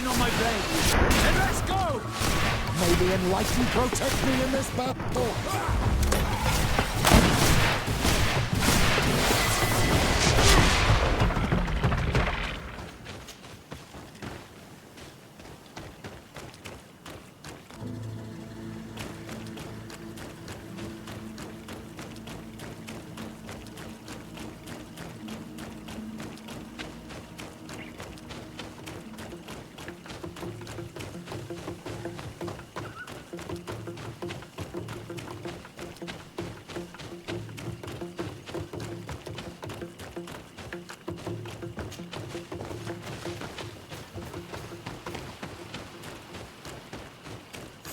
poison on my blade. Then let's go! May the Enlightened protect me in this battle!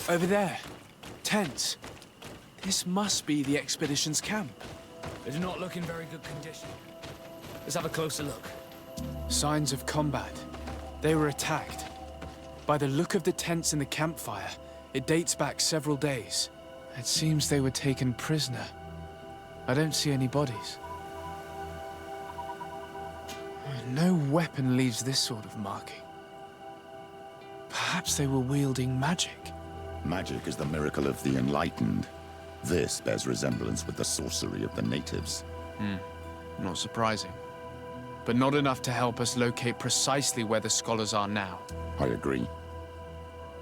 Over there. Tents. This must be the expedition's camp. They do not look in very good condition. Let's have a closer look. Signs of combat. They were attacked. By the look of the tents in the campfire, it dates back several days. It seems they were taken prisoner. I don't see any bodies. No weapon leaves this sort of marking. Perhaps they were wielding magic. Magic is the miracle of the Enlightened. This bears resemblance with the sorcery of the natives. Not surprising. But not enough to help us locate precisely where the scholars are now. I agree.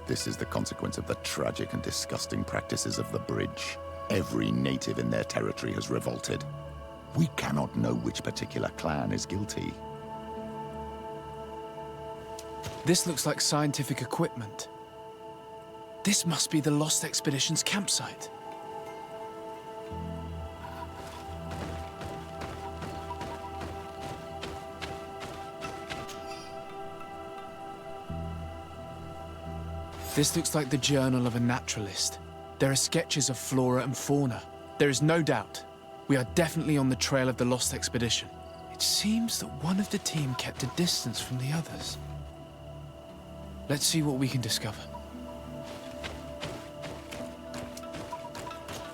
This is the consequence of the tragic and disgusting practices of the Bridge. Every native in their territory has revolted. We cannot know which particular clan is guilty. This looks like scientific equipment. This must be the Lost Expedition's campsite. This looks like the journal of a naturalist. There are sketches of flora and fauna. There is no doubt. We are definitely on the trail of the Lost Expedition. It seems that one of the team kept a distance from the others. Let's see what we can discover.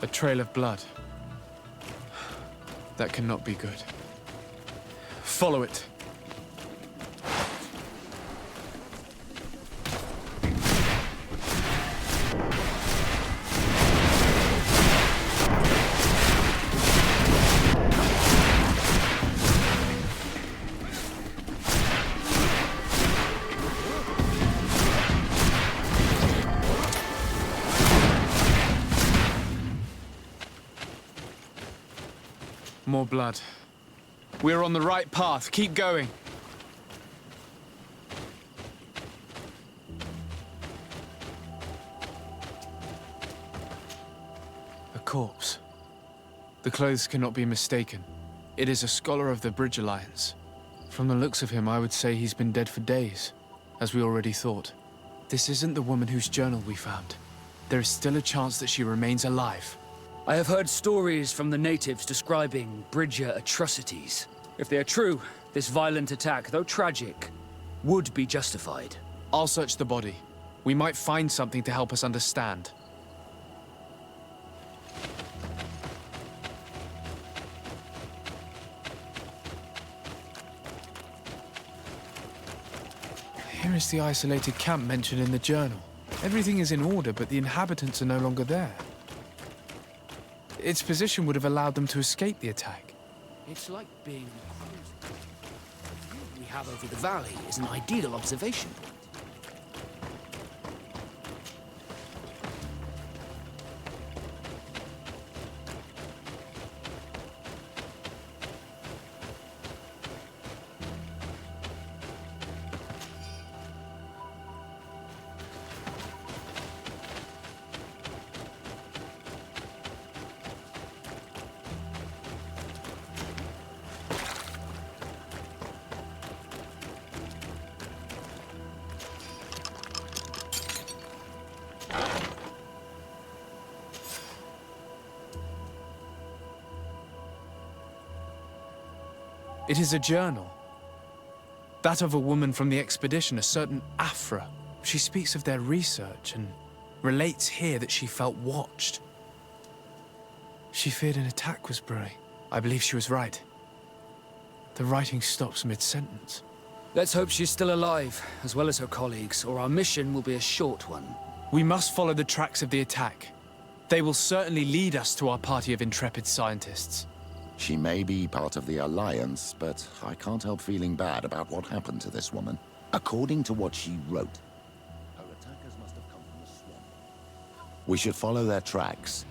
A trail of blood. That cannot be good. Follow it. More blood. We're on the right path. Keep going. A corpse. The clothes cannot be mistaken. It is a scholar of the Bridge Alliance. From the looks of him, I would say he's been dead for days, as we already thought. This isn't the woman whose journal we found. There is still a chance that she remains alive. I have heard stories from the natives describing Bridger atrocities. If they are true, this violent attack, though tragic, would be justified. I'll search the body. We might find something to help us understand. Here is the isolated camp mentioned in the journal. Everything is in order, but the inhabitants are no longer there. Its position would have allowed them to escape the attack. It's like being cruising. The view we have over the valley is an ideal observation point. It is a journal. That of a woman from the expedition, a certain Afra. She speaks of their research and relates here that she felt watched. She feared an attack was brewing. I believe she was right. The writing stops mid-sentence. Let's hope she's still alive, as well as her colleagues, or our mission will be a short one. We must follow the tracks of the attack. They will certainly lead us to our party of intrepid scientists. She may be part of the Alliance, but I can't help feeling bad about what happened to this woman. According to what she wrote, her attackers must have come from the swamp. We should follow their tracks.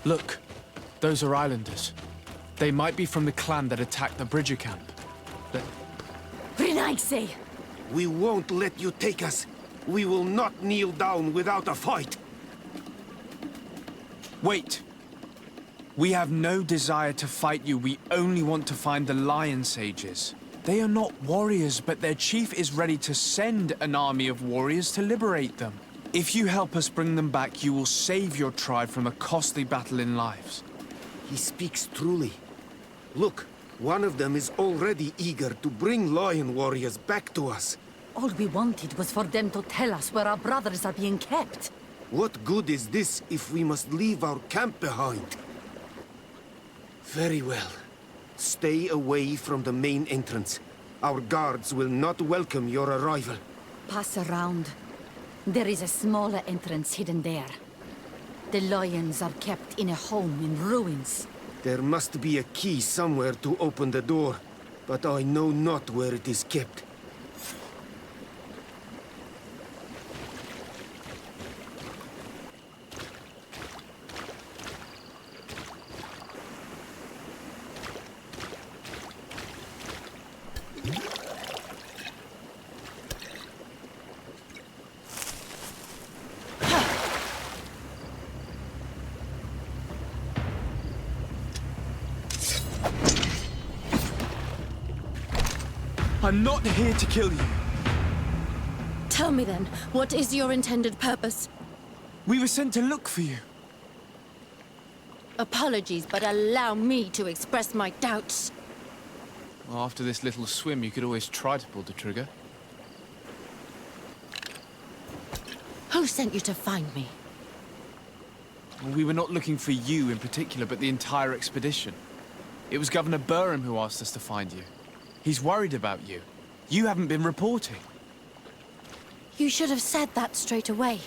Look, those are islanders. They might be from the clan that attacked the Bridger camp. Panacea! We won't let you take us. We will not kneel down without a fight. Wait! We have no desire to fight you. We only want to find the Lion Sages. They are not warriors, but their chief is ready to send an army of warriors to liberate them. If you help us bring them back, you will save your tribe from a costly battle in lives. He speaks truly. Look, one of them is already eager to bring lion warriors back to us. All we wanted was for them to tell us where our brothers are being kept. What good is this if we must leave our camp behind? Very well. Stay away from the main entrance. Our guards will not welcome your arrival. Pass around. There is a smaller entrance hidden there. The lions are kept in a home in ruins. There must be a key somewhere to open the door, but I know not where it is kept. I'm not here to kill you. Tell me then, what is your intended purpose? We were sent to look for you. Apologies, but allow me to express my doubts. Well, after this little swim, you could always try to pull the trigger. Who sent you to find me? Well, we were not looking for you in particular, but the entire expedition. It was Governor Burham who asked us to find you. He's worried about you. You haven't been reporting. You should have said that straight away.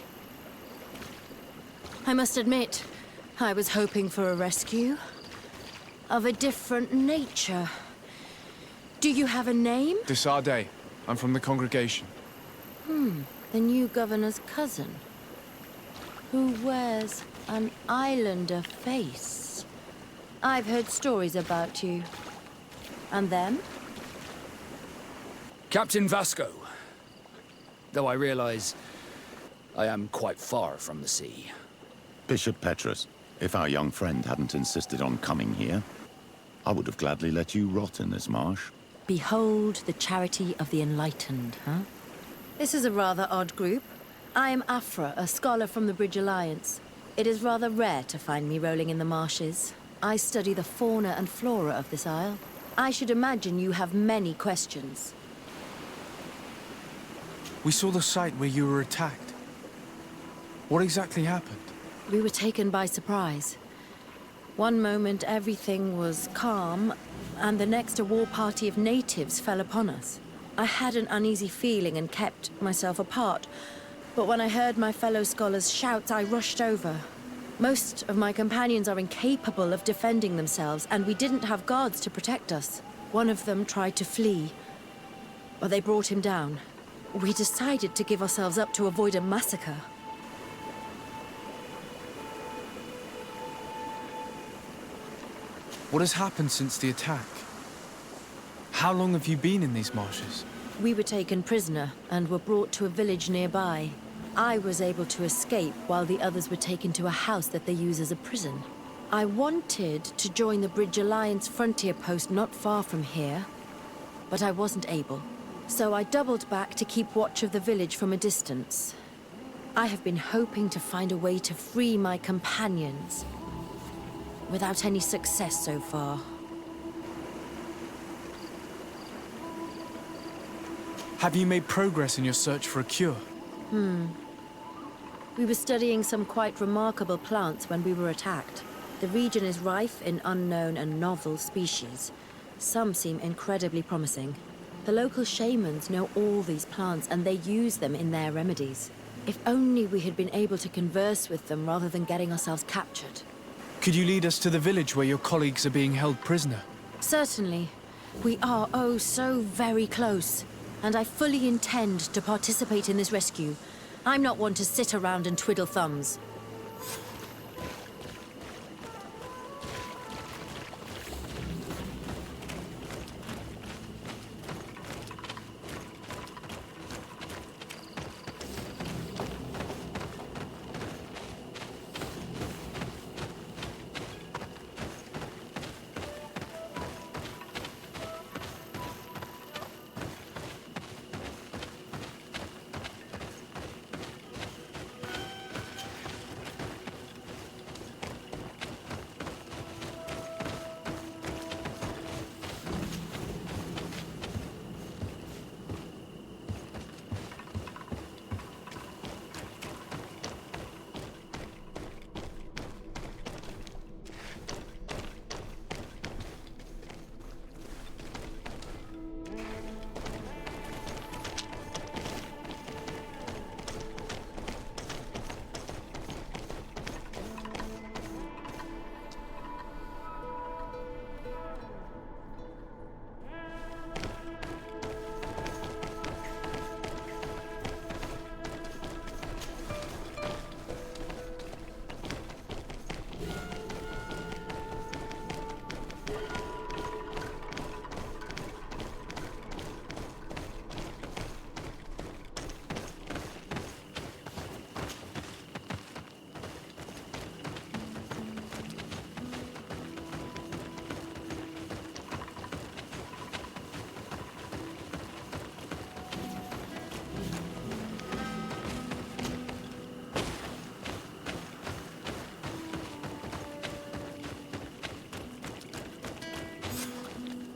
I must admit, I was hoping for a rescue. Of a different nature. Do you have a name? Desade. I'm from the congregation. The new governor's cousin. Who wears an islander face. I've heard stories about you. And them? Captain Vasco. Though I realize I am quite far from the sea. Bishop Petrus, if our young friend hadn't insisted on coming here, I would have gladly let you rot in this marsh. Behold the charity of the enlightened, huh? This is a rather odd group. I am Afra, a scholar from the Bridge Alliance. It is rather rare to find me rolling in the marshes. I study the fauna and flora of this isle. I should imagine you have many questions. We saw the site where you were attacked. What exactly happened? We were taken by surprise. One moment everything was calm, and the next a war party of natives fell upon us. I had an uneasy feeling and kept myself apart, but when I heard my fellow scholars' shouts, I rushed over. Most of my companions are incapable of defending themselves, and we didn't have guards to protect us. One of them tried to flee, but they brought him down. We decided to give ourselves up to avoid a massacre. What has happened since the attack? How long have you been in these marshes? We were taken prisoner and were brought to a village nearby. I was able to escape while the others were taken to a house that they use as a prison. I wanted to join the Bridge Alliance frontier post not far from here, but I wasn't able. So I doubled back to keep watch of the village from a distance. I have been hoping to find a way to free my companions, without any success so far. Have you made progress in your search for a cure? We were studying some quite remarkable plants when we were attacked. The region is rife in unknown and novel species. Some seem incredibly promising. The local shamans know all these plants and they use them in their remedies. If only we had been able to converse with them rather than getting ourselves captured. Could you lead us to the village where your colleagues are being held prisoner? Certainly. We are oh so very close. And I fully intend to participate in this rescue. I'm not one to sit around and twiddle thumbs.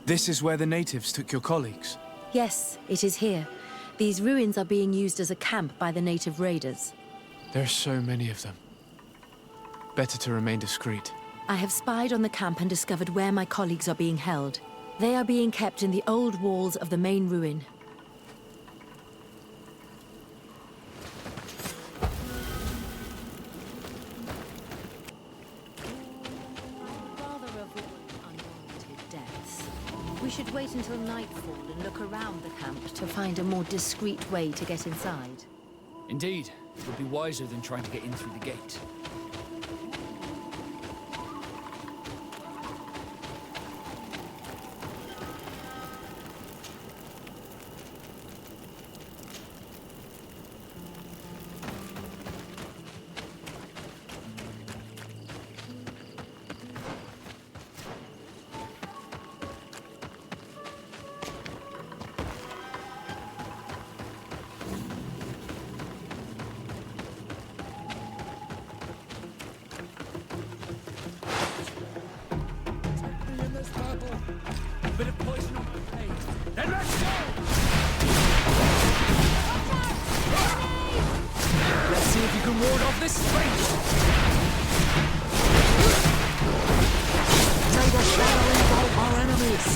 This is where the natives took your colleagues? Yes, it is here. These ruins are being used as a camp by the native raiders. There are so many of them. Better to remain discreet. I have spied on the camp and discovered where my colleagues are being held. They are being kept in the old walls of the main ruin. We should wait until nightfall and look around the camp to find a more discreet way to get inside. Indeed. It would be wiser than trying to get in through the gate. Bit of poison on my plate. Then let's go! Let's see if you can ward off this space! May the shadow engulf our enemies!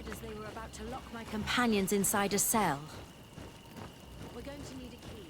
said as they were about to lock my companions inside a cell. We're going to need a key.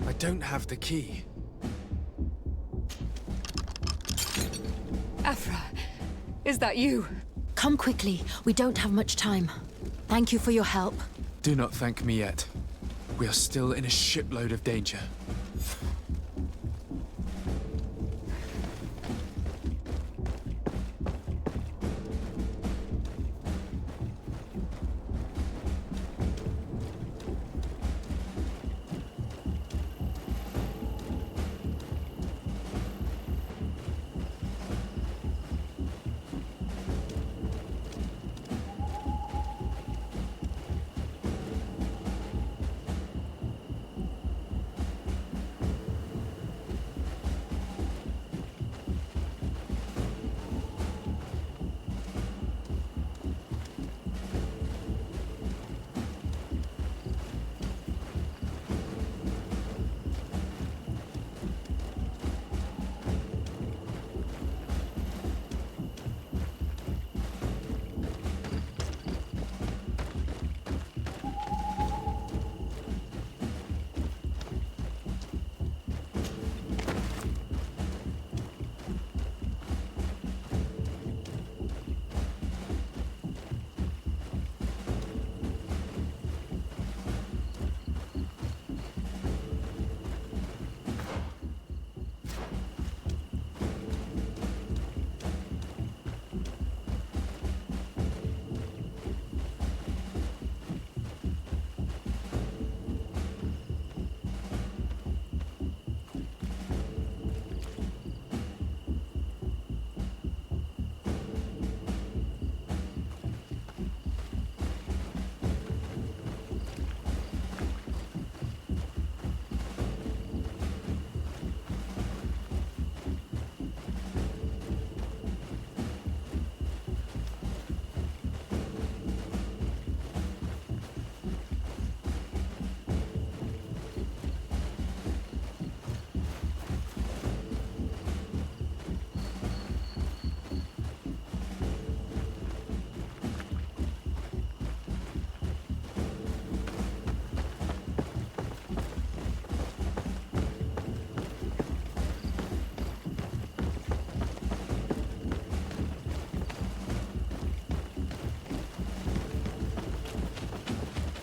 I don't have the key. Afra, is that you? Come quickly. We don't have much time. Thank you for your help. Do not thank me yet. We are still in a shipload of danger.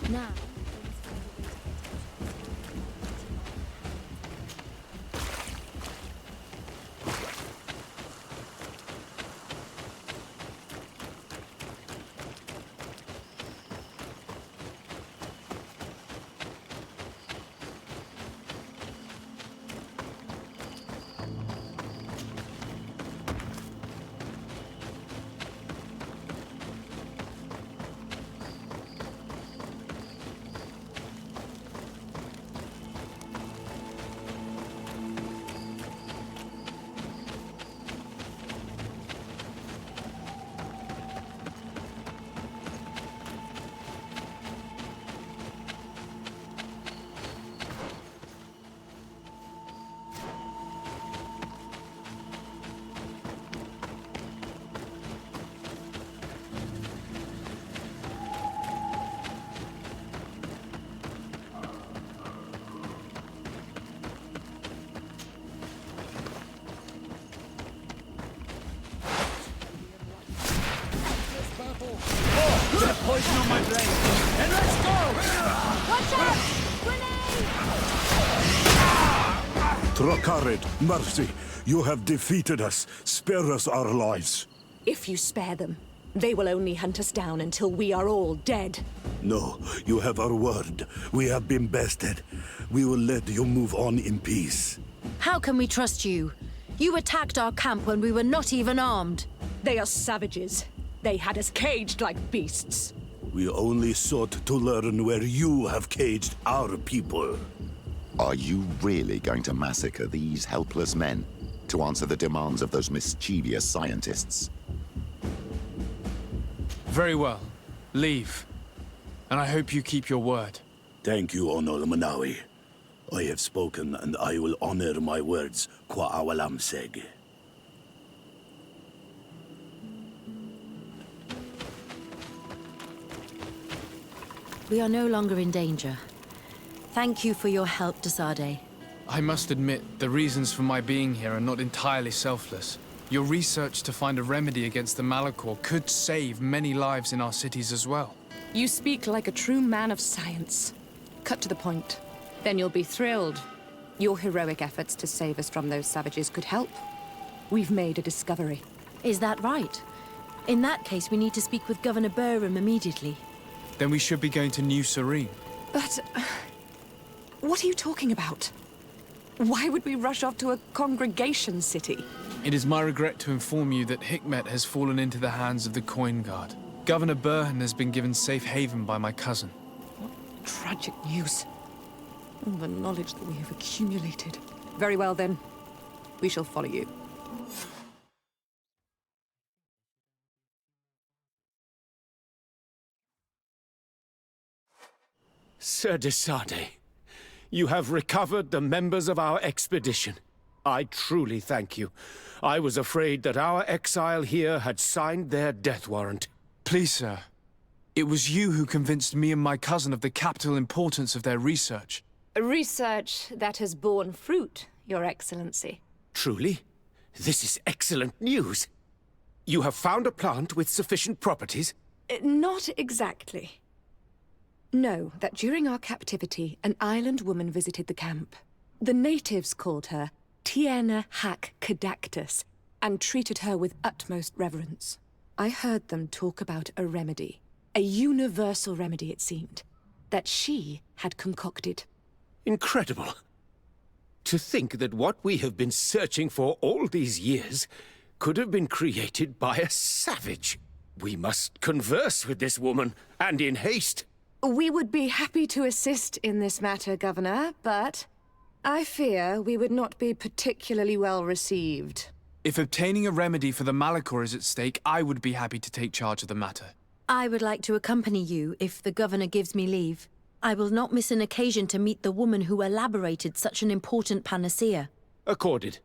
Now, Poison on my blade. And let's go! watch out! Grenade! Trakarid, mercy, you have defeated us. Spare us our lives. If you spare them, they will only hunt us down until we are all dead. No, you have our word. We have been bested. We will let you move on in peace. How can we trust you? You attacked our camp when we were not even armed. They are savages. They had us caged like beasts. We only sought to learn where you have caged our people. Are you really going to massacre these helpless men to answer the demands of those mischievous scientists? Very well. Leave. And I hope you keep your word. Thank you, Onol Manawi. I have spoken, and I will honor my words, qua awalam seg. We are no longer in danger. Thank you for your help, Desade. I must admit, the reasons for my being here are not entirely selfless. Your research to find a remedy against the Malachor could save many lives in our cities as well. You speak like a true man of science. Cut to the point. Then you'll be thrilled. Your heroic efforts to save us from those savages could help. We've made a discovery. Is that right? In that case, we need to speak with Governor Burham immediately. Then we should be going to New Serene. But... what are you talking about? Why would we rush off to a congregation city? It is my regret to inform you that Hikmet has fallen into the hands of the Coin Guard. Governor Burhan has been given safe haven by my cousin. Tragic news. All the knowledge that we have accumulated. Very well, then. We shall follow you. Sir Desade, you have recovered the members of our expedition. I truly thank you. I was afraid that our exile here had signed their death warrant. Please, sir. It was you who convinced me and my cousin of the capital importance of their research. Research that has borne fruit, Your Excellency. Truly? This is excellent news. You have found a plant with sufficient properties? Not exactly. Know that during our captivity, an island woman visited the camp. The natives called her Tierna Cadachtas and treated her with utmost reverence. I heard them talk about a remedy, a universal remedy it seemed, that she had concocted. Incredible. To think that what we have been searching for all these years could have been created by a savage. We must converse with this woman, and in haste. We would be happy to assist in this matter, Governor, but I fear we would not be particularly well received. If obtaining a remedy for the Malachor is at stake, I would be happy to take charge of the matter. I would like to accompany you if the Governor gives me leave. I will not miss an occasion to meet the woman who elaborated such an important panacea. Accorded.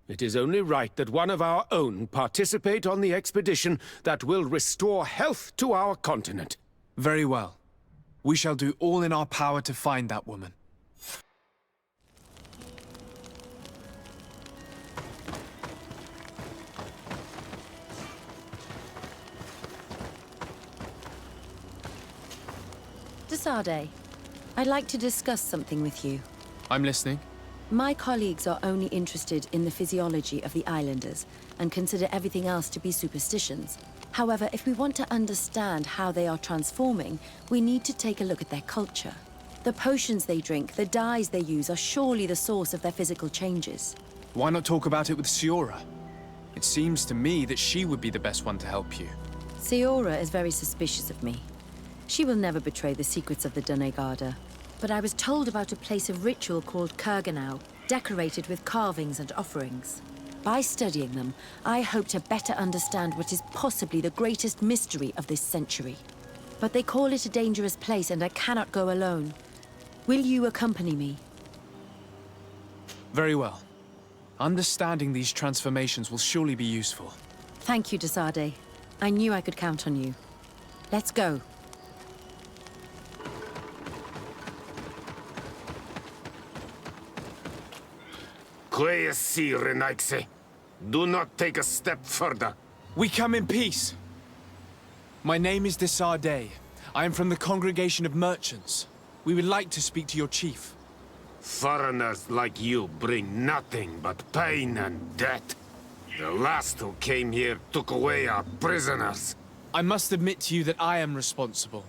It is only right that one of our own participate on the expedition that will restore health to our continent. Very well. We shall do all in our power to find that woman. Desade, I'd like to discuss something with you. I'm listening. My colleagues are only interested in the physiology of the islanders and consider everything else to be superstitions. However, if we want to understand how they are transforming, we need to take a look at their culture. The potions they drink, the dyes they use are surely the source of their physical changes. Why not talk about it with Siora? It seems to me that she would be the best one to help you. Siora is very suspicious of me. She will never betray the secrets of the Dunegarda. But I was told about a place of ritual called Kurganau, decorated with carvings and offerings. By studying them, I hope to better understand what is possibly the greatest mystery of this century. But they call it a dangerous place and I cannot go alone. Will you accompany me? Very well. Understanding these transformations will surely be useful. Thank you, Desade. I knew I could count on you. Let's go. Quiesci, Renaigse. Do not take a step further. We come in peace. My name is Desade. I am from the Congregation of Merchants. We would like to speak to your chief. Foreigners like you bring nothing but pain and death. The last who came here took away our prisoners. I must admit to you that I am responsible.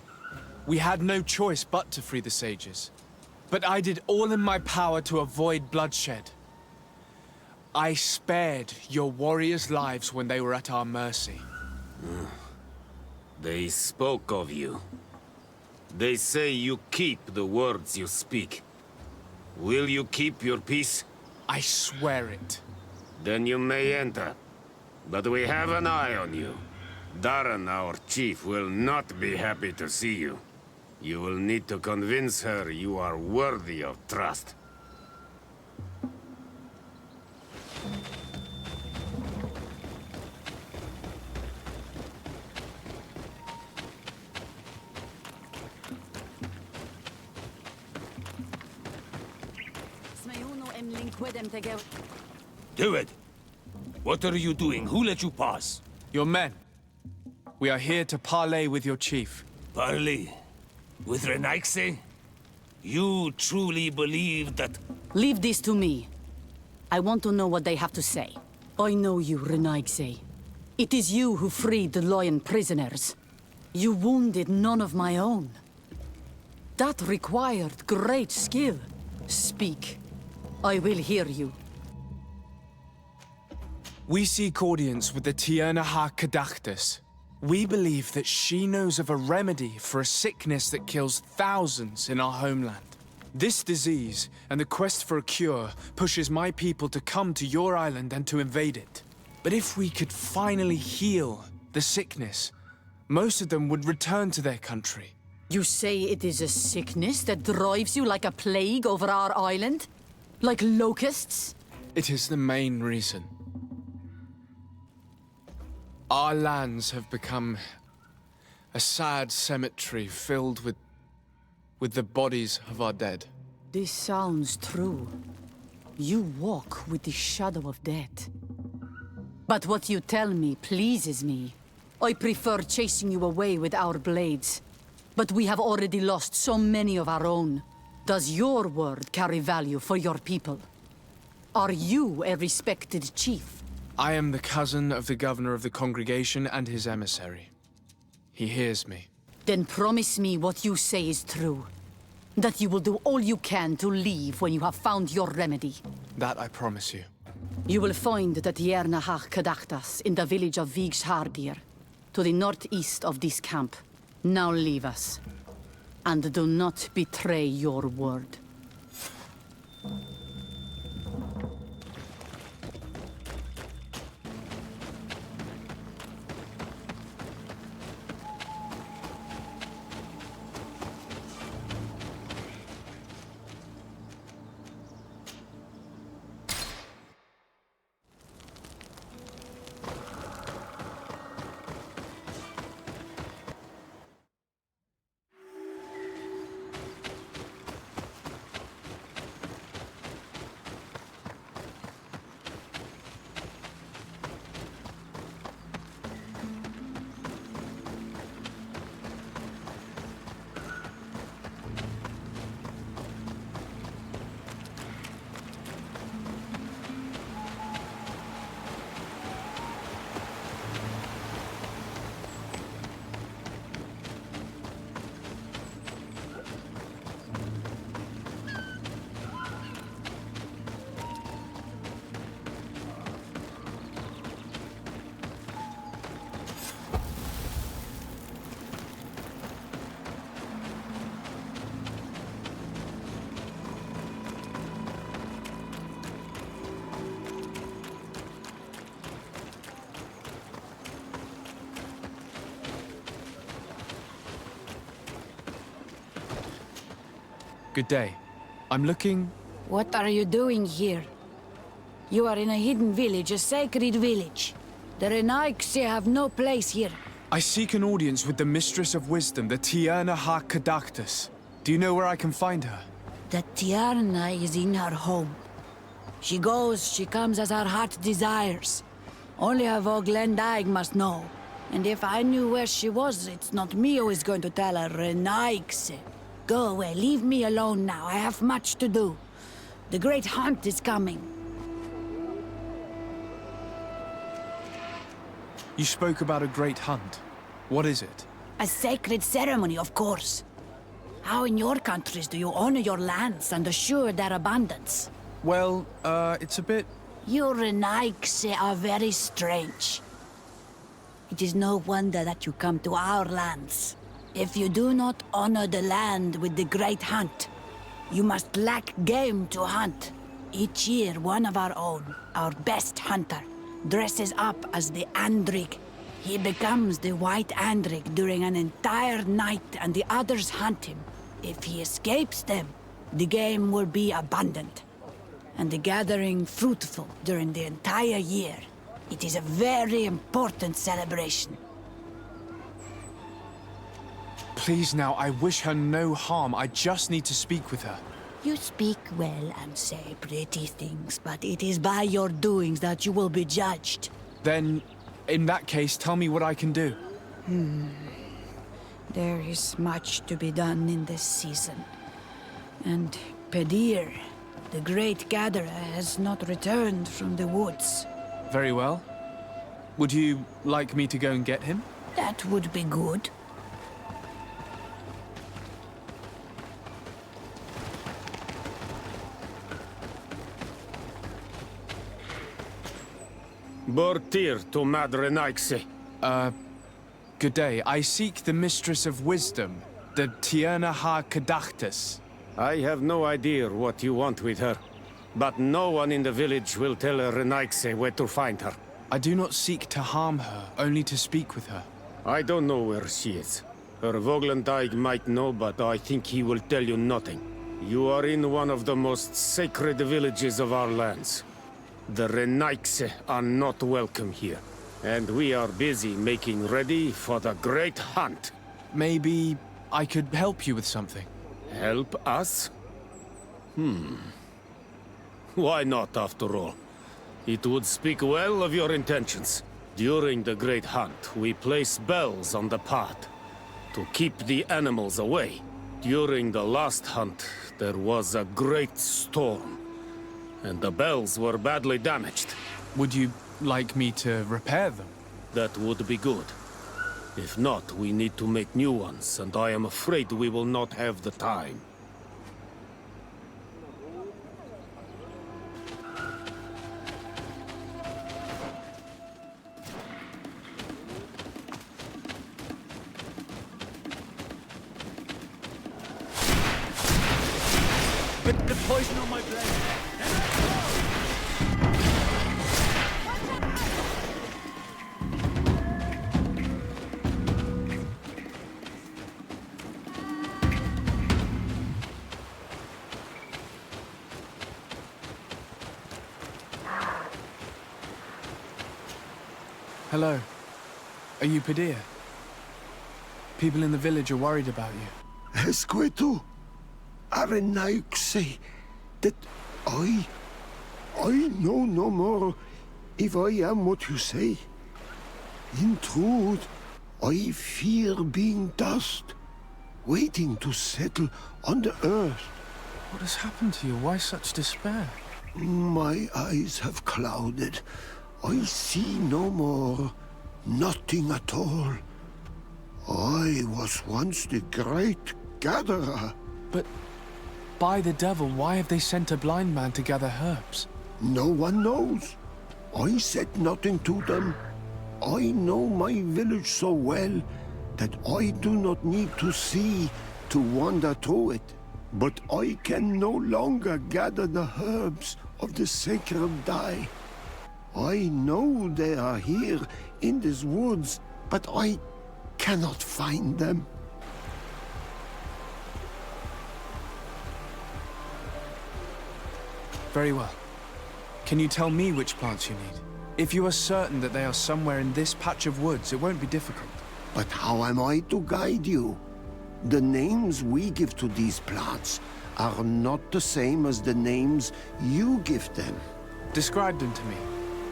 We had no choice but to free the sages. But I did all in my power to avoid bloodshed. I spared your warriors' lives when they were at our mercy. They spoke of you. They say you keep the words you speak. Will you keep your peace? I swear it. Then you may enter. But we have an eye on you. Darren, our chief, will not be happy to see you. You will need to convince her you are worthy of trust. Do it! What are you doing? Who let you pass? Your men. We are here to parley with your chief. Parley? With Renaigse? You truly believe that... Leave this to me. I want to know what they have to say. I know you, Renaigse. It is you who freed the lion prisoners. You wounded none of my own. That required great skill. Speak. I will hear you. We seek audience with the Tierna Harh Cadachtas. We believe that she knows of a remedy for a sickness that kills thousands in our homeland. This disease and the quest for a cure pushes my people to come to your island and to invade it. But if we could finally heal the sickness, most of them would return to their country. You say it is a sickness that drives you like a plague over our island? Like locusts? It is the main reason. Our lands have become a sad cemetery filled with the bodies of our dead. This sounds true. You walk with the shadow of death. But what you tell me pleases me. I prefer chasing you away with our blades. But we have already lost so many of our own. Does your word carry value for your people? Are you a respected chief? I am the cousin of the governor of the congregation and his emissary. He hears me. Then promise me what you say is true. That you will do all you can to leave when you have found your remedy. That I promise you. You will find the Tierna Harh Cadachtas in the village of Harh, to the northeast of this camp. Now leave us. And do not betray your word. Good day. I'm looking... What are you doing here? You are in a hidden village, a sacred village. The Renaigse have no place here. I seek an audience with the Mistress of Wisdom, the Tierna Harh Cadachtas. Do you know where I can find her? The Tierna is in her home. She goes, she comes as her heart desires. Only her Voglendaig must know. And if I knew where she was, it's not me who is going to tell her, Renaigse. Go away, leave me alone now. I have much to do. The great hunt is coming. You spoke about a great hunt. What is it? A sacred ceremony, of course. How in your countries do you honor your lands and assure their abundance? Well, it's a bit... You Renaigse are very strange. It is no wonder that you come to our lands. If you do not honor the land with the great hunt, you must lack game to hunt. Each year, one of our own, our best hunter, dresses up as the Andrig. He becomes the White Andrig during an entire night and the others hunt him. If he escapes them, the game will be abundant, and the gathering fruitful during the entire year. It is a very important celebration. Please now, I wish her no harm. I just need to speak with her. You speak well and say pretty things, but it is by your doings that you will be judged. Then, in that case, tell me what I can do. There is much to be done in this season. And Pedir, the great gatherer, has not returned from the woods. Very well. Would you like me to go and get him? That would be good. Bortir to Madre Renaigse. Good day. I seek the Mistress of Wisdom, the Tierna Harh Cadachtas. I have no idea what you want with her, but no one in the village will tell Renaigse where to find her. I do not seek to harm her, only to speak with her. I don't know where she is. Her Voglendaig might know, but I think he will tell you nothing. You are in one of the most sacred villages of our lands. The Renaigse are not welcome here, and we are busy making ready for the great hunt. Maybe I could help you with something. Help us? Why not, after all? It would speak well of your intentions. During the great hunt, we place bells on the path to keep the animals away. During the last hunt, there was a great storm, and the bells were badly damaged. Would you like me to repair them? That would be good. If not, we need to make new ones, and I am afraid we will not have the time. The poison on my blade! Hello. Are you Pedir? People in the village are worried about you. Esqueto, Arenaigse, that I know no more if I am what you say. In truth, I fear being dust, waiting to settle on the earth. What has happened to you? Why such despair? My eyes have clouded. I see no more, nothing at all. I was once the great gatherer. But by the devil, why have they sent a blind man to gather herbs? No one knows. I said nothing to them. I know my village so well that I do not need to see to wander through it. But I can no longer gather the herbs of the sacred dye. I know they are here in these woods, but I cannot find them. Very well. Can you tell me which plants you need? If you are certain that they are somewhere in this patch of woods, it won't be difficult. But how am I to guide you? The names we give to these plants are not the same as the names you give them. Describe them to me.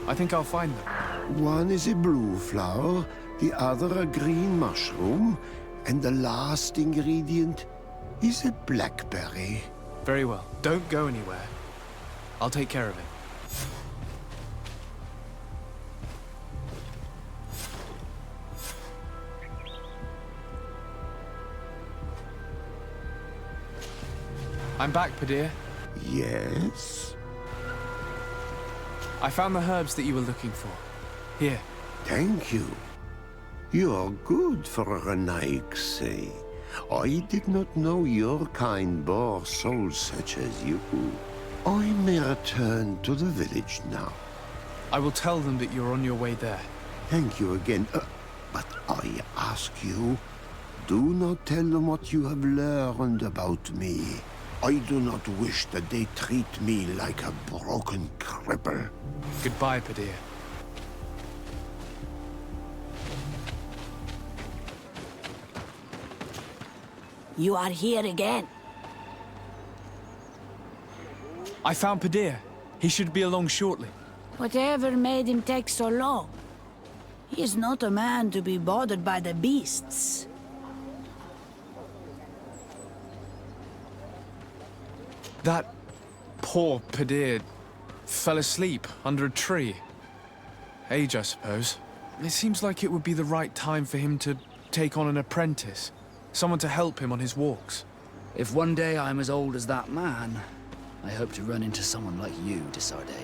I think I'll find them. One is a blue flower, the other a green mushroom, and the last ingredient is a blackberry. Very well. Don't go anywhere. I'll take care of it. I'm back, Panacea. Yes? I found the herbs that you were looking for. Here. Thank you. You're good for a Renaigse. I did not know your kind bore souls such as you. I may return to the village now. I will tell them that you're on your way there. Thank you again. But I ask you, do not tell them what you have learned about me. I do not wish that they treat me like a broken cripple. Goodbye, Panacea. You are here again. I found Panacea. He should be along shortly. Whatever made him take so long? He is not a man to be bothered by the beasts. That poor Panacea fell asleep under a tree. Age, I suppose. It seems like it would be the right time for him to take on an apprentice. Someone to help him on his walks. If one day I'm as old as that man, I hope to run into someone like you, Desarde.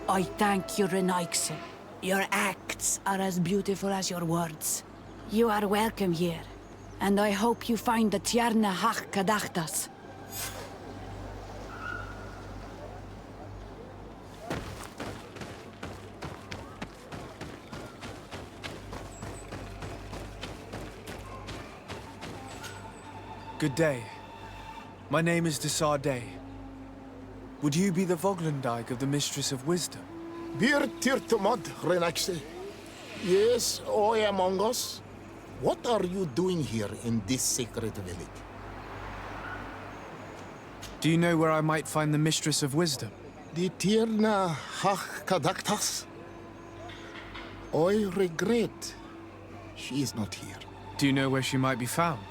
I thank you, Renaigse. Your acts are as beautiful as your words. You are welcome here, and I hope you find the Tierna Harh Cadachtas. Good day. My name is Desarde. Would you be the Voglendyke of the Mistress of Wisdom? Bir tirtumad, Renaigse. Yes, I am among us. What are you doing here in this sacred village? Do you know where I might find the Mistress of Wisdom? The Tierna Harh Cadachtas? I regret she is not here. Do you know where she might be found?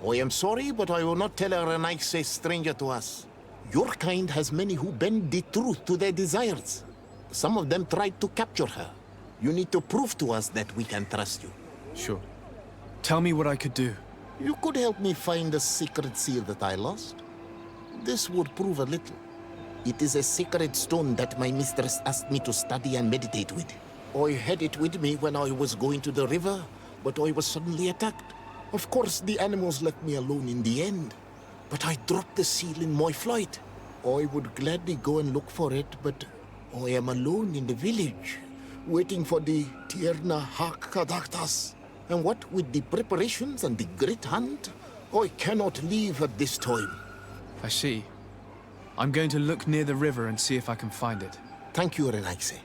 I am sorry, but I will not tell a Renaigse stranger to us. Your kind has many who bend the truth to their desires. Some of them tried to capture her. You need to prove to us that we can trust you. Sure. Tell me what I could do. You could help me find the secret seal that I lost. This would prove a little. It is a sacred stone that my mistress asked me to study and meditate with. I had it with me when I was going to the river, but I was suddenly attacked. Of course, the animals left me alone in the end. But I dropped the seal in my flight. I would gladly go and look for it, but I am alone in the village, waiting for the Tierna Harh Cadachtas. And what with the preparations and the great hunt, I cannot leave at this time. I see. I'm going to look near the river and see if I can find it. Thank you, Renaigse.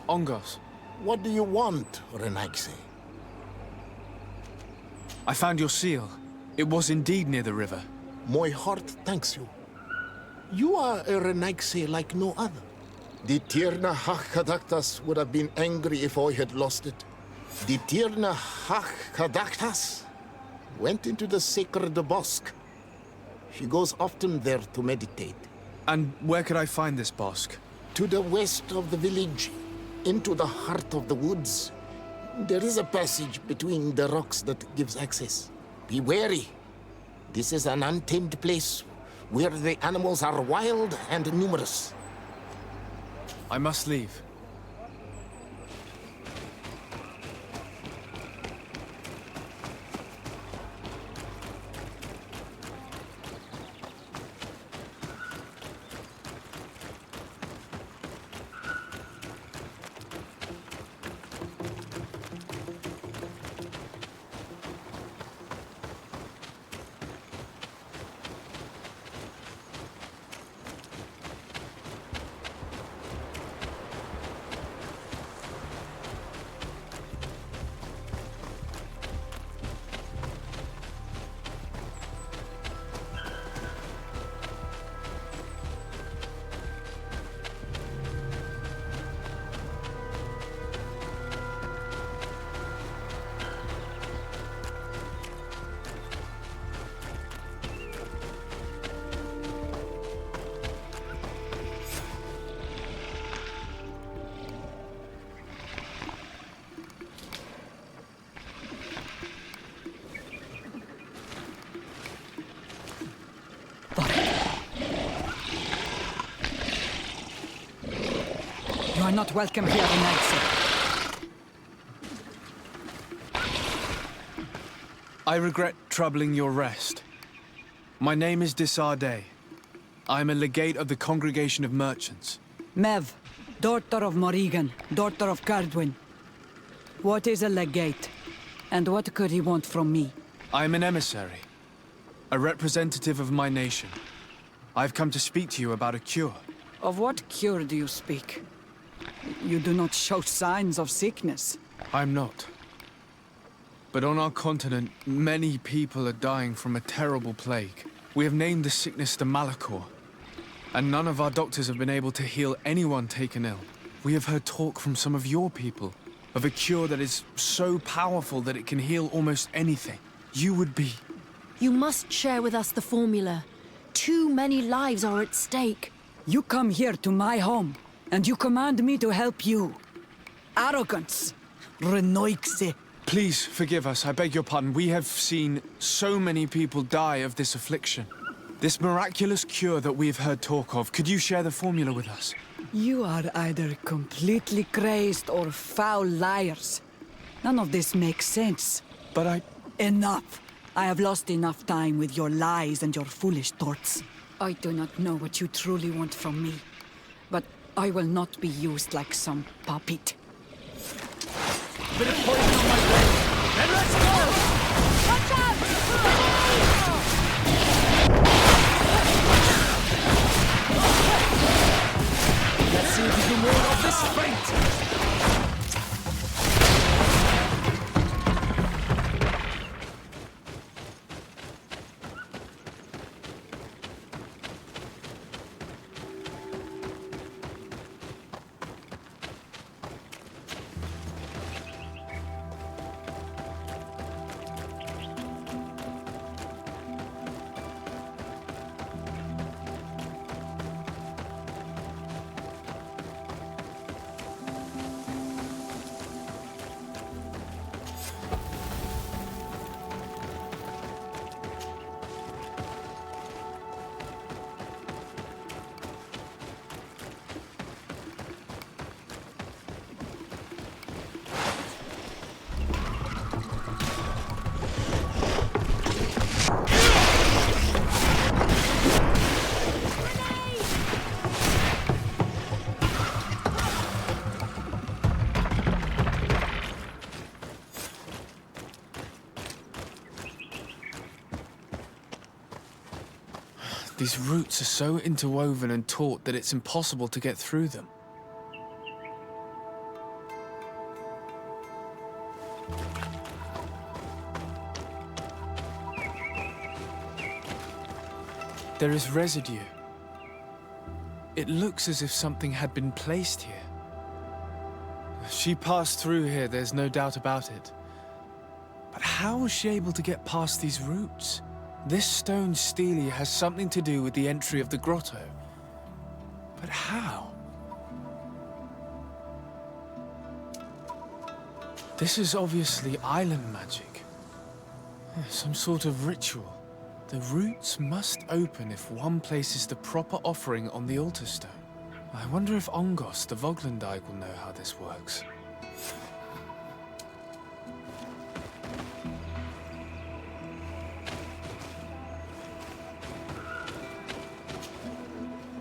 Ongos. What do you want, Renaigse? I found your seal. It was indeed near the river. My heart thanks you. You are a Renaigse like no other. The Tierna Cadachtas would have been angry if I had lost it. The Tierna Cadachtas went into the sacred bosque. She goes often there to meditate. And where could I find this bosque? To the west of the village, into the heart of the woods. There is a passage between the rocks that gives access. Be wary. This is an untamed place where the animals are wild and numerous. I must leave. You are not welcome here, Renaigse. I regret troubling your rest. My name is Disarday. I am a legate of the Congregation of Merchants. Mev, daughter of Morrigan, daughter of Cardwin. What is a legate? And what could he want from me? I am an emissary, a representative of my nation. I've come to speak to you about a cure. Of what cure do you speak? You do not show signs of sickness. I'm not. But on our continent, many people are dying from a terrible plague. We have named the sickness the Malachor, and none of our doctors have been able to heal anyone taken ill. We have heard talk from some of your people of a cure that is so powerful that it can heal almost anything. You would be... You must share with us the formula. Too many lives are at stake. You come here to my home, and you command me to help you. Arrogance. Renaigse. Please forgive us, I beg your pardon. We have seen so many people die of this affliction. This miraculous cure that we've heard talk of, could you share the formula with us? You are either completely crazed or foul liars. None of this makes sense. But I... Enough! I have lost enough time with your lies and your foolish thoughts. I do not know what you truly want from me, but I will not be used like some puppet. Bit of poison on my blade. Then let's go! Watch out! Let's see if you do more of this fate! These roots are so interwoven and taut that it's impossible to get through them. There is residue. It looks as if something had been placed here. She passed through here, there's no doubt about it. But how was she able to get past these roots? This stone stele has something to do with the entry of the grotto. But how? This is obviously island magic. Some sort of ritual. The roots must open if one places the proper offering on the altar stone. I wonder if Ongos, the Voglandike, will know how this works.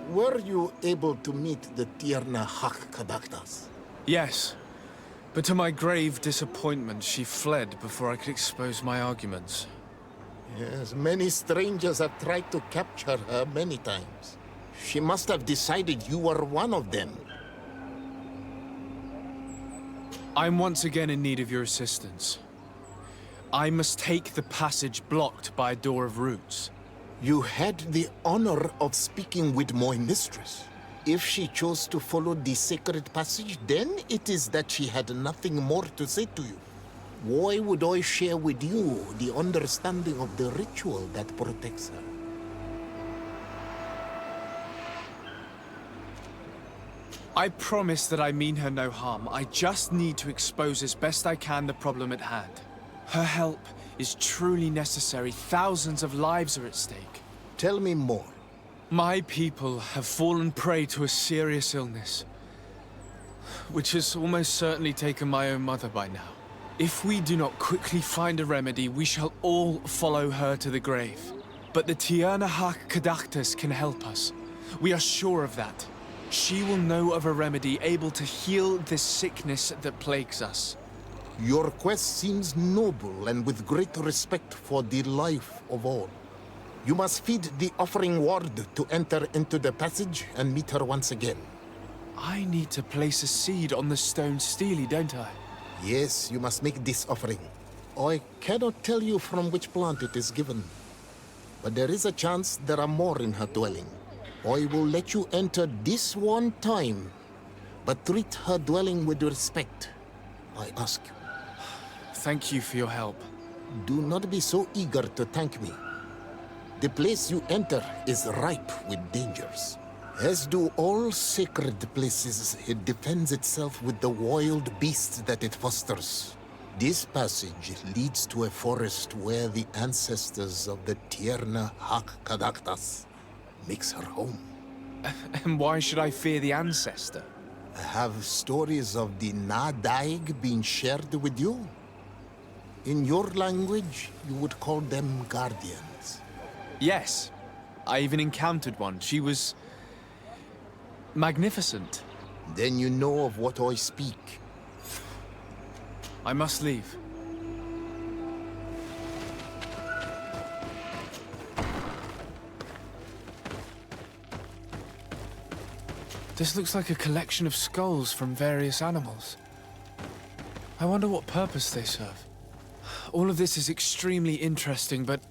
Were you able to meet the Tierna Cadachtas? Yes, but to my grave disappointment, she fled before I could expose my arguments. Yes, many strangers have tried to capture her many times. She must have decided you were one of them. I'm once again in need of your assistance. I must take the passage blocked by a door of roots. You had the honor of speaking with my mistress. If she chose to follow the sacred passage, then it is that she had nothing more to say to you. Why would I share with you the understanding of the ritual that protects her? I promise that I mean her no harm. I just need to expose as best I can the problem at hand. Her help is truly necessary. Thousands of lives are at stake. Tell me more. My people have fallen prey to a serious illness, which has almost certainly taken my own mother by now. If we do not quickly find a remedy, we shall all follow her to the grave. But the Tierna Cadachtas can help us. We are sure of that. She will know of a remedy able to heal this sickness that plagues us. Your quest seems noble and with great respect for the life of all. You must feed the offering ward to enter into the passage and meet her once again. I need to place a seed on the stone stele, don't I? Yes, you must make this offering. I cannot tell you from which plant it is given, but there is a chance there are more in her dwelling. I will let you enter this one time, but treat her dwelling with respect, I ask you. Thank you for your help. Do not be so eager to thank me. The place you enter is ripe with dangers. As do all sacred places, it defends itself with the wild beasts that it fosters. This passage leads to a forest where the ancestors of the Tierna Cadachtas makes her home. And why should I fear the ancestor? Have stories of the Nadaig been shared with you? In your language, you would call them guardians. Yes. I even encountered one. She was magnificent. Then you know of what I speak. I must leave. This looks like a collection of skulls from various animals. I wonder what purpose they serve. All of this is extremely interesting, but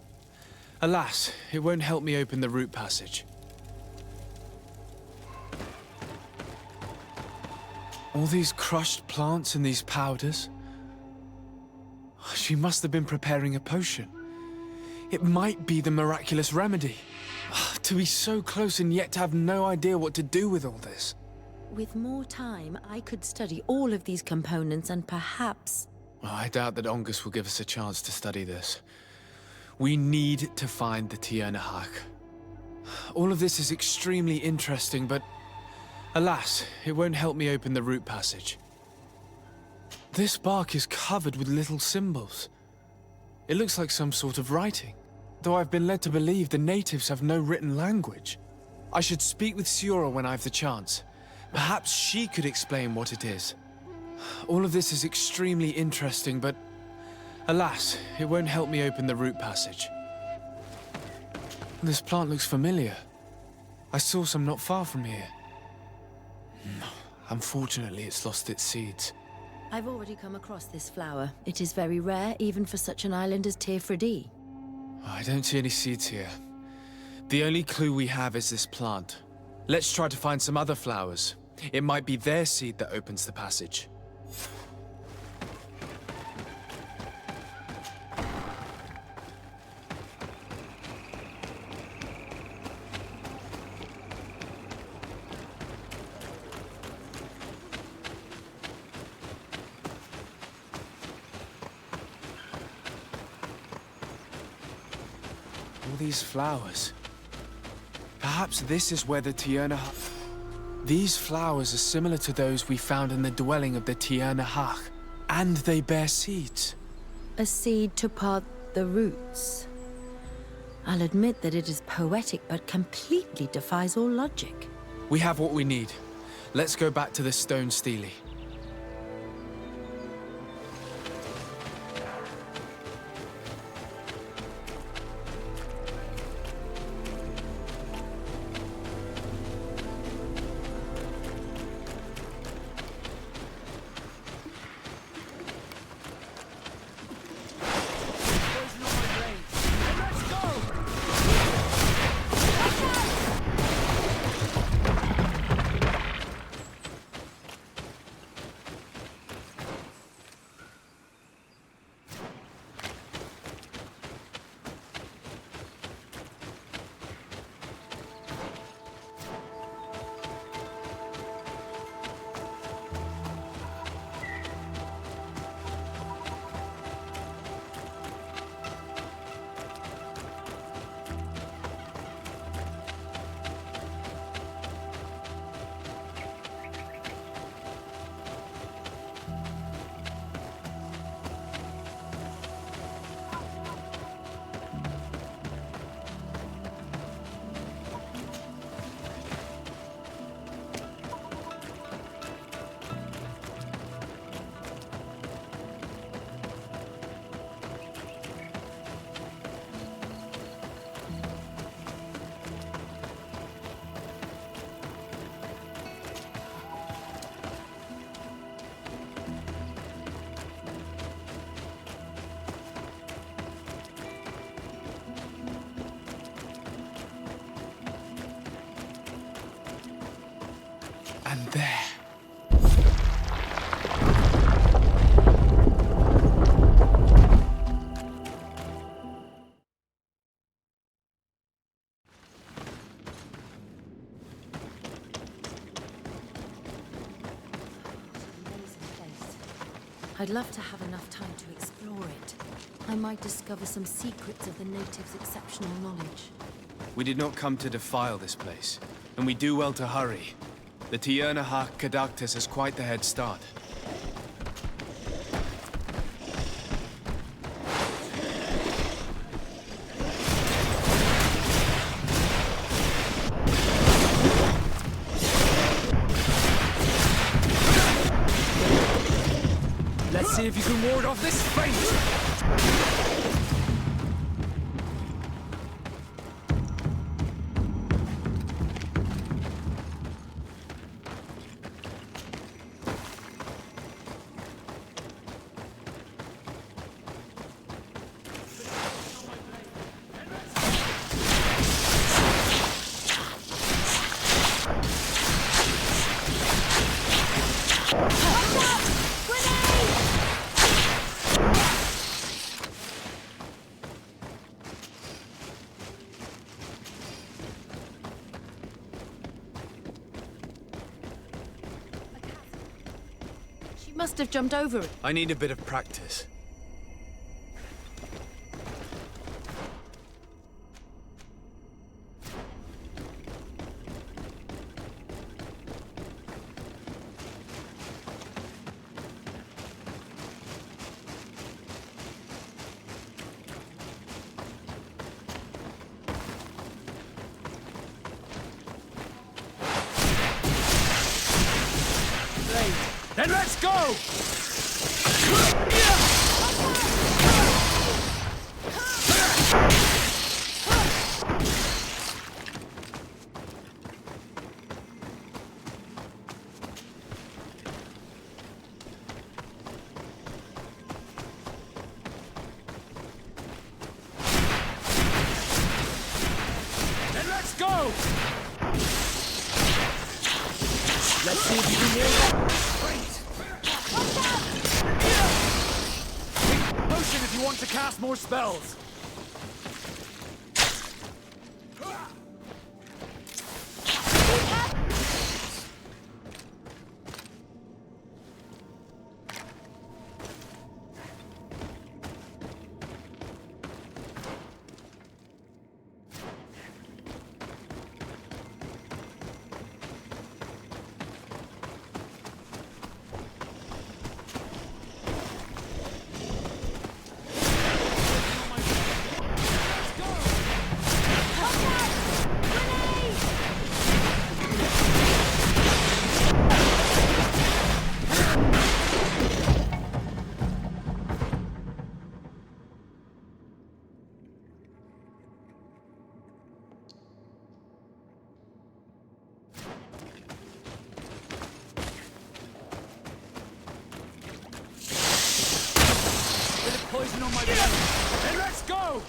alas, it won't help me open the root passage. All these crushed plants and these powders. She must have been preparing a potion. It might be the miraculous remedy. To be so close and yet to have no idea what to do with all this. With more time, I could study all of these components and perhaps... Well, I doubt that Ongus will give us a chance to study this. We need to find the Tierna Harh. All of this is extremely interesting, but alas, it won't help me open the root passage. This bark is covered with little symbols. It looks like some sort of writing, though I've been led to believe the natives have no written language. I should speak with Siora when I have the chance. Perhaps she could explain what it is. All of this is extremely interesting, but alas, it won't help me open the root passage. This plant looks familiar. I saw some not far from here. Unfortunately, it's lost its seeds. I've already come across this flower. It is very rare, even for such an island as Tierna. I don't see any seeds here. The only clue we have is this plant. Let's try to find some other flowers. It might be their seed that opens the passage. All these flowers. Perhaps this is where the Tierna... These flowers are similar to those we found in the dwelling of the Tierna Harh, and they bear seeds. A seed to part the roots. I'll admit that it is poetic, but completely defies all logic. We have what we need. Let's go back to the stone stele. And there. I'd love to have enough time to explore it. I might discover some secrets of the natives' exceptional knowledge. We did not come to defile this place, and we do well to hurry. The Tierna Harh Cadachtas has quite the head start. Let's see if you can ward off this fate! Must have jumped over it. I need a bit of practice. Then let's go! to cast more spells! Poison on my blade! And let's go!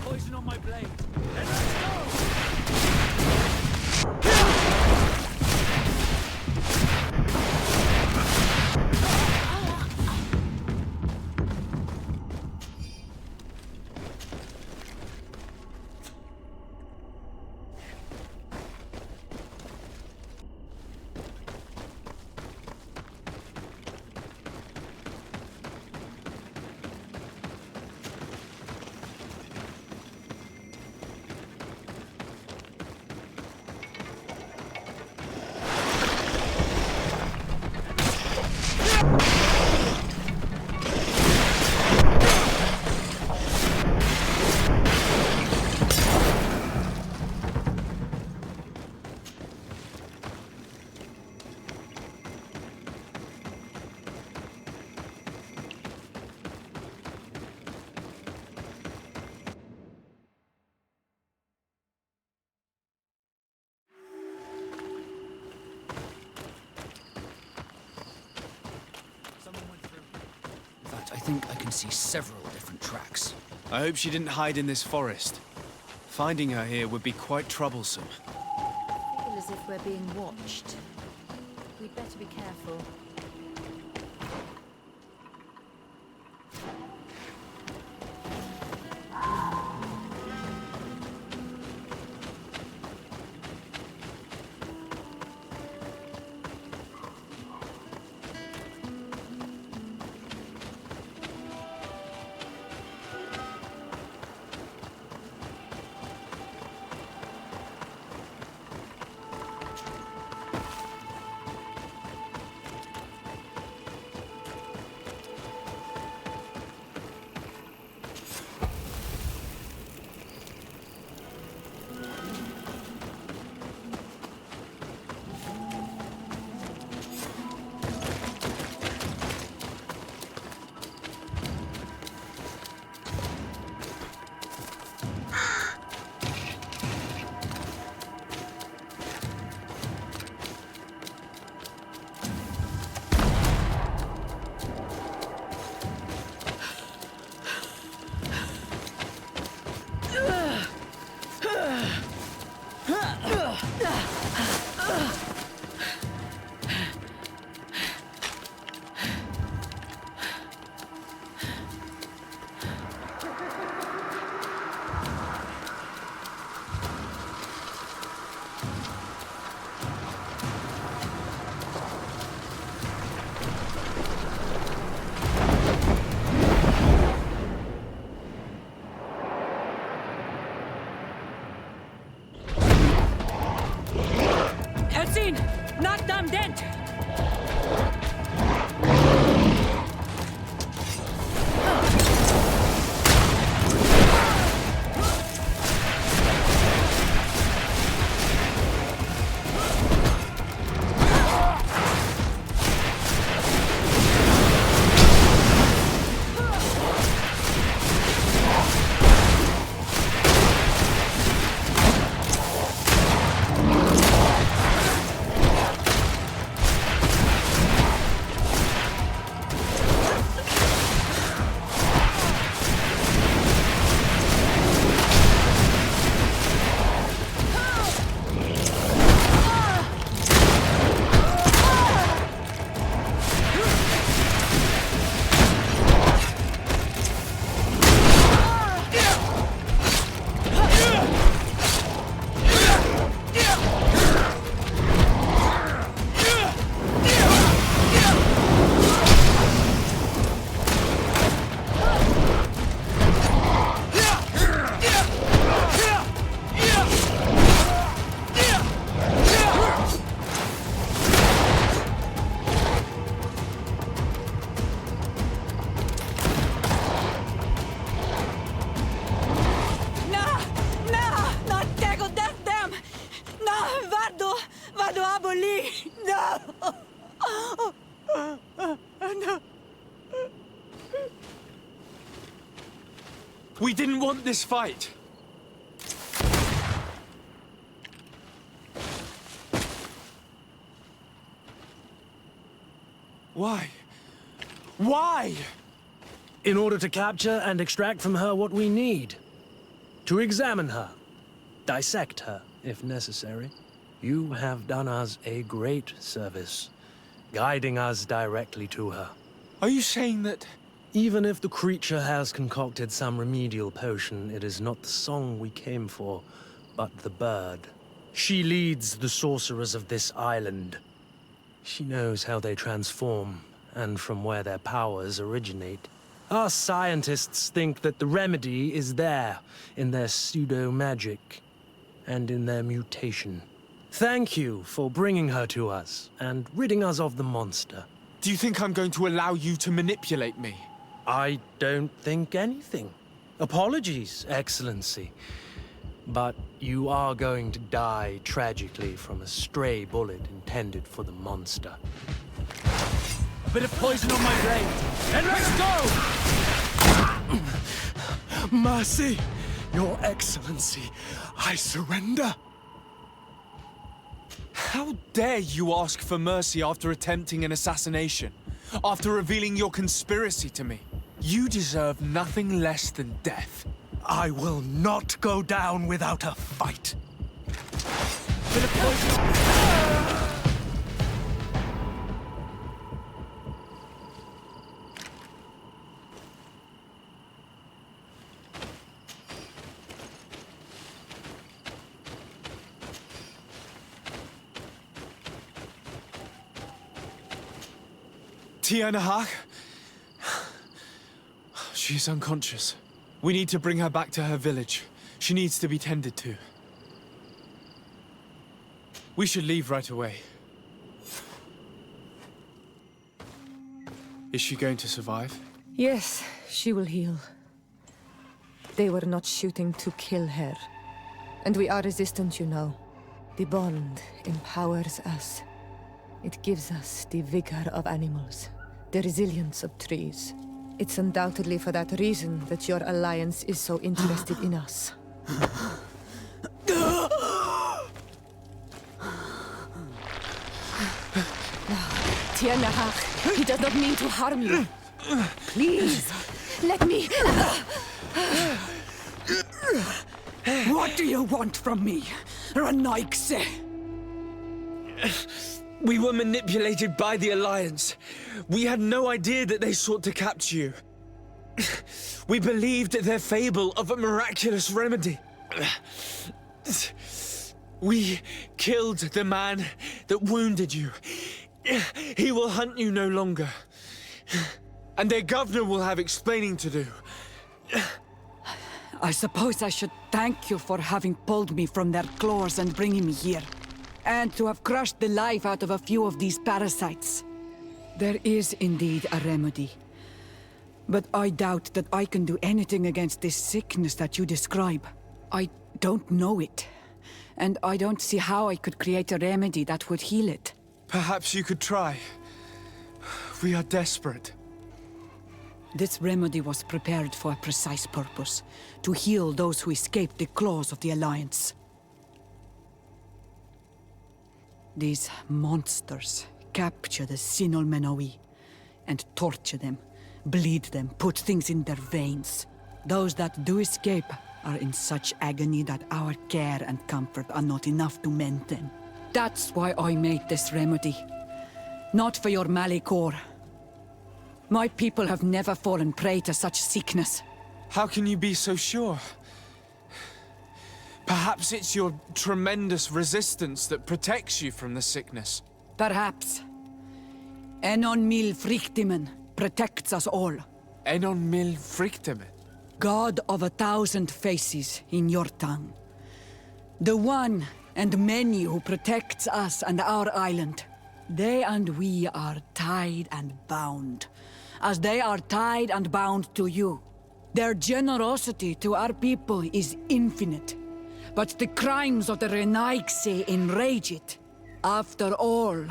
Poison on my blade! And let's go! I think I can see several different tracks. I hope she didn't hide in this forest. Finding her here would be quite troublesome. I feel as if we're being watched. We'd better be careful. Knock them dead! No! No! We didn't want this fight. Why? Why? In order to capture and extract from her what we need. To examine her. Dissect her, if necessary. You have done us a great service, guiding us directly to her. Are you saying that... Even if the creature has concocted some remedial potion, it is not the song we came for, but the bird. She leads the sorcerers of this island. She knows how they transform, and from where their powers originate. Our scientists think that the remedy is there, in their pseudo-magic, and in their mutation. Thank you for bringing her to us, and ridding us of the monster. Do you think I'm going to allow you to manipulate me? I don't think anything. Apologies, Excellency. But you are going to die tragically from a stray bullet intended for the monster. A bit of poison on my blade, and let's go! Mercy, Your Excellency, I surrender. How dare you ask for mercy after attempting an assassination? After revealing your conspiracy to me? You deserve nothing less than death. I will not go down without a fight. Bit of poison. Tierna Harh? She's unconscious. We need to bring her back to her village. She needs to be tended to. We should leave right away. Is she going to survive? Yes, she will heal. They were not shooting to kill her. And we are resistant, you know. The bond empowers us. It gives us the vigor of animals, the resilience of trees. It's undoubtedly for that reason that your alliance is so interested in us. Tierna Harh, he does not mean to harm you. Please, let me... What do you want from me, Ranaikse? We were manipulated by the Alliance. We had no idea that they sought to capture you. We believed their fable of a miraculous remedy. We killed the man that wounded you. He will hunt you no longer. And their governor will have explaining to do. I suppose I should thank you for having pulled me from their claws and bringing me here. And to have crushed the life out of a few of these parasites. There is indeed a remedy. But I doubt that I can do anything against this sickness that you describe. I don't know it. And I don't see how I could create a remedy that would heal it. Perhaps you could try. We are desperate. This remedy was prepared for a precise purpose. To heal those who escaped the claws of the Alliance. These monsters capture the Sinol Menoi and torture them, bleed them, put things in their veins. Those that do escape are in such agony that our care and comfort are not enough to mend them. That's why I made this remedy. Not for your Malikor. My people have never fallen prey to such sickness. How can you be so sure? Perhaps it's your tremendous resistance that protects you from the sickness. Perhaps. Enon mil frictimen protects us all. Enon mil frictimen? God of 1,000 faces in your tongue. The one and many who protects us and our island. They and we are tied and bound, as they are tied and bound to you. Their generosity to our people is infinite. But the crimes of the Renaigse enrage it. After all,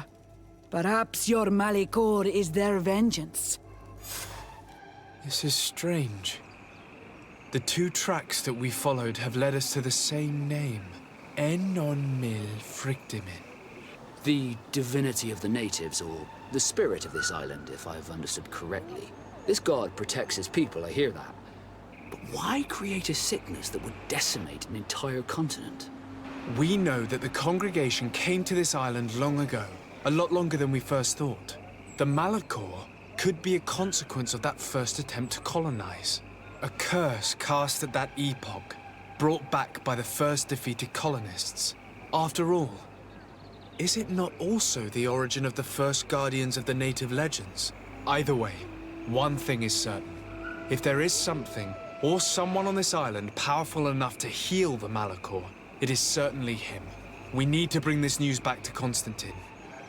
perhaps your Malikor is their vengeance. This is strange. The two tracks that we followed have led us to the same name. Enon Mil Frictimin. The divinity of the natives, or the spirit of this island, if I've understood correctly. This god protects his people, I hear that. But why create a sickness that would decimate an entire continent? We know that the congregation came to this island long ago, a lot longer than we first thought. The Malikor could be a consequence of that first attempt to colonize. A curse cast at that epoch, brought back by the first defeated colonists. After all, is it not also the origin of the first guardians of the native legends? Either way, one thing is certain. If there is something, or someone on this island powerful enough to heal the Malikor, it is certainly him. We need to bring this news back to Constantin.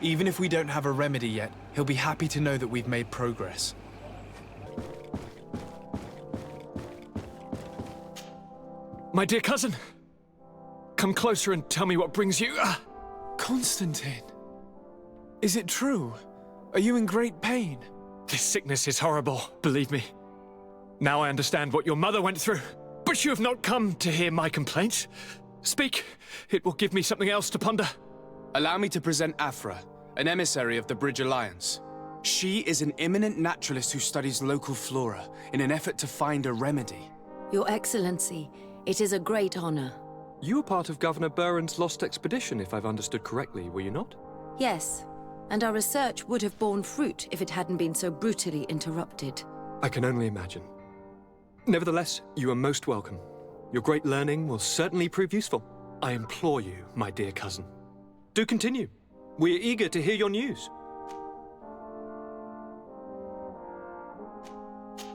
Even if we don't have a remedy yet, he'll be happy to know that we've made progress. My dear cousin, come closer and tell me what brings you... Constantin! Is it true? Are you in great pain? This sickness is horrible, believe me. Now I understand what your mother went through. But you have not come to hear my complaints. Speak. It will give me something else to ponder. Allow me to present Afra, an emissary of the Bridge Alliance. She is an eminent naturalist who studies local flora in an effort to find a remedy. Your Excellency, it is a great honor. You were part of Governor Buren's lost expedition, if I've understood correctly, were you not? Yes, and our research would have borne fruit if it hadn't been so brutally interrupted. I can only imagine. Nevertheless, you are most welcome. Your great learning will certainly prove useful. I implore you, my dear cousin. Do continue. We are eager to hear your news.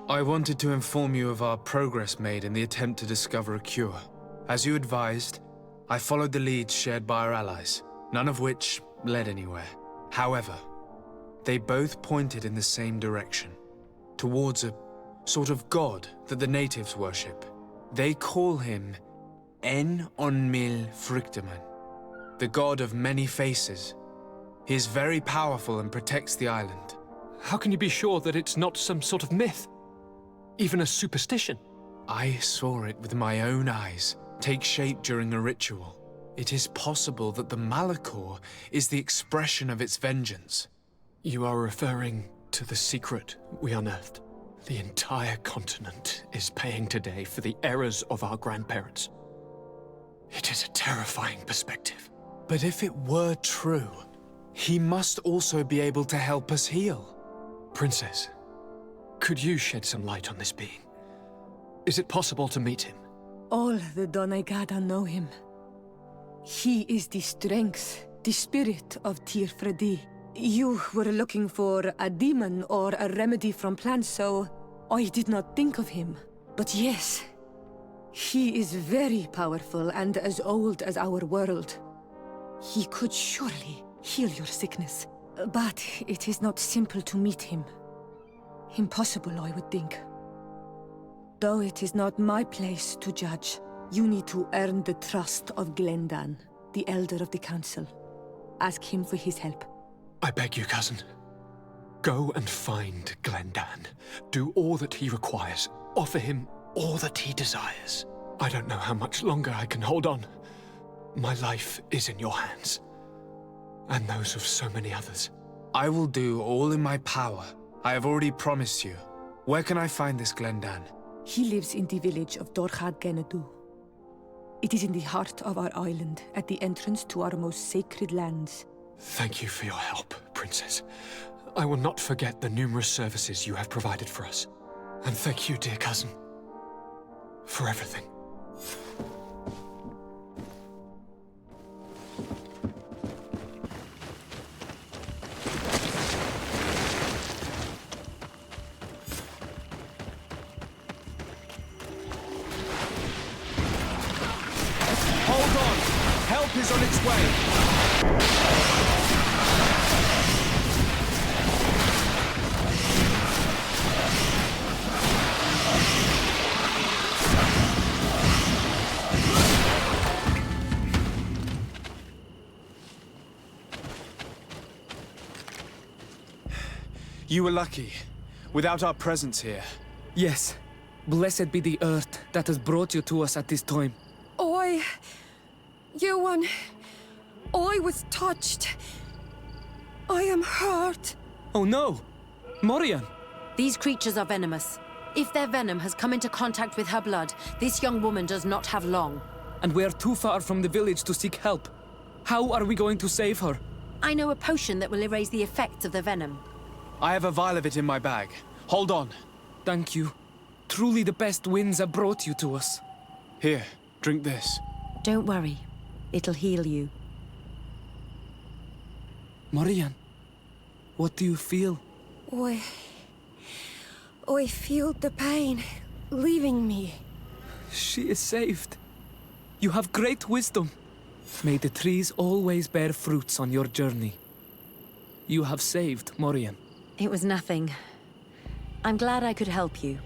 I wanted to inform you of our progress made in the attempt to discover a cure. As you advised, I followed the leads shared by our allies, none of which led anywhere. However, they both pointed in the same direction, towards a sort of god that the natives worship. They call him En-on-Mil Frictiman, the god of many faces. He is very powerful and protects the island. How can you be sure that it's not some sort of myth? Even a superstition? I saw it with my own eyes take shape during a ritual. It is possible that the Malikor is the expression of its vengeance. You are referring to the secret we unearthed. The entire continent is paying today for the errors of our grandparents. It is a terrifying perspective. But if it were true, he must also be able to help us heal. Princess, could you shed some light on this being? Is it possible to meet him? All the Doneigada know him. He is the strength, the spirit of Tierna. You were looking for a demon or a remedy from plants, so I did not think of him. But yes, he is very powerful and as old as our world. He could surely heal your sickness. But it is not simple to meet him. Impossible, I would think. Though it is not my place to judge, you need to earn the trust of Glendan, the Elder of the Council. Ask him for his help. I beg you, cousin. Go and find Glendan. Do all that he requires. Offer him all that he desires. I don't know how much longer I can hold on. My life is in your hands. And those of so many others. I will do all in my power. I have already promised you. Where can I find this Glendan? He lives in the village of Dorchad Genadu. It is in the heart of our island, at the entrance to our most sacred lands. Thank you for your help, Princess. I will not forget the numerous services you have provided for us. And thank you, dear cousin, for everything. Hold on! Help is on its way! You were lucky. Without our presence here. Yes. Blessed be the earth that has brought you to us at this time. Ewan, I was touched. I am hurt. Oh no! Morian! These creatures are venomous. If their venom has come into contact with her blood, this young woman does not have long. And we are too far from the village to seek help. How are we going to save her? I know a potion that will erase the effects of the venom. I have a vial of it in my bag. Hold on. Thank you. Truly the best winds have brought you to us. Here, drink this. Don't worry. It'll heal you. Morian, what do you feel? I feel the pain leaving me. She is saved. You have great wisdom. May the trees always bear fruits on your journey. You have saved Morian. It was nothing. I'm glad I could help you.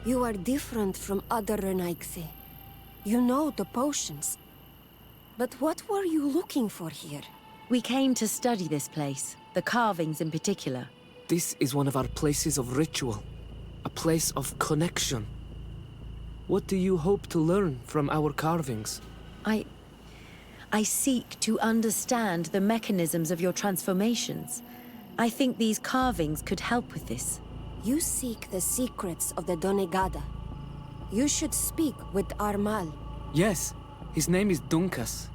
You are different from other Renaigse. You know the potions. But what were you looking for here? We came to study this place, the carvings in particular. This is one of our places of ritual. A place of connection. What do you hope to learn from our carvings? I seek to understand the mechanisms of your transformations. I think these carvings could help with this. You seek the secrets of the Donegada. You should speak with Armal. Yes, his name is Dunkas.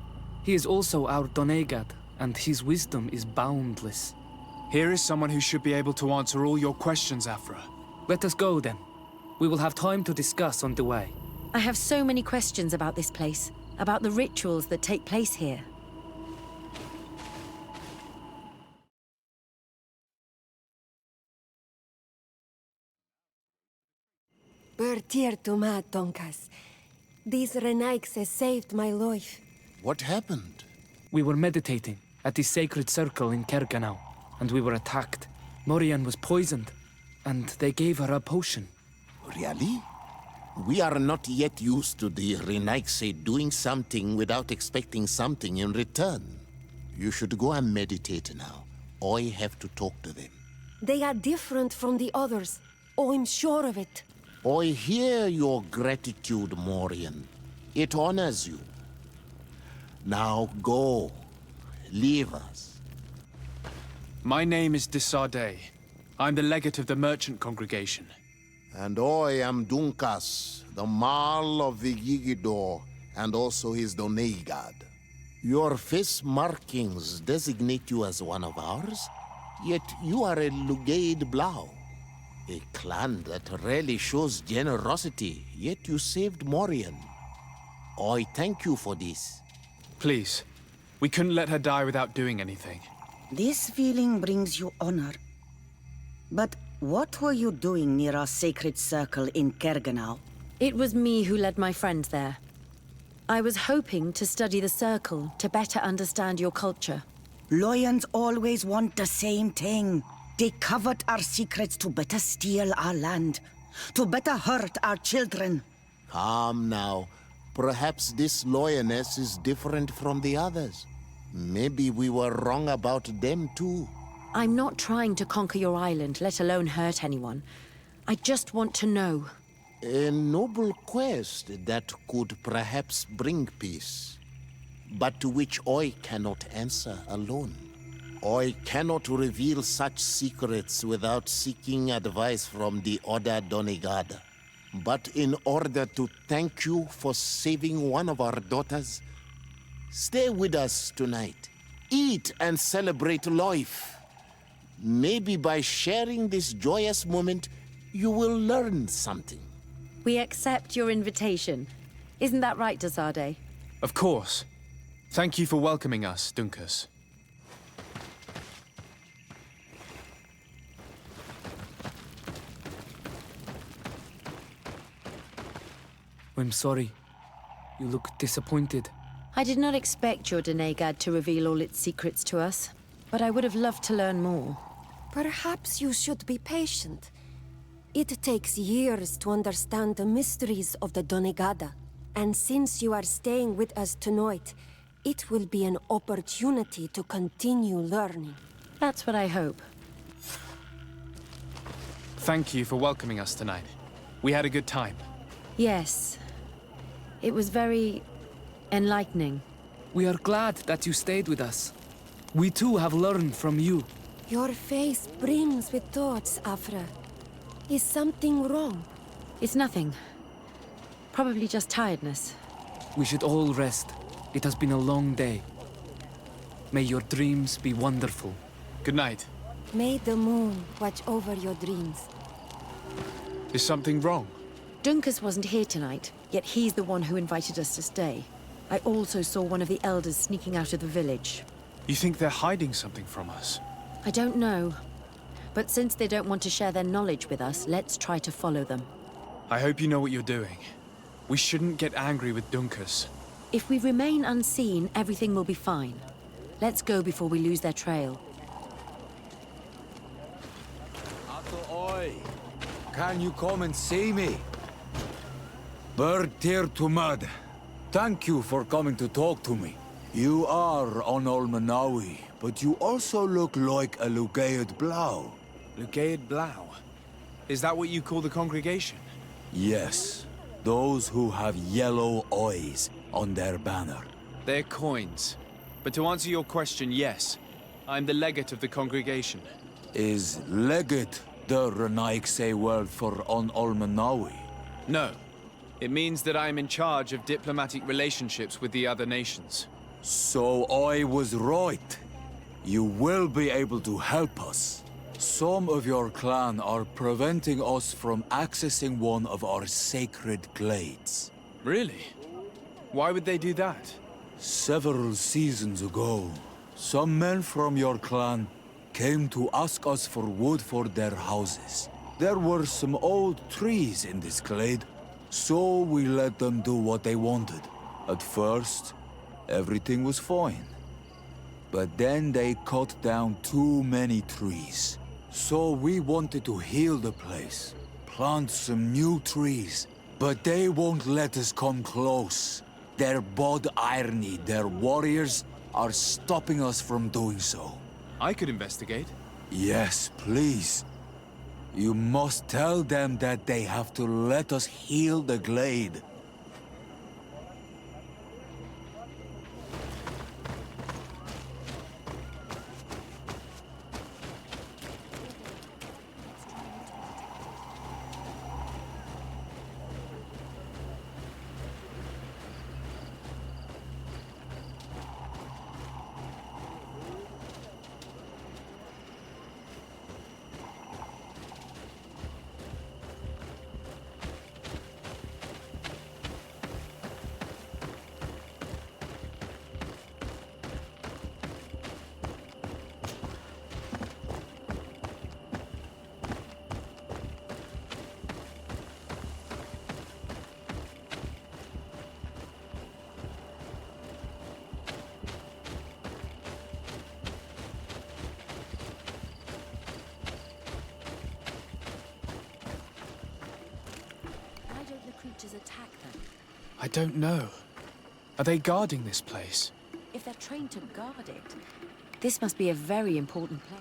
He is also our Donegad, and his wisdom is boundless. Here is someone who should be able to answer all your questions, Afra. Let us go, then. We will have time to discuss on the way. I have so many questions about this place, about the rituals that take place here. Bertiertuma, Donkas. These Renaigse saved my life. What happened? We were meditating at the sacred circle in Kerganau, and we were attacked. Morian was poisoned, and they gave her a potion. Really? We are not yet used to the Renaigse doing something without expecting something in return. You should go and meditate now. I have to talk to them. They are different from the others. Oh, I'm sure of it. I hear your gratitude, Morian. It honors you. Now go. Leave us. My name is Desardet. I'm the legate of the merchant congregation. And I am Dunkas, the Marl of the Yigidor, and also his Donegad. Your face markings designate you as one of ours, yet you are a Lugaid Blau. A clan that rarely shows generosity, yet you saved Morian. I thank you for this. Please, we couldn't let her die without doing anything. This feeling brings you honor. But what were you doing near our sacred circle in Kerganau? It was me who led my friend there. I was hoping to study the circle to better understand your culture. Loyans always want the same thing. They covet our secrets to better steal our land, to better hurt our children. Calm now. Perhaps this lioness is different from the others. Maybe we were wrong about them too. I'm not trying to conquer your island, let alone hurt anyone. I just want to know. A noble quest that could perhaps bring peace, but to which I cannot answer alone. I cannot reveal such secrets without seeking advice from the other Donegada. But in order to thank you for saving one of our daughters, stay with us tonight. Eat and celebrate life. Maybe by sharing this joyous moment, you will learn something. We accept your invitation. Isn't that right, Desardet? Of course. Thank you for welcoming us, Dunkas. I'm sorry. You look disappointed. I did not expect your Donegad to reveal all its secrets to us, but I would have loved to learn more. Perhaps you should be patient. It takes years to understand the mysteries of the Donegada. And since you are staying with us tonight, it will be an opportunity to continue learning. That's what I hope. Thank you for welcoming us tonight. We had a good time. Yes. It was very enlightening. We are glad that you stayed with us. We too have learned from you. Your face brims with thoughts, Afra. Is something wrong? It's nothing. Probably just tiredness. We should all rest. It has been a long day. May your dreams be wonderful. Good night. May the moon watch over your dreams. Is something wrong? Dunkus wasn't here tonight, yet he's the one who invited us to stay. I also saw one of the elders sneaking out of the village. You think they're hiding something from us? I don't know. But since they don't want to share their knowledge with us, let's try to follow them. I hope you know what you're doing. We shouldn't get angry with Dunkus. If we remain unseen, everything will be fine. Let's go before we lose their trail. Oi! Can you come and see me? Bird tear to mud. Thank you for coming to talk to me. You are on Olmanawi, but you also look like a Lugaid Blau. Lugaid Blau? Is that what you call the congregation? Yes. Those who have yellow eyes on their banner. They're coins. But to answer your question, yes. I'm the legate of the congregation. Is legate the Renaikse word for on Olmanawi? No. It means that I am in charge of diplomatic relationships with the other nations. So I was right. You will be able to help us. Some of your clan are preventing us from accessing one of our sacred glades. Really? Why would they do that? Several seasons ago, some men from your clan came to ask us for wood for their houses. There were some old trees in this glade, so we let them do what they wanted. At first, everything was fine. But then they cut down too many trees. So we wanted to heal the place, plant some new trees, but they won't let us come close. Their bod irony, their warriors, are stopping us from doing so. I could investigate. Yes, please. You must tell them that they have to let us heal the glade. Attack them. I don't know. Are they guarding this place? If they're trained to guard it, this must be a very important place.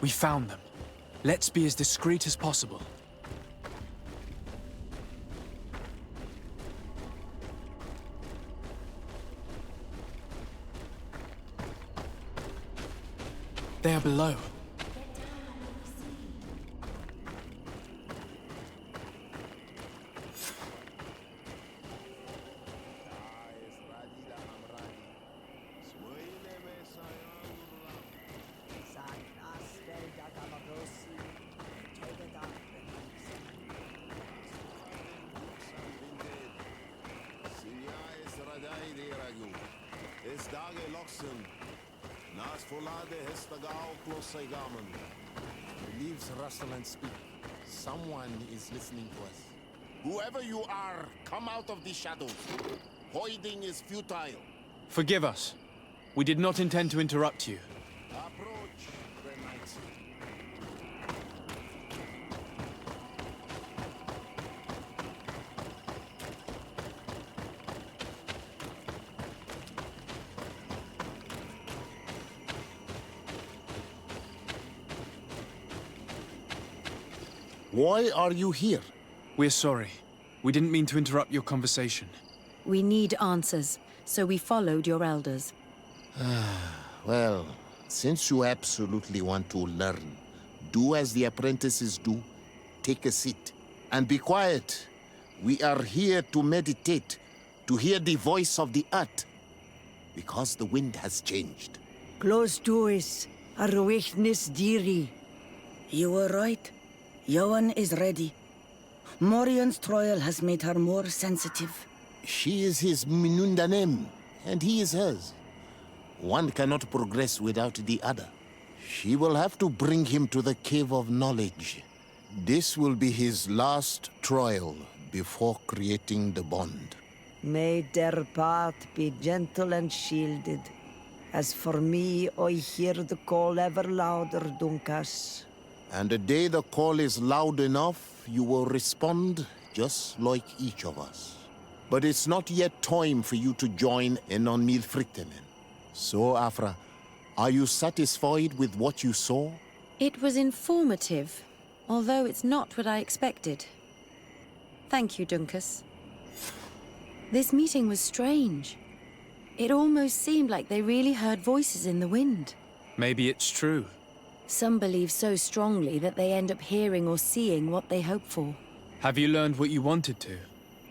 We found them. Let's be as discreet as possible. They are below. Leaves rustle and speak. Someone is listening to us. Whoever you are, come out of the shadows. Hiding is futile. Forgive us. We did not intend to interrupt you. Approach, Grey Knights. Why are you here? We're sorry. We didn't mean to interrupt your conversation. We need answers, so we followed your elders. Well, since you absolutely want to learn, do as the apprentices do. Take a seat and be quiet. We are here to meditate, to hear the voice of the earth, because the wind has changed. Close doors, Arwechnis Diri. You were right. Johan is ready. Morion's trial has made her more sensitive. She is his Minundanem, and he is hers. One cannot progress without the other. She will have to bring him to the Cave of Knowledge. This will be his last trial before creating the bond. May their path be gentle and shielded. As for me, I hear the call ever louder, Dunkas. And the day the call is loud enough, you will respond just like each of us. But it's not yet time for you to join in on Milfriktenen. So, Afra, are you satisfied with what you saw? It was informative, although it's not what I expected. Thank you, Dunkas. This meeting was strange. It almost seemed like they really heard voices in the wind. Maybe it's true. Some believe so strongly that they end up hearing or seeing what they hope for. Have you learned what you wanted to?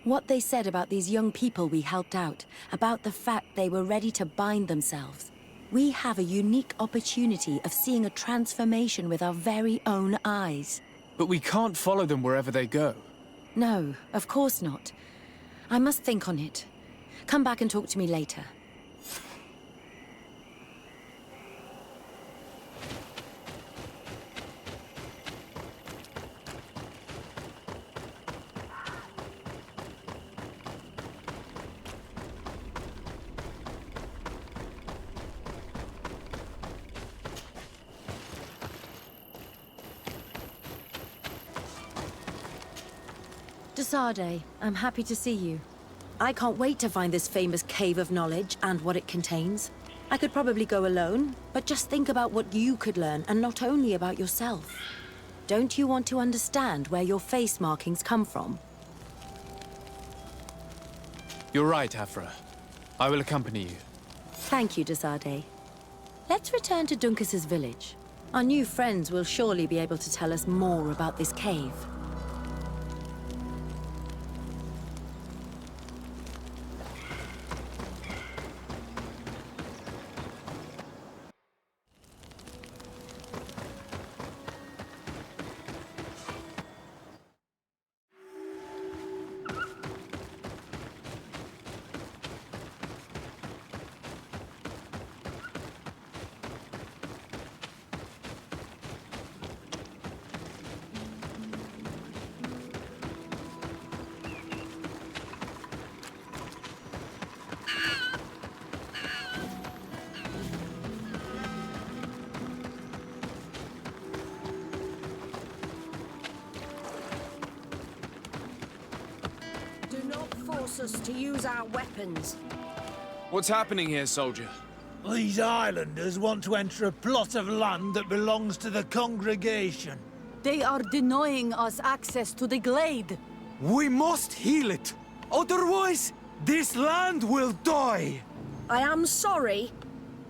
What they said about these young people we helped out, about the fact they were ready to bind themselves. We have a unique opportunity of seeing a transformation with our very own eyes. But we can't follow them wherever they go. No, of course not. I must think on it. Come back and talk to me later. Desade, I'm happy to see you. I can't wait to find this famous Cave of Knowledge and what it contains. I could probably go alone, but just think about what you could learn, and not only about yourself. Don't you want to understand where your face markings come from? You're right, Afra. I will accompany you. Thank you, Desade. Let's return to Dunkas's village. Our new friends will surely be able to tell us more about this cave. Us to use our weapons. What's happening here, soldier? These islanders want to enter a plot of land that belongs to the congregation. They are denying us access to the glade. We must heal it. Otherwise, this land will die. I am sorry,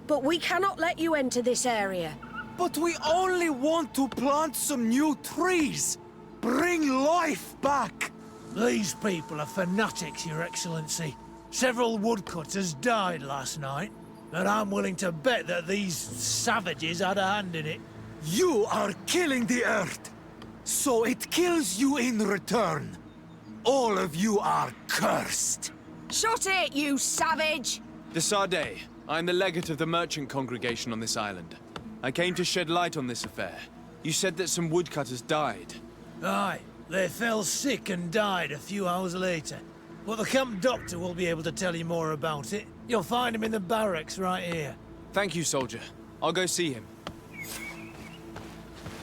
but we cannot let you enter this area. But we only want to plant some new trees. Bring life back. These people are fanatics, Your Excellency. Several woodcutters died last night, and I'm willing to bet that these savages had a hand in it. You are killing the earth, so it kills you in return. All of you are cursed. Shut it, you savage! De Sardet. I'm the legate of the merchant congregation on this island. I came to shed light on this affair. You said that some woodcutters died. Aye, they fell sick and died a few hours later. But the camp doctor will be able to tell you more about it. You'll find him in the barracks right here. Thank you, soldier. I'll go see him.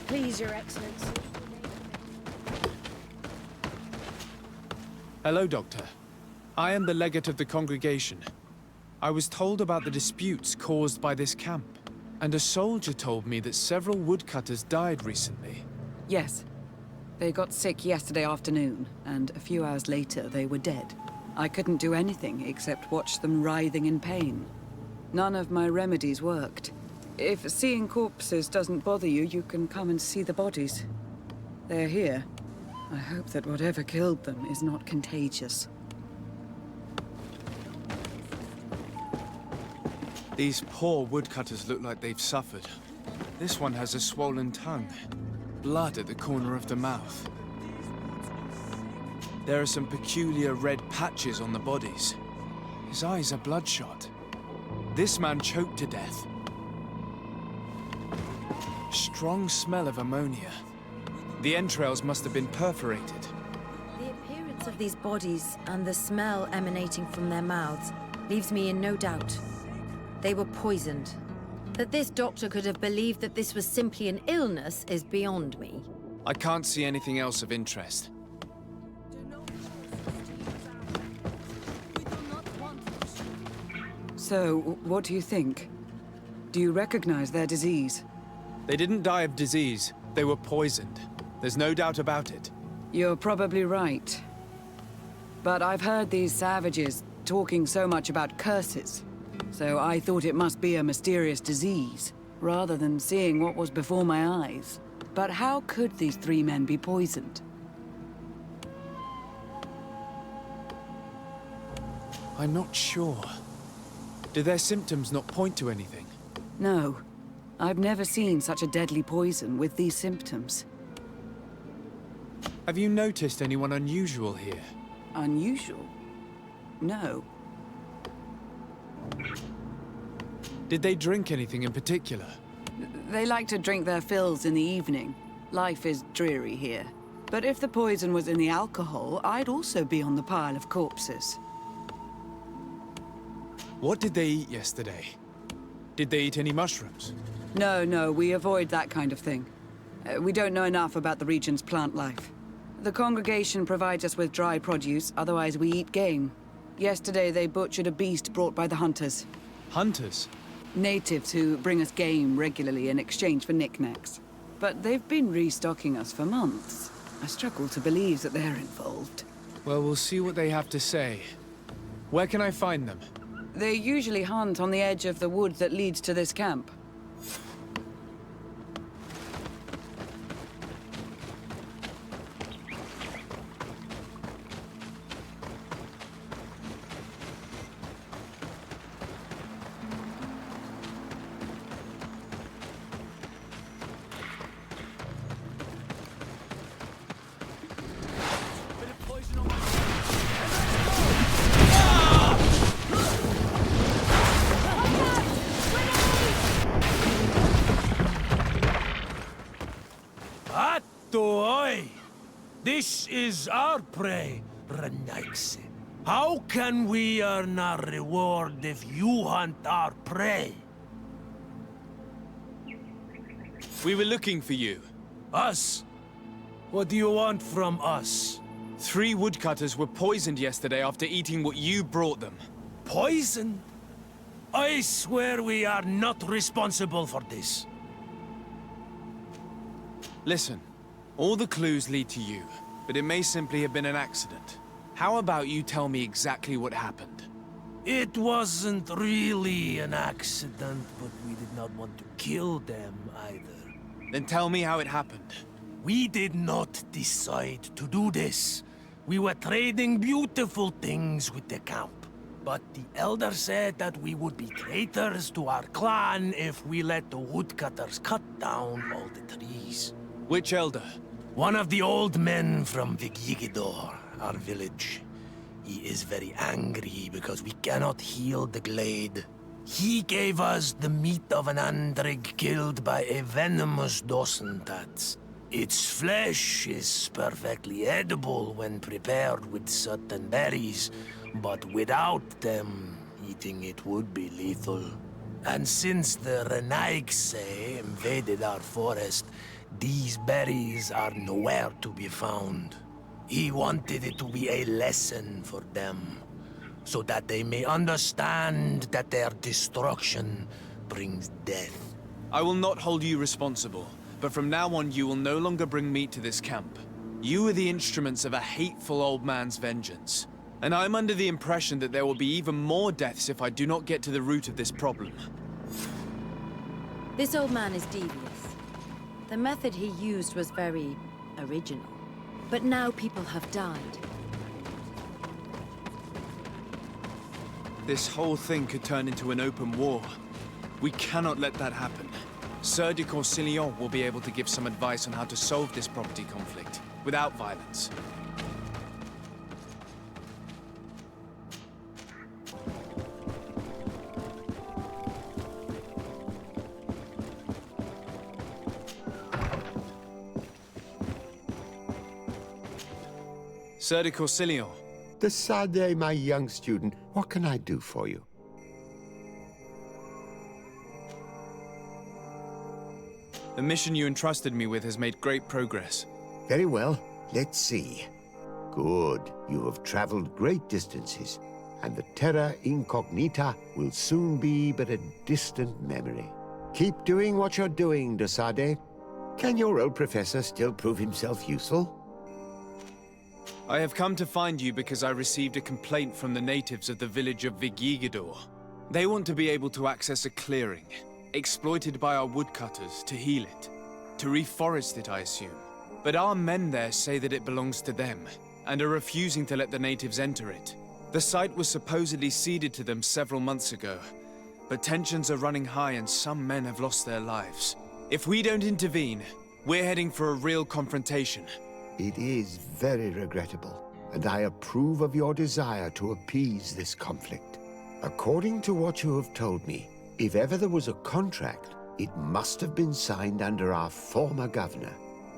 Please, Your Excellency. Hello, Doctor. I am the legate of the congregation. I was told about the disputes caused by this camp, and a soldier told me that several woodcutters died recently. Yes. They got sick yesterday afternoon, and a few hours later they were dead. I couldn't do anything except watch them writhing in pain. None of my remedies worked. If seeing corpses doesn't bother you, you can come and see the bodies. They're here. I hope that whatever killed them is not contagious. These poor woodcutters look like they've suffered. This one has a swollen tongue. Blood at the corner of the mouth. There are some peculiar red patches on the bodies. His eyes are bloodshot. This man choked to death. Strong smell of ammonia. The entrails must have been perforated. The appearance of these bodies and the smell emanating from their mouths leaves me in no doubt. They were poisoned. That this doctor could have believed that this was simply an illness is beyond me. I can't see anything else of interest. So, what do you think? Do you recognize their disease? They didn't die of disease. They were poisoned. There's no doubt about it. You're probably right. But I've heard these savages talking so much about curses. So I thought it must be a mysterious disease, rather than seeing what was before my eyes. But how could these three men be poisoned? I'm not sure. Do their symptoms not point to anything? No. I've never seen such a deadly poison with these symptoms. Have you noticed anyone unusual here? Unusual? No. Did they drink anything in particular? They like to drink their fills in the evening. Life is dreary here. But if the poison was in the alcohol, I'd also be on the pile of corpses. What did they eat yesterday? Did they eat any mushrooms? No, we avoid that kind of thing. We don't know enough about the region's plant life. The congregation provides us with dry produce, otherwise we eat game. Yesterday they butchered a beast brought by the hunters. Hunters? Natives who bring us game regularly in exchange for knickknacks. But they've been restocking us for months. I struggle to believe that they're involved. Well, we'll see what they have to say. Where can I find them? They usually hunt on the edge of the wood that leads to this camp. This is our prey, Renaix. How can we earn our reward if you hunt our prey? We were looking for you. Us? What do you want from us? 3 woodcutters were poisoned yesterday after eating what you brought them. Poison? I swear we are not responsible for this. Listen, all the clues lead to you, but it may simply have been an accident. How about you tell me exactly what happened? It wasn't really an accident, but we did not want to kill them either. Then tell me how it happened. We did not decide to do this. We were trading beautiful things with the camp. But the elder said that we would be traitors to our clan if we let the woodcutters cut down all the trees. Which elder? One of the old men from Vigigidor, our village. He is very angry because we cannot heal the glade. He gave us the meat of an andrig killed by a venomous dosentats. Its flesh is perfectly edible when prepared with certain berries, but without them, eating it would be lethal. And since the Renaigse invaded our forest, these berries are nowhere to be found. He wanted it to be a lesson for them, so that they may understand that their destruction brings death. I will not hold you responsible, but from now on you will no longer bring meat to this camp. You are the instruments of a hateful old man's vengeance. And I'm under the impression that there will be even more deaths if I do not get to the root of this problem. This old man is devious. The method he used was very original. But now people have died. This whole thing could turn into an open war. We cannot let that happen. Sieur de Corsillon will be able to give some advice on how to solve this property conflict, without violence. Sieur de Corsillon. De Sade, my young student, what can I do for you? The mission you entrusted me with has made great progress. Very well. Let's see. Good. You have traveled great distances, and the Terra Incognita will soon be but a distant memory. Keep doing what you're doing, de Sade. Can your old professor still prove himself useful? I have come to find you because I received a complaint from the natives of the village of Vigigador. They want to be able to access a clearing, exploited by our woodcutters to heal it. To reforest it, I assume. But our men there say that it belongs to them, and are refusing to let the natives enter it. The site was supposedly ceded to them several months ago, but tensions are running high and some men have lost their lives. If we don't intervene, we're heading for a real confrontation. It is very regrettable, and I approve of your desire to appease this conflict. According to what you have told me, if ever there was a contract, it must have been signed under our former governor.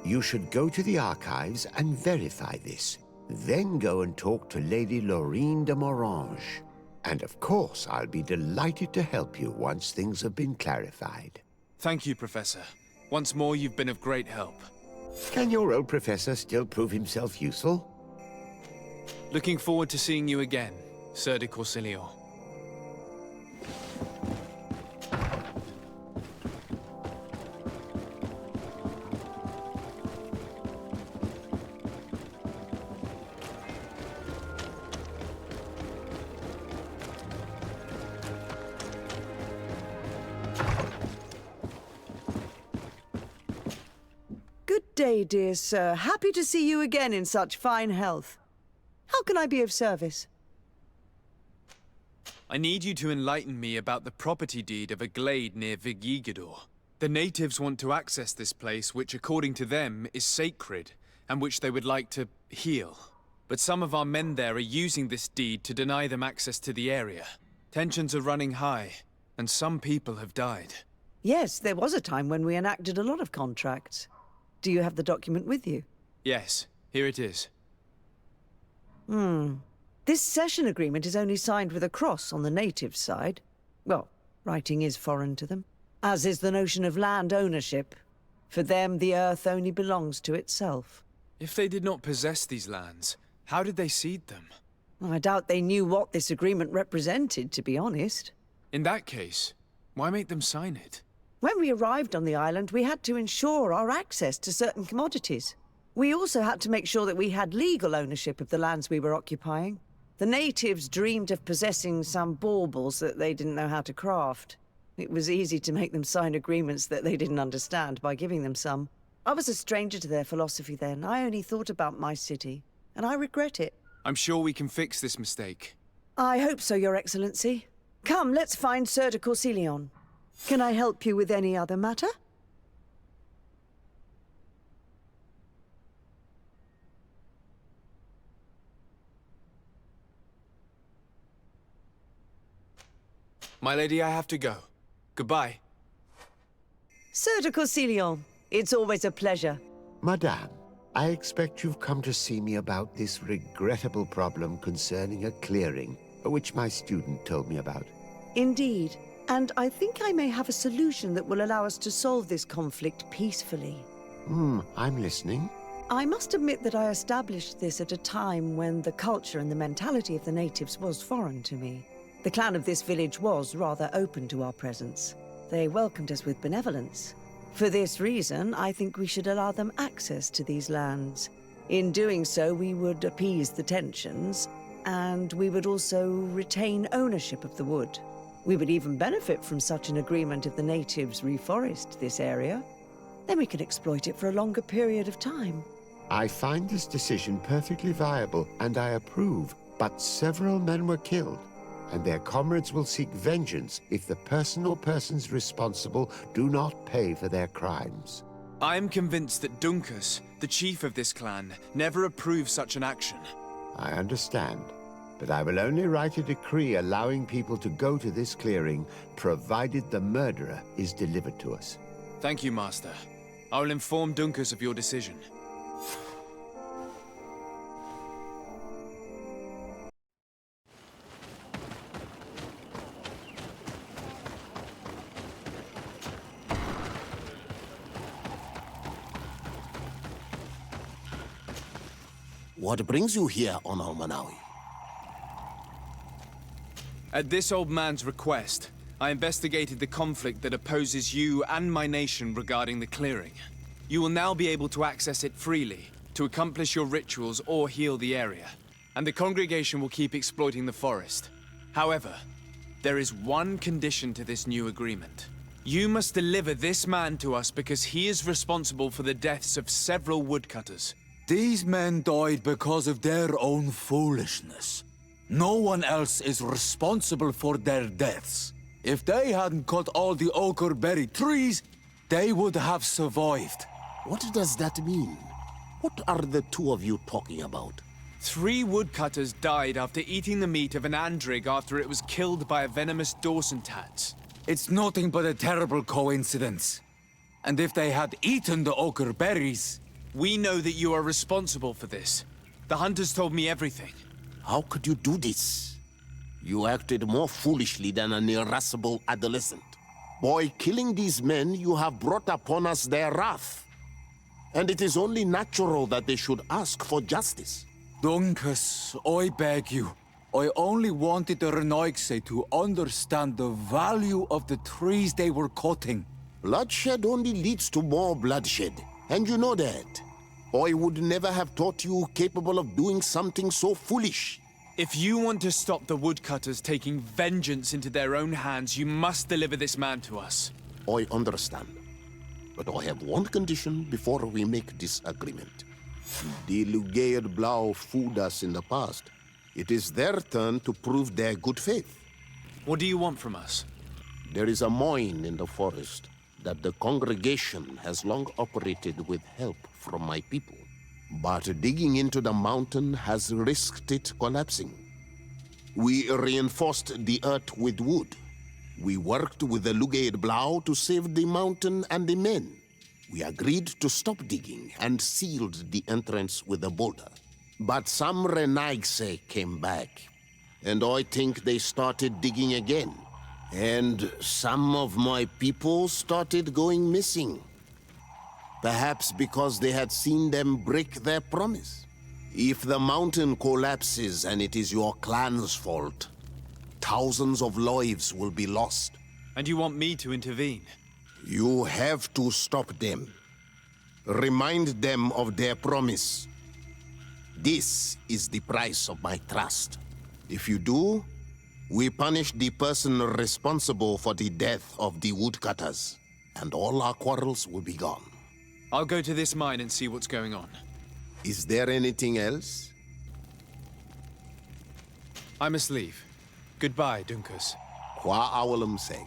You should go to the archives and verify this. Then go and talk to Lady Laurine de Morange. And of course, I'll be delighted to help you once things have been clarified. Thank you, Professor. Once more, you've been of great help. Can your old professor still prove himself useful? Looking forward to seeing you again, Sieur de Corsillon. Good day, dear sir. Happy to see you again in such fine health. How can I be of service? I need you to enlighten me about the property deed of a glade near Vigigador. The natives want to access this place, which according to them is sacred, and which they would like to heal. But some of our men there are using this deed to deny them access to the area. Tensions are running high, and some people have died. Yes, there was a time when we enacted a lot of contracts. Do you have the document with you? Yes, here it is. This cession agreement is only signed with a cross on the native side. Well, writing is foreign to them, as is the notion of land ownership. For them, the earth only belongs to itself. If they did not possess these lands, how did they cede them? I doubt they knew what this agreement represented, to be honest. In that case, why make them sign it? When we arrived on the island, we had to ensure our access to certain commodities. We also had to make sure that we had legal ownership of the lands we were occupying. The natives dreamed of possessing some baubles that they didn't know how to craft. It was easy to make them sign agreements that they didn't understand by giving them some. I was a stranger to their philosophy then. I only thought about my city, and I regret it. I'm sure we can fix this mistake. I hope so, Your Excellency. Come, let's find Sieur de Corsillon. Can I help you with any other matter? My lady, I have to go. Goodbye. Sir de Corsilion, it's always a pleasure. Madame, I expect you've come to see me about this regrettable problem concerning a clearing, which my student told me about. Indeed. And I think I may have a solution that will allow us to solve this conflict peacefully. I'm listening. I must admit that I established this at a time when the culture and the mentality of the natives was foreign to me. The clan of this village was rather open to our presence. They welcomed us with benevolence. For this reason, I think we should allow them access to these lands. In doing so, we would appease the tensions, and we would also retain ownership of the wood. We would even benefit from such an agreement if the natives reforest this area. Then we could exploit it for a longer period of time. I find this decision perfectly viable, and I approve, but several men were killed, and their comrades will seek vengeance if the person or persons responsible do not pay for their crimes. I am convinced that Duncas, the chief of this clan, never approved such an action. I understand, but I will only write a decree allowing people to go to this clearing, provided the murderer is delivered to us. Thank you, Master. I will inform Duncas of your decision. What brings you here on Almanawi? At this old man's request, I investigated the conflict that opposes you and my nation regarding the clearing. You will now be able to access it freely, to accomplish your rituals or heal the area. And the congregation will keep exploiting the forest. However, there is one condition to this new agreement. You must deliver this man to us because he is responsible for the deaths of several woodcutters. These men died because of their own foolishness. No one else is responsible for their deaths. If they hadn't cut all the ochreberry trees, they would have survived. What does that mean? What are the two of you talking about? 3 woodcutters died after eating the meat of an andrig after it was killed by a venomous Dorsentats. It's nothing but a terrible coincidence. And if they had eaten the ochreberries... We know that you are responsible for this. The hunters told me everything. How could you do this? You acted more foolishly than an irascible adolescent. By killing these men, you have brought upon us their wrath. And it is only natural that they should ask for justice. Duncas, I beg you. I only wanted the Renoixe to understand the value of the trees they were cutting. Bloodshed only leads to more bloodshed. And you know that. I would never have thought you capable of doing something so foolish. If you want to stop the woodcutters taking vengeance into their own hands, you must deliver this man to us. I understand. But I have one condition before we make this agreement. The Lugaid Blau fooled us in the past. It is their turn to prove their good faith. What do you want from us? There is a mine in the forest that the congregation has long operated with help from my people. But digging into the mountain has risked it collapsing. We reinforced the earth with wood. We worked with the Lugaid Blau to save the mountain and the men. We agreed to stop digging and sealed the entrance with a boulder. But some Renaixe came back, and I think they started digging again. And some of my people started going missing. Perhaps because they had seen them break their promise. If the mountain collapses and it is your clan's fault, thousands of lives will be lost. And you want me to intervene? You have to stop them. Remind them of their promise. This is the price of my trust. If you do, we punish the person responsible for the death of the woodcutters, and all our quarrels will be gone. I'll go to this mine and see what's going on. Is there anything else? I must leave. Goodbye, Duncas. Qua awalum seg.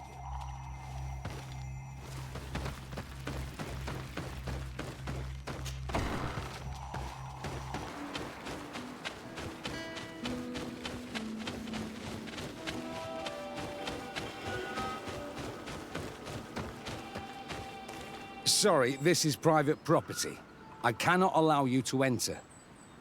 Sorry, this is private property. I cannot allow you to enter.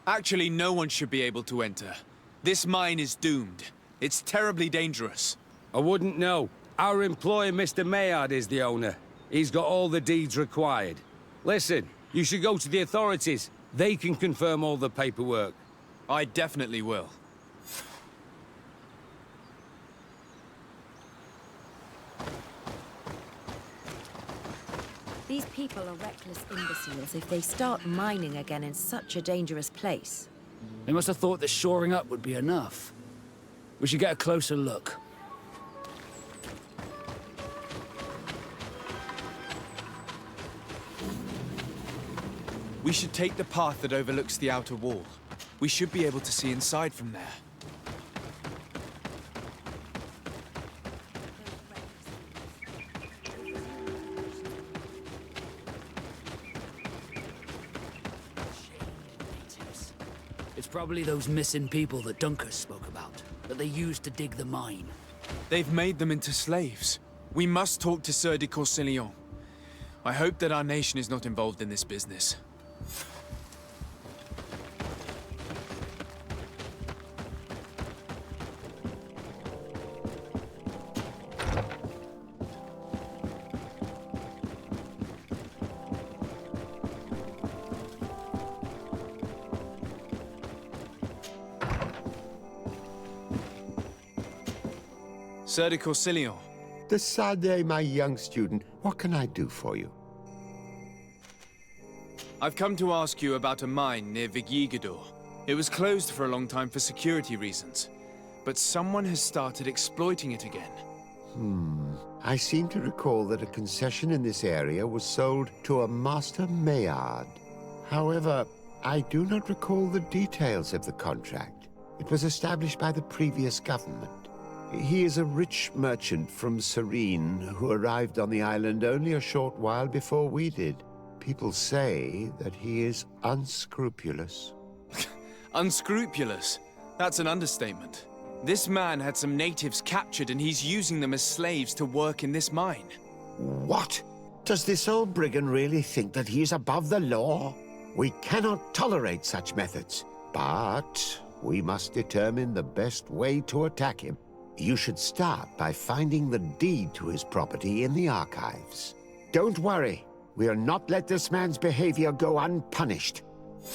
Actually, no one should be able to enter. This mine is doomed. It's terribly dangerous. I wouldn't know. Our employer, Mr. Maillard, is the owner. He's got all the deeds required. Listen, you should go to the authorities. They can confirm all the paperwork. I definitely will. These people are reckless imbeciles if they start mining again in such a dangerous place. They must have thought that shoring up would be enough. We should get a closer look. We should take the path that overlooks the outer wall. We should be able to see inside from there. It's probably those missing people that Duncan spoke about, that they used to dig the mine. They've made them into slaves. We must talk to Sieur de Courcillon. I hope that our nation is not involved in this business. Sieur de Courcillon. Decidez, my young student, what can I do for you? I've come to ask you about a mine near Vigigador. It was closed for a long time for security reasons, but someone has started exploiting it again. I seem to recall that a concession in this area was sold to a Master Maillard. However, I do not recall the details of the contract. It was established by the previous government. He is a rich merchant from Serene who arrived on the island only a short while before we did. People say that he is unscrupulous. Unscrupulous? That's an understatement. This man had some natives captured and he's using them as slaves to work in this mine. What? Does this old brigand really think that he is above the law? We cannot tolerate such methods, but we must determine the best way to attack him. You should start by finding the deed to his property in the archives. Don't worry, we'll not let this man's behavior go unpunished.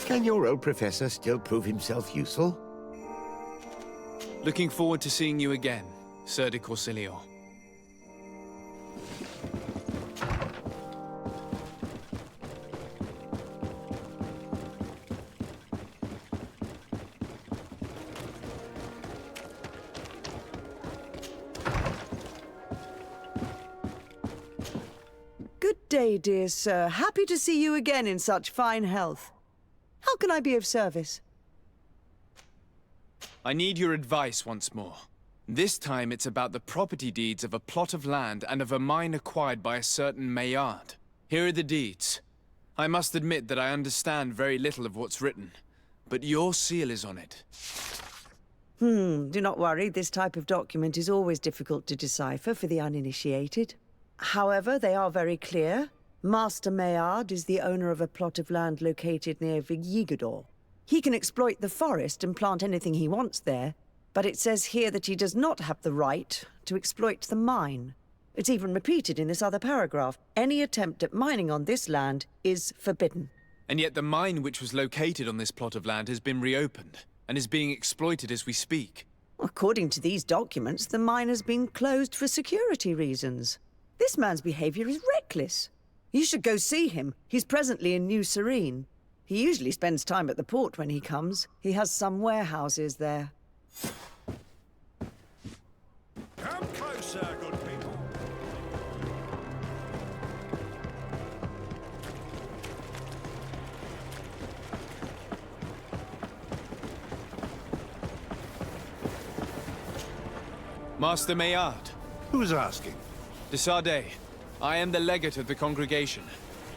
Can your old professor still prove himself useful? Looking forward to seeing you again, Sieur de Courcillon. Good day, dear sir. Happy to see you again in such fine health. How can I be of service? I need your advice once more. This time it's about the property deeds of a plot of land and of a mine acquired by a certain Maillard. Here are the deeds. I must admit that I understand very little of what's written, but your seal is on it. Do not worry. This type of document is always difficult to decipher for the uninitiated. However, they are very clear. Master Maillard is the owner of a plot of land located near Vigigador. He can exploit the forest and plant anything he wants there, but it says here that he does not have the right to exploit the mine. It's even repeated in this other paragraph. Any attempt at mining on this land is forbidden. And yet the mine which was located on this plot of land has been reopened and is being exploited as we speak. According to these documents, the mine has been closed for security reasons. This man's behavior is reckless. You should go see him. He's presently in New Serene. He usually spends time at the port when he comes. He has some warehouses there. Come closer, good people. Master Maillard. Who's asking? De Sardet. I am the legate of the congregation.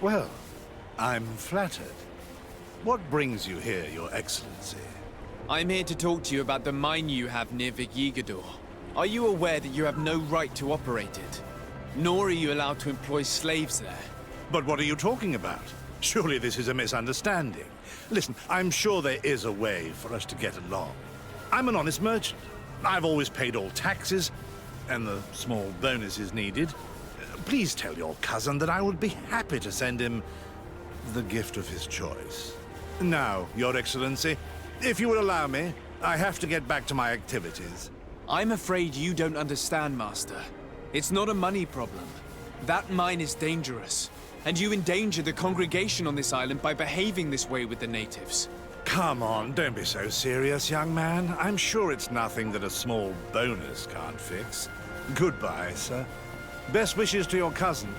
Well, I'm flattered. What brings you here, Your Excellency? I'm here to talk to you about the mine you have near Vigigador. Are you aware that you have no right to operate it? Nor are you allowed to employ slaves there. But what are you talking about? Surely this is a misunderstanding. Listen, I'm sure there is a way for us to get along. I'm an honest merchant. I've always paid all taxes, and the small bonuses needed. Please tell your cousin that I would be happy to send him the gift of his choice. Now, Your Excellency, if you would allow me, I have to get back to my activities. I'm afraid you don't understand, Master. It's not a money problem. That mine is dangerous, and you endanger the congregation on this island by behaving this way with the natives. Come on, don't be so serious, young man. I'm sure it's nothing that a small bonus can't fix. Goodbye, sir. Best wishes to your cousin.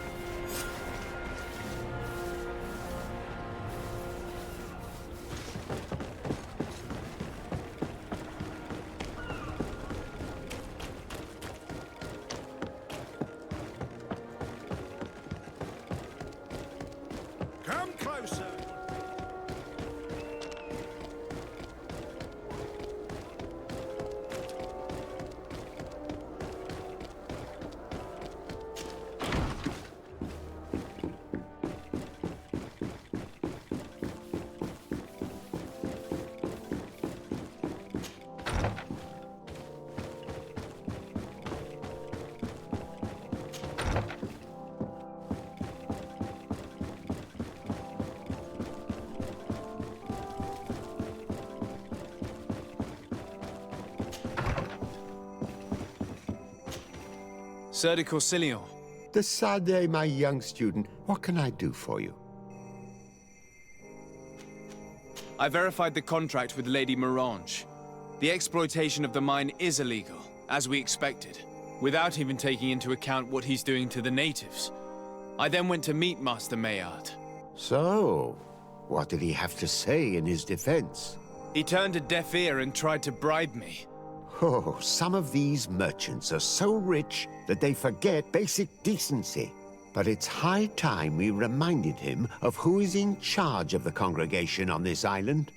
Come closer. Sir de Corsilion. Decidez, my young student. What can I do for you? I verified the contract with Lady Morange. The exploitation of the mine is illegal, as we expected, without even taking into account what he's doing to the natives. I then went to meet Master Maillard. So, what did he have to say in his defense? He turned a deaf ear and tried to bribe me. Oh, some of these merchants are so rich that they forget basic decency. But it's high time we reminded him of who is in charge of the congregation on this island.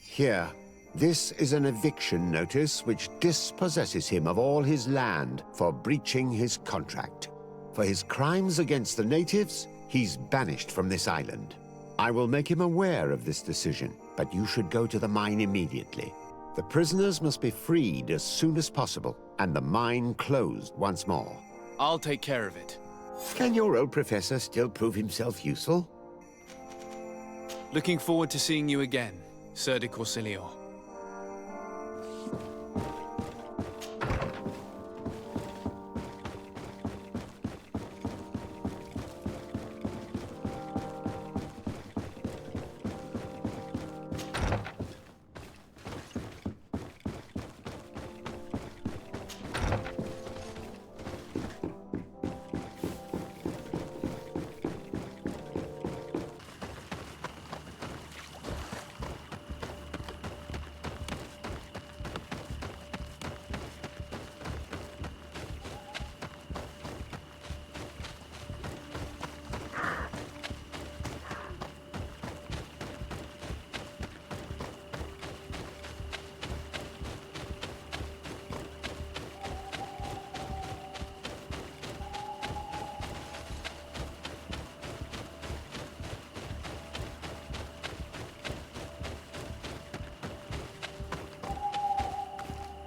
Here, this is an eviction notice which dispossesses him of all his land for breaching his contract. For his crimes against the natives, he's banished from this island. I will make him aware of this decision, but you should go to the mine immediately. The prisoners must be freed as soon as possible, and the mine closed once more. I'll take care of it. Can your old professor still prove himself useful? Looking forward to seeing you again, Sir de Corsilion.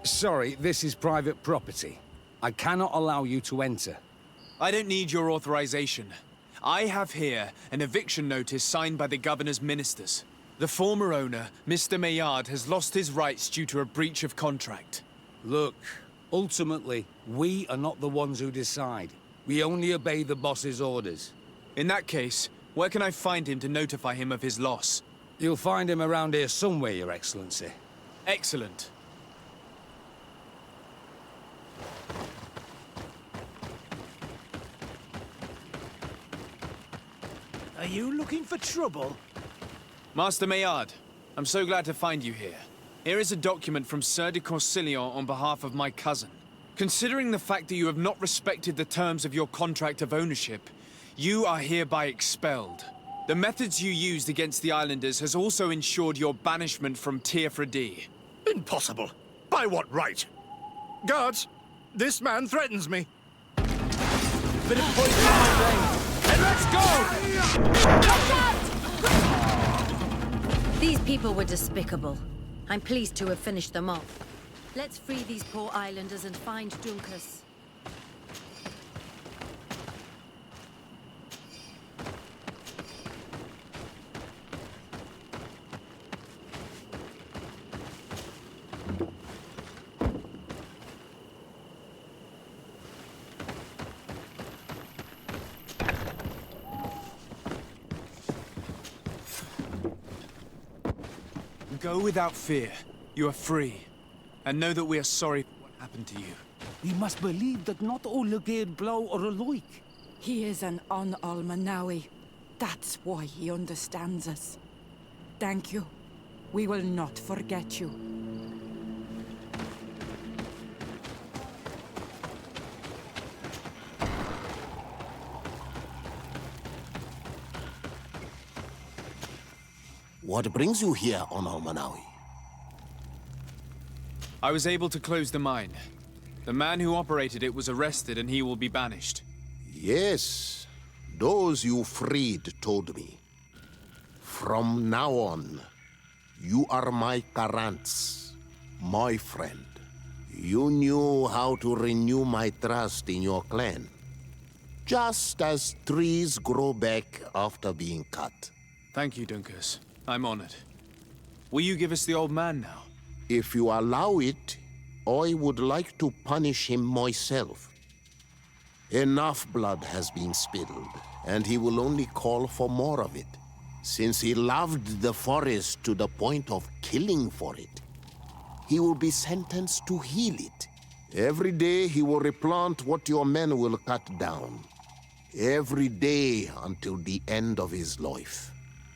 Sorry, this is private property. I cannot allow you to enter. I don't need your authorization. I have here an eviction notice signed by the governor's ministers. The former owner, Mr. Maillard, has lost his rights due to a breach of contract. Look, ultimately, we are not the ones who decide. We only obey the boss's orders. In that case, where can I find him to notify him of his loss? You'll find him around here somewhere, Your Excellency. Excellent. Are you looking for trouble? Master Maillard, I'm so glad to find you here. Here is a document from Sir de Corsilion on behalf of my cousin. Considering the fact that you have not respected the terms of your contract of ownership, you are hereby expelled. The methods you used against the islanders has also ensured your banishment from Tierna. Impossible! By what right? Guards, this man threatens me. Bit of poison in my vein. Let's go! These people were despicable. I'm pleased to have finished them off. Let's free these poor islanders and find Duncas. Go without fear. You are free. And know that we are sorry for what happened to you. We must believe that not all Legate blow or alike. He is an un-Almanawi. That's why he understands us. Thank you. We will not forget you. What brings you here on Almanawi? I was able to close the mine. The man who operated it was arrested and he will be banished. Yes, those you freed told me. From now on, you are my Karants, my friend. You knew how to renew my trust in your clan. Just as trees grow back after being cut. Thank you, Duncas. I'm honored. Will you give us the old man now? If you allow it, I would like to punish him myself. Enough blood has been spilled, and he will only call for more of it. Since he loved the forest to the point of killing for it, he will be sentenced to heal it. Every day he will replant what your men will cut down. Every day until the end of his life.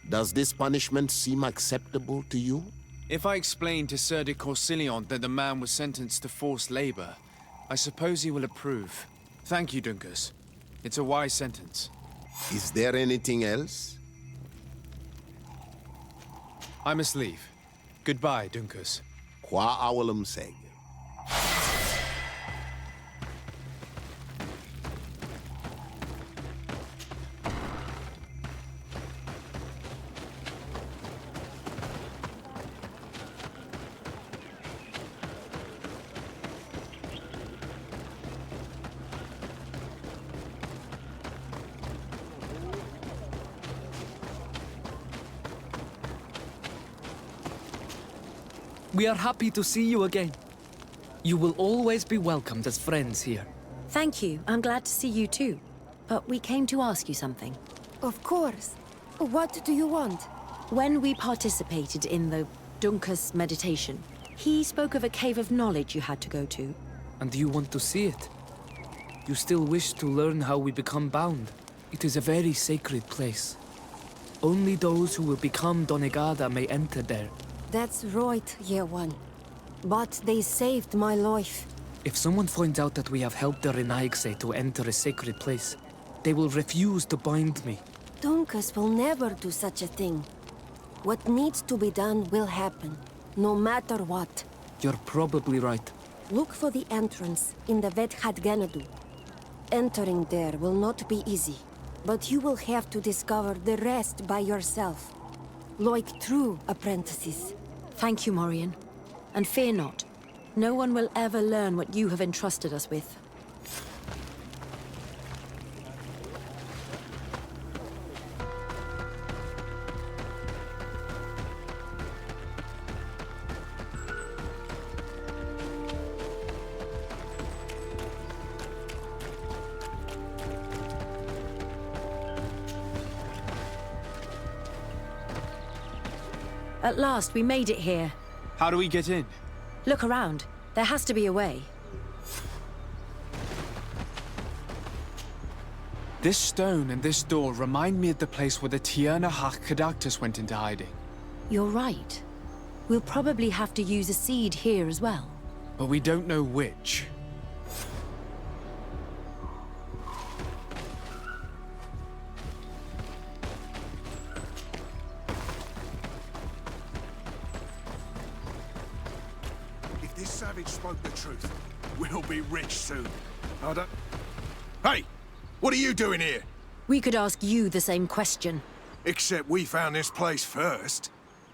Does this punishment seem acceptable to you? If I explain to Sir de Corsilion that the man was sentenced to forced labor, I suppose he will approve. Thank you, Duncas. It's a wise sentence. Is there anything else? I must leave. Goodbye, Duncas. Qua awalum seg. We are happy to see you again. You will always be welcomed as friends here. Thank you. I'm glad to see you too. But we came to ask you something. Of course. What do you want? When we participated in the Duncas meditation, he spoke of a cave of knowledge you had to go to. And you want to see it? You still wish to learn how we become bound? It is a very sacred place. Only those who will become Donegada may enter there. That's right, Year One. But they saved my life. If someone finds out that we have helped the Renaigse to enter a sacred place, they will refuse to bind me. Duncas will never do such a thing. What needs to be done will happen, no matter what. You're probably right. Look for the entrance in the Vedhat Ganadu. Entering there will not be easy, but you will have to discover the rest by yourself. Like true apprentices. Thank you, Morian. And fear not. No one will ever learn what you have entrusted us with. At last, we made it here. How do we get in? Look around. There has to be a way. This stone and this door remind me of the place where the Tierna Harh Cadachtas went into hiding. You're right. We'll probably have to use a seed here as well. But we don't know which. Spoke the truth. We'll be rich soon. I don't... Hey! What are you doing here? We could ask you the same question. Except we found this place first.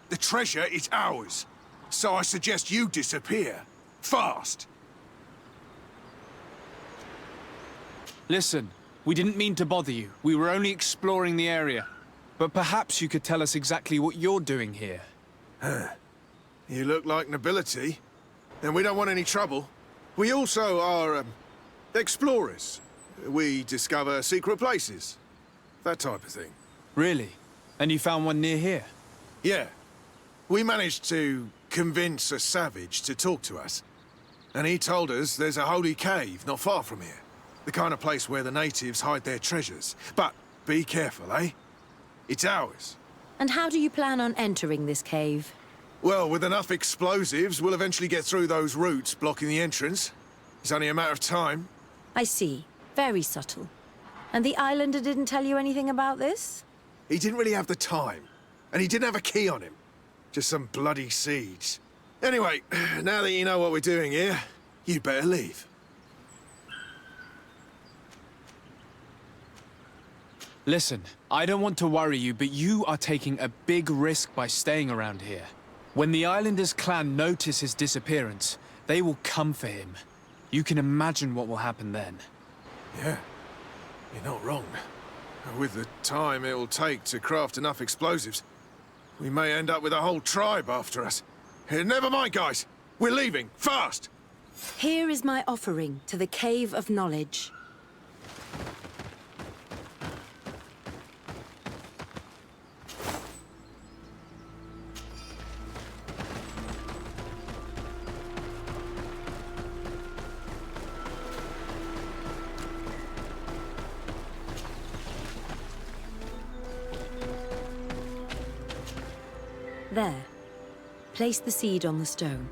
The treasure is ours. So I suggest you disappear. Fast. Listen, we didn't mean to bother you. We were only exploring the area. But perhaps you could tell us exactly what you're doing here. You look like nobility. And we don't want any trouble. We also are, explorers. We discover secret places. That type of thing. Really? And you found one near here? Yeah. We managed to convince a savage to talk to us. And he told us there's a holy cave not far from here. The kind of place where the natives hide their treasures. But be careful, eh? It's ours. And how do you plan on entering this cave? Well, with enough explosives, we'll eventually get through those roots blocking the entrance. It's only a matter of time. I see. Very subtle. And the islander didn't tell you anything about this? He didn't really have the time. And he didn't have a key on him. Just some bloody seeds. Anyway, now that you know what we're doing here, you'd better leave. Listen, I don't want to worry you, but you are taking a big risk by staying around here. When the Islanders' clan notice his disappearance, they will come for him. You can imagine what will happen then. Yeah, you're not wrong. With the time it will take to craft enough explosives, we may end up with a whole tribe after us. Never mind, guys. We're leaving, fast! Here is my offering to the Cave of Knowledge. There. Place the seed on the stone.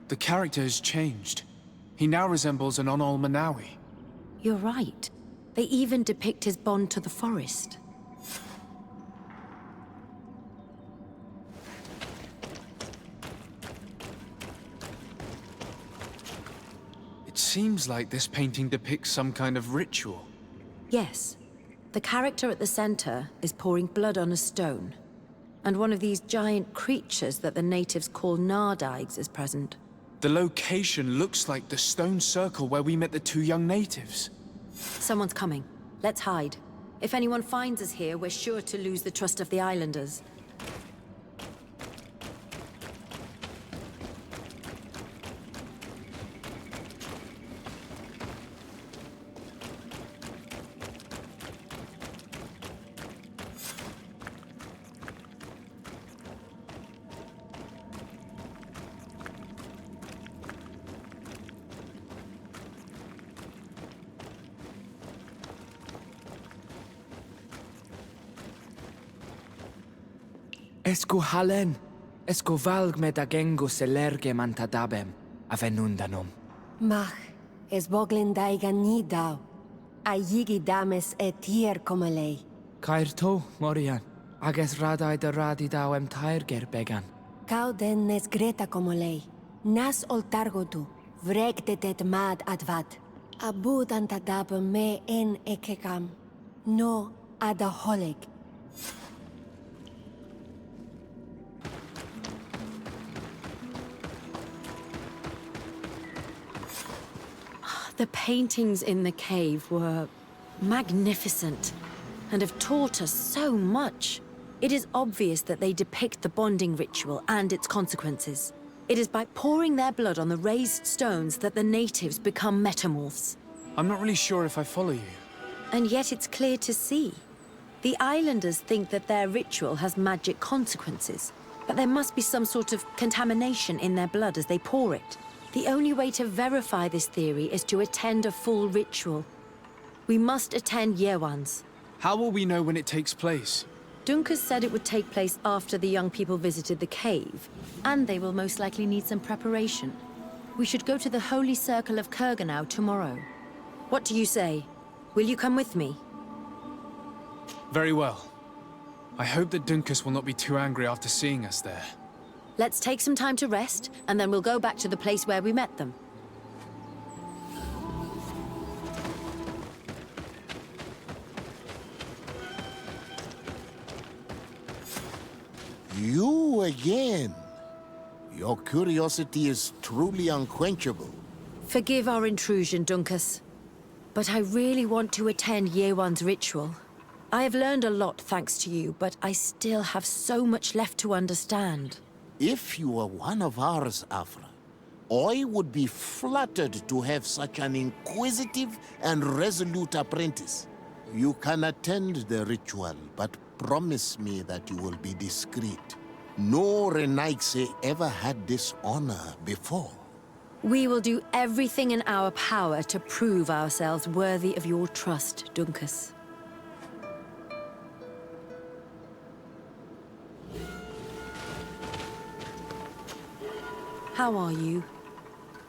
The character has changed. He now resembles an Onol Manawi. You're right. They even depict his bond to the forest. It seems like this painting depicts some kind of ritual. Yes. The character at the center is pouring blood on a stone. And one of these giant creatures that the natives call Nardigs is present. The location looks like the stone circle where we met the two young natives. Someone's coming. Let's hide. If anyone finds us here, we're sure to lose the trust of the islanders. Esco halen, esco valg med agengo selerge mantadabem, avenundanum. Mach, es boglin daigan ni dau. A yigi dames e tier como lei. Cair to, Morian, ages radai de radi dauem tair gerbegan. Cau den nes greta como lei. Nas oltargo tu, vregtetet mad advad. Abud antadab me en ekekam. No adaholeg. The paintings in the cave were magnificent. and have taught us so much. It is obvious that they depict the bonding ritual and its consequences. It is by pouring their blood on the raised stones that the natives become metamorphs. I'm not really sure if I follow you. And yet it's clear to see. The islanders think that their ritual has magic consequences, but there must be some sort of contamination in their blood as they pour it. The only way to verify this theory is to attend a full ritual. We must attend Yewan's. How will we know when it takes place? Dunkas said it would take place after the young people visited the cave, and they will most likely need some preparation. We should go to the Holy Circle of Kurganau tomorrow. What do you say? Will you come with me? Very well. I hope that Dunkas will not be too angry after seeing us there. Let's take some time to rest, and then we'll go back to the place where we met them. You again. Your curiosity is truly unquenchable. Forgive our intrusion, Dunkas. But I really want to attend Yewan's ritual. I have learned a lot thanks to you, but I still have so much left to understand. If you were one of ours, Afra, I would be flattered to have such an inquisitive and resolute apprentice. You can attend the ritual, but promise me that you will be discreet. No Renaigse ever had this honor before. We will do everything in our power to prove ourselves worthy of your trust, Dunkas. How are you?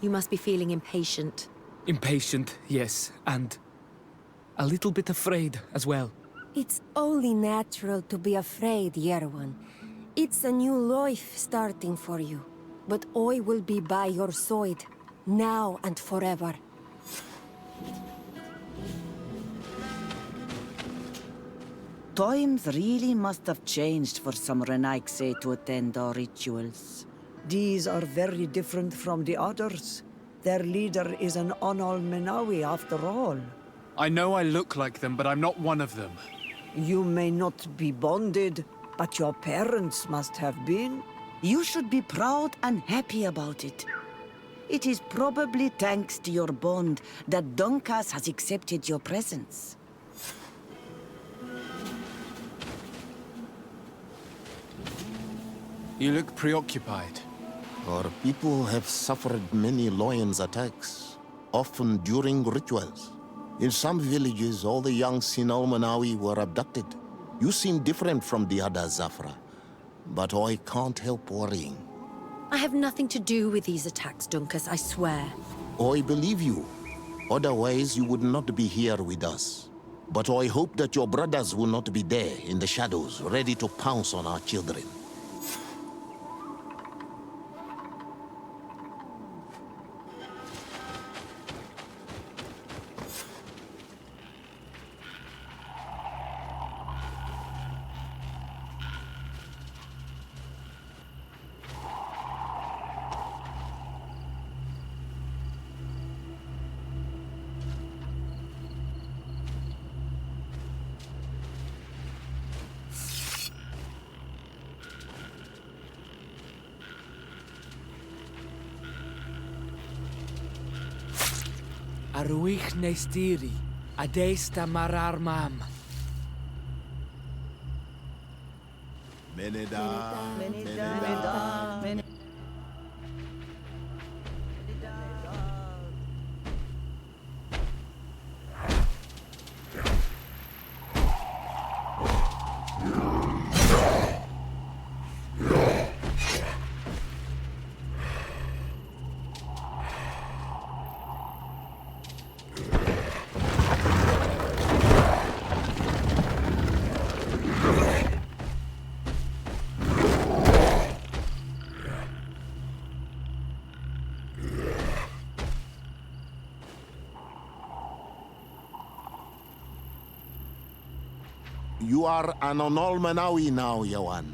You must be feeling impatient. Impatient, yes, and a little bit afraid as well. It's only natural to be afraid, Yerwan. It's a new life starting for you. But I will be by your side, now and forever. Times really must have changed for some Renaigse to attend our rituals. These are very different from the others. Their leader is an Onol Menawi after all. I know I look like them, but I'm not one of them. You may not be bonded, but your parents must have been. You should be proud and happy about it. It is probably thanks to your bond that Dunkas has accepted your presence. You look preoccupied. Our people have suffered many lions' attacks, often during rituals. In some villages, all the young Sinal Manawi were abducted. You seem different from the other Zafra, but I can't help worrying. I have nothing to do with these attacks, Dunkas, I swear. I believe you. Otherwise, you would not be here with us. But I hope that your brothers will not be there in the shadows, ready to pounce on our children. Aruich nestiri, adesta marar mam. Meneda, You are an Onol Manawi now, Yawan.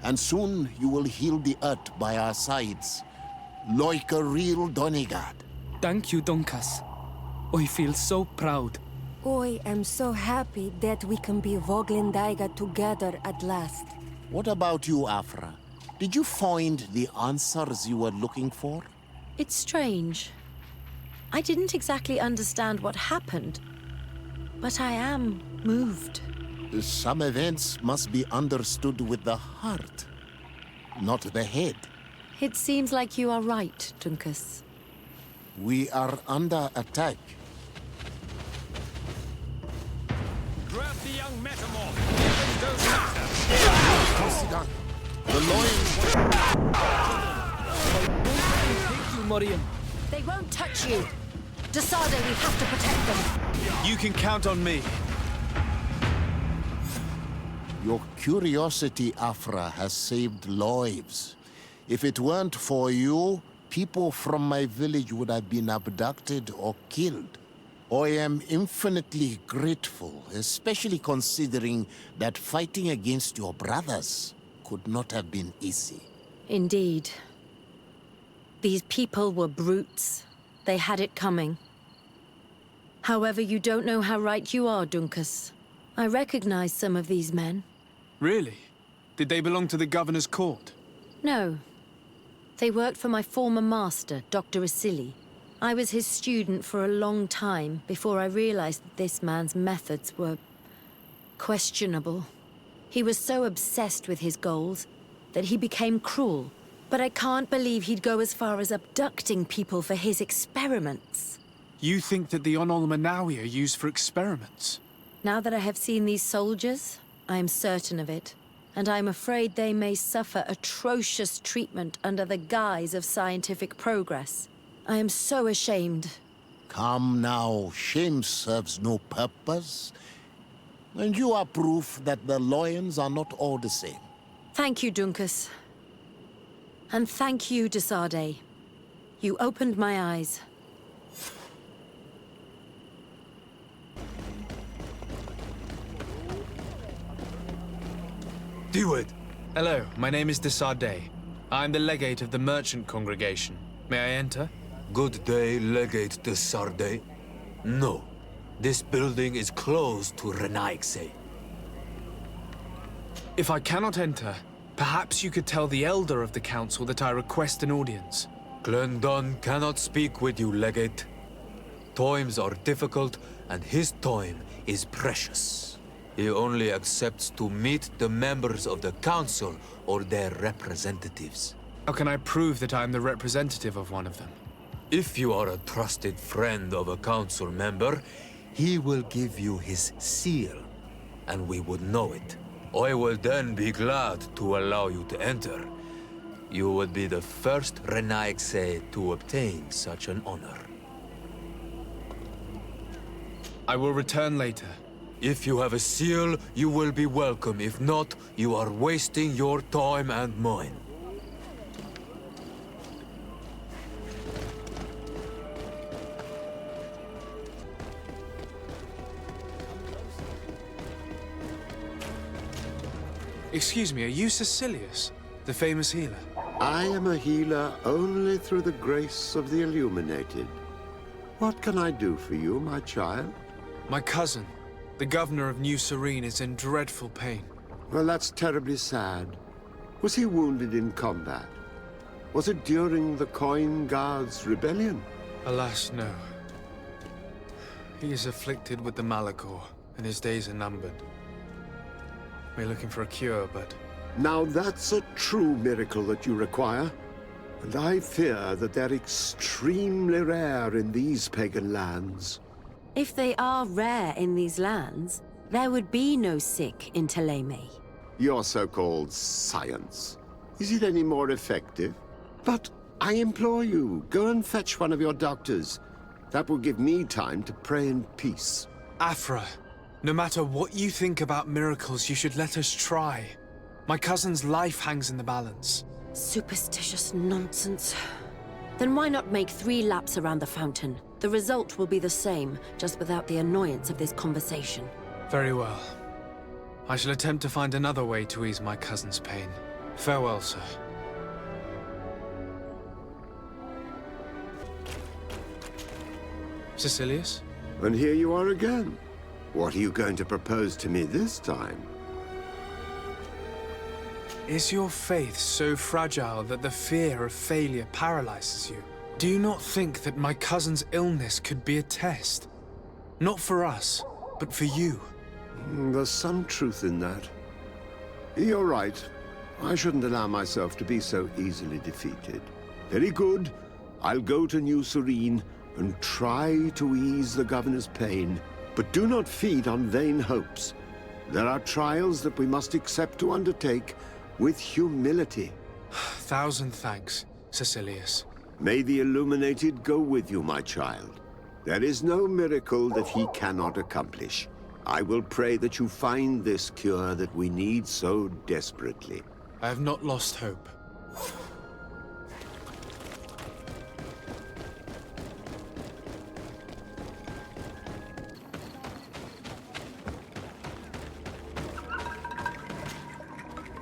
And soon you will heal the earth by our sides, like a real Donegad. Thank you, Dunkas. I feel so proud. I am so happy that we can be Voglendaiga together at last. What about you, Afra? Did you find the answers you were looking for? It's strange. I didn't exactly understand what happened, but I am moved. Some events must be understood with the heart, not the head. It seems like you are right, Dunkus. We are under attack. Grab the young metamorph. Things don't matter. Nicely done. The loins. Thank you, Moriam. They won't touch you. Desade, we have to protect them. You can count on me. Your curiosity, Afra, has saved lives. If it weren't for you, people from my village would have been abducted or killed. I am infinitely grateful, especially considering that fighting against your brothers could not have been easy. Indeed. These people were brutes. They had it coming. However, you don't know how right you are, Dunkus. I recognize some of these men. Really? Did they belong to the governor's court? No. They worked for my former master, Dr. Asili. I was his student for a long time before I realized that this man's methods were questionable. He was so obsessed with his goals that he became cruel. But I can't believe he'd go as far as abducting people for his experiments. You think that the Onol Manawi are used for experiments? Now that I have seen these soldiers, I am certain of it. And I'm afraid they may suffer atrocious treatment under the guise of scientific progress. I am so ashamed. Come now, shame serves no purpose. And you are proof that the lions are not all the same. Thank you, Dunkus. And thank you, Desade. You opened my eyes. Do it! Hello, my name is Desade. I'm the legate of the merchant congregation. May I enter? Good day, Legate Desade. No, this building is closed to Renaigse. If I cannot enter, perhaps you could tell the elder of the council that I request an audience. Glendon cannot speak with you, Legate. Times are difficult, and his time is precious. He only accepts to meet the members of the council or their representatives. How can I prove that I am the representative of one of them? If you are a trusted friend of a council member, he will give you his seal, and we would know it. I will then be glad to allow you to enter. You would be the first Renaigse to obtain such an honor. I will return later. If you have a seal, you will be welcome. If not, you are wasting your time and mine. Excuse me, are you Cecilius, the famous healer? I am a healer only through the grace of the illuminated. What can I do for you, my child? My cousin, the governor of New Serene, is in dreadful pain. Well, that's terribly sad. Was he wounded in combat? Was it during the Coin Guards' rebellion? Alas, no. He is afflicted with the Malachor, and his days are numbered. We're looking for a cure, but... Now that's a true miracle that you require. And I fear that they're extremely rare in these pagan lands. If they are rare in these lands, there would be no sick in Teleme. Your so-called science. Is it any more effective? But I implore you, go and fetch one of your doctors. That will give me time to pray in peace. Afra, no matter what you think about miracles, you should let us try. My cousin's life hangs in the balance. Superstitious nonsense. Then why not make 3 laps around the fountain? The result will be the same, just without the annoyance of this conversation. Very well. I shall attempt to find another way to ease my cousin's pain. Farewell, sir. And here you are again. What are you going to propose to me this time? Is your faith so fragile that the fear of failure paralyzes you? Do you not think that my cousin's illness could be a test? Not for us, but for you. There's some truth in that. You're right. I shouldn't allow myself to be so easily defeated. Very good. I'll go to New Serene and try to ease the governor's pain. But do not feed on vain hopes. There are trials that we must accept to undertake with humility. Thousand thanks, Caecilius. May the Illuminated go with you, my child. There is no miracle that he cannot accomplish. I will pray that you find this cure that we need so desperately. I have not lost hope.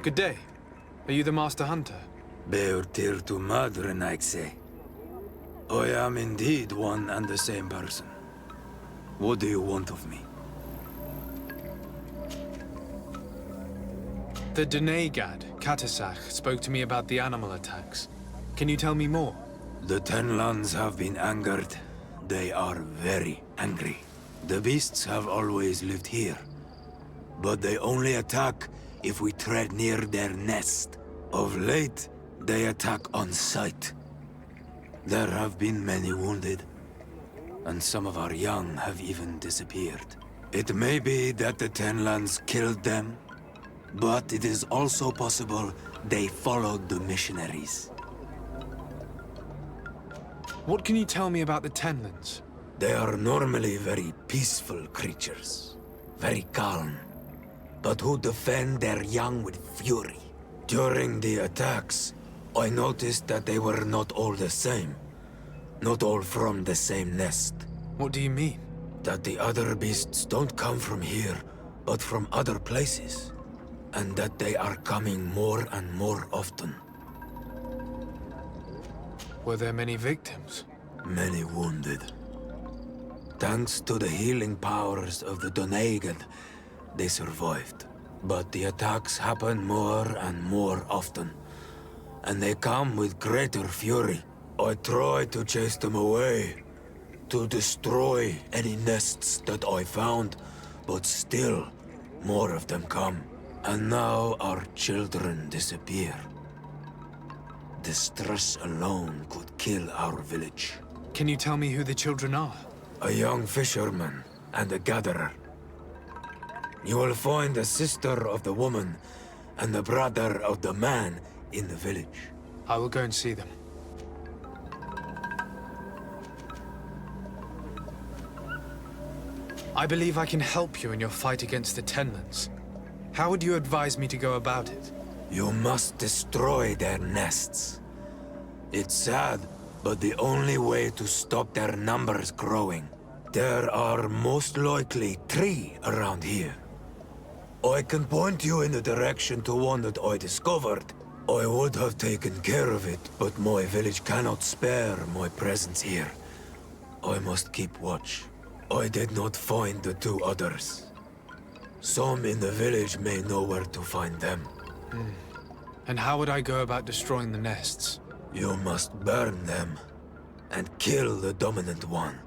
Good day. Are you the Master Hunter? Beurtir to madre, Naixe. I am indeed one and the same person. What do you want of me? The Donegad, Cadachtas, spoke to me about the animal attacks. Can you tell me more? The Ten Lands have been angered. They are very angry. The beasts have always lived here. But they only attack if we tread near their nest. Of late, they attack on sight. There have been many wounded, and some of our young have even disappeared. It may be that the Ten Lands killed them, but it is also possible they followed the missionaries. What can you tell me about the Tenlands? They are normally very peaceful creatures, very calm, but who defend their young with fury. During the attacks, I noticed that they were not all the same. Not all from the same nest. What do you mean? That the other beasts don't come from here, but from other places. And that they are coming more and more often. Were there many victims? Many wounded. Thanks to the healing powers of the Donegad, they survived. But the attacks happen more and more often. And they come with greater fury. I try to chase them away. To destroy any nests that I found. But still, more of them come. And now our children disappear. The stress alone could kill our village. Can you tell me who the children are? A young fisherman and a gatherer. You will find the sister of the woman and the brother of the man in the village. I will go and see them. I believe I can help you in your fight against the Tenlands. How would you advise me to go about it? You must destroy their nests. It's sad, but the only way to stop their numbers growing. There are most likely 3 around here. I can point you in the direction to one that I discovered. I would have taken care of it, but my village cannot spare my presence here. I must keep watch. I did not find the 2 others. Some in the village may know where to find them. And how would I go about destroying the nests? You must burn them and kill the dominant one,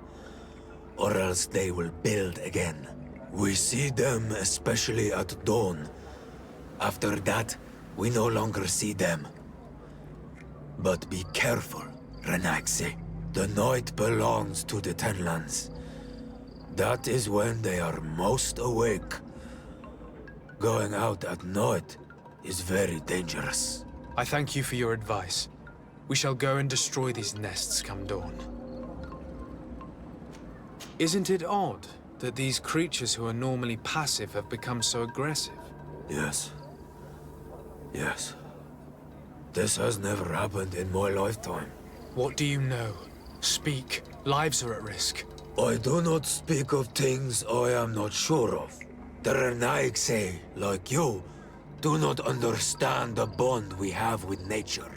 or else they will build again. We see them especially at dawn. After that, we no longer see them. But be careful, Renaxe. The night belongs to the Tenlands. That is when they are most awake. Going out at night is very dangerous. I thank you for your advice. We shall go and destroy these nests come dawn. Isn't it odd that these creatures who are normally passive have become so aggressive? Yes. Yes. This has never happened in my lifetime. What do you know? Speak. Lives are at risk. I do not speak of things I am not sure of. The Renaigse, like you, do not understand the bond we have with nature.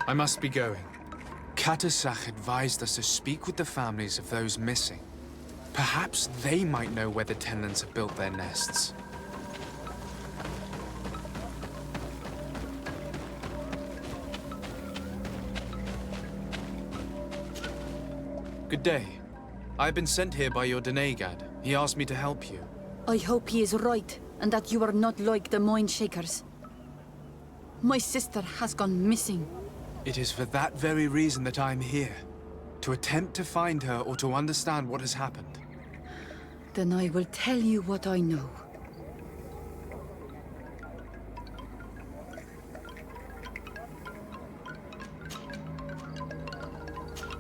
I must be going. Cadachtas advised us to speak with the families of those missing. Perhaps they might know where the Tenlands have built their nests. Good day. I've been sent here by your Donegad. He asked me to help you. I hope he is right, and that you are not like the Mind Shakers. My sister has gone missing. It is for that very reason that I'm here. To attempt to find her or to understand what has happened. Then I will tell you what I know.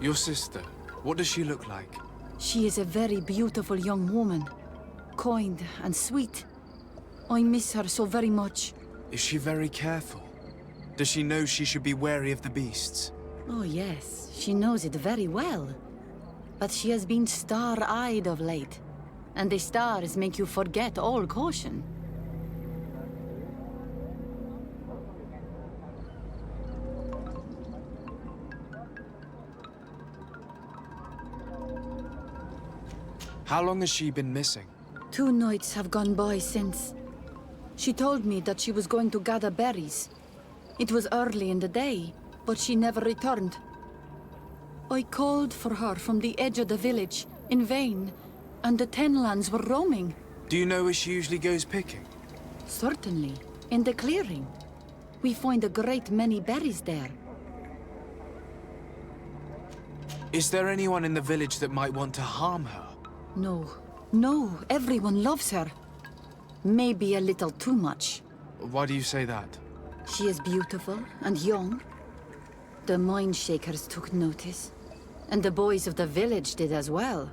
Your sister, what does she look like? She is a very beautiful young woman. Kind and sweet. I miss her so very much. Is she very careful? Does she know she should be wary of the beasts? Oh yes, she knows it very well. But she has been star-eyed of late. And the stars make you forget all caution. How long has she been missing? 2 nights have gone by since. She told me that she was going to gather berries. It was early in the day, but she never returned. I called for her from the edge of the village, in vain, and the Tenlands were roaming. Do you know where she usually goes picking? Certainly, in the clearing. We find a great many berries there. Is there anyone in the village that might want to harm her? No, everyone loves her. Maybe a little too much. Why do you say that? She is beautiful and young. The Mind Shakers took notice. And the boys of the village did as well.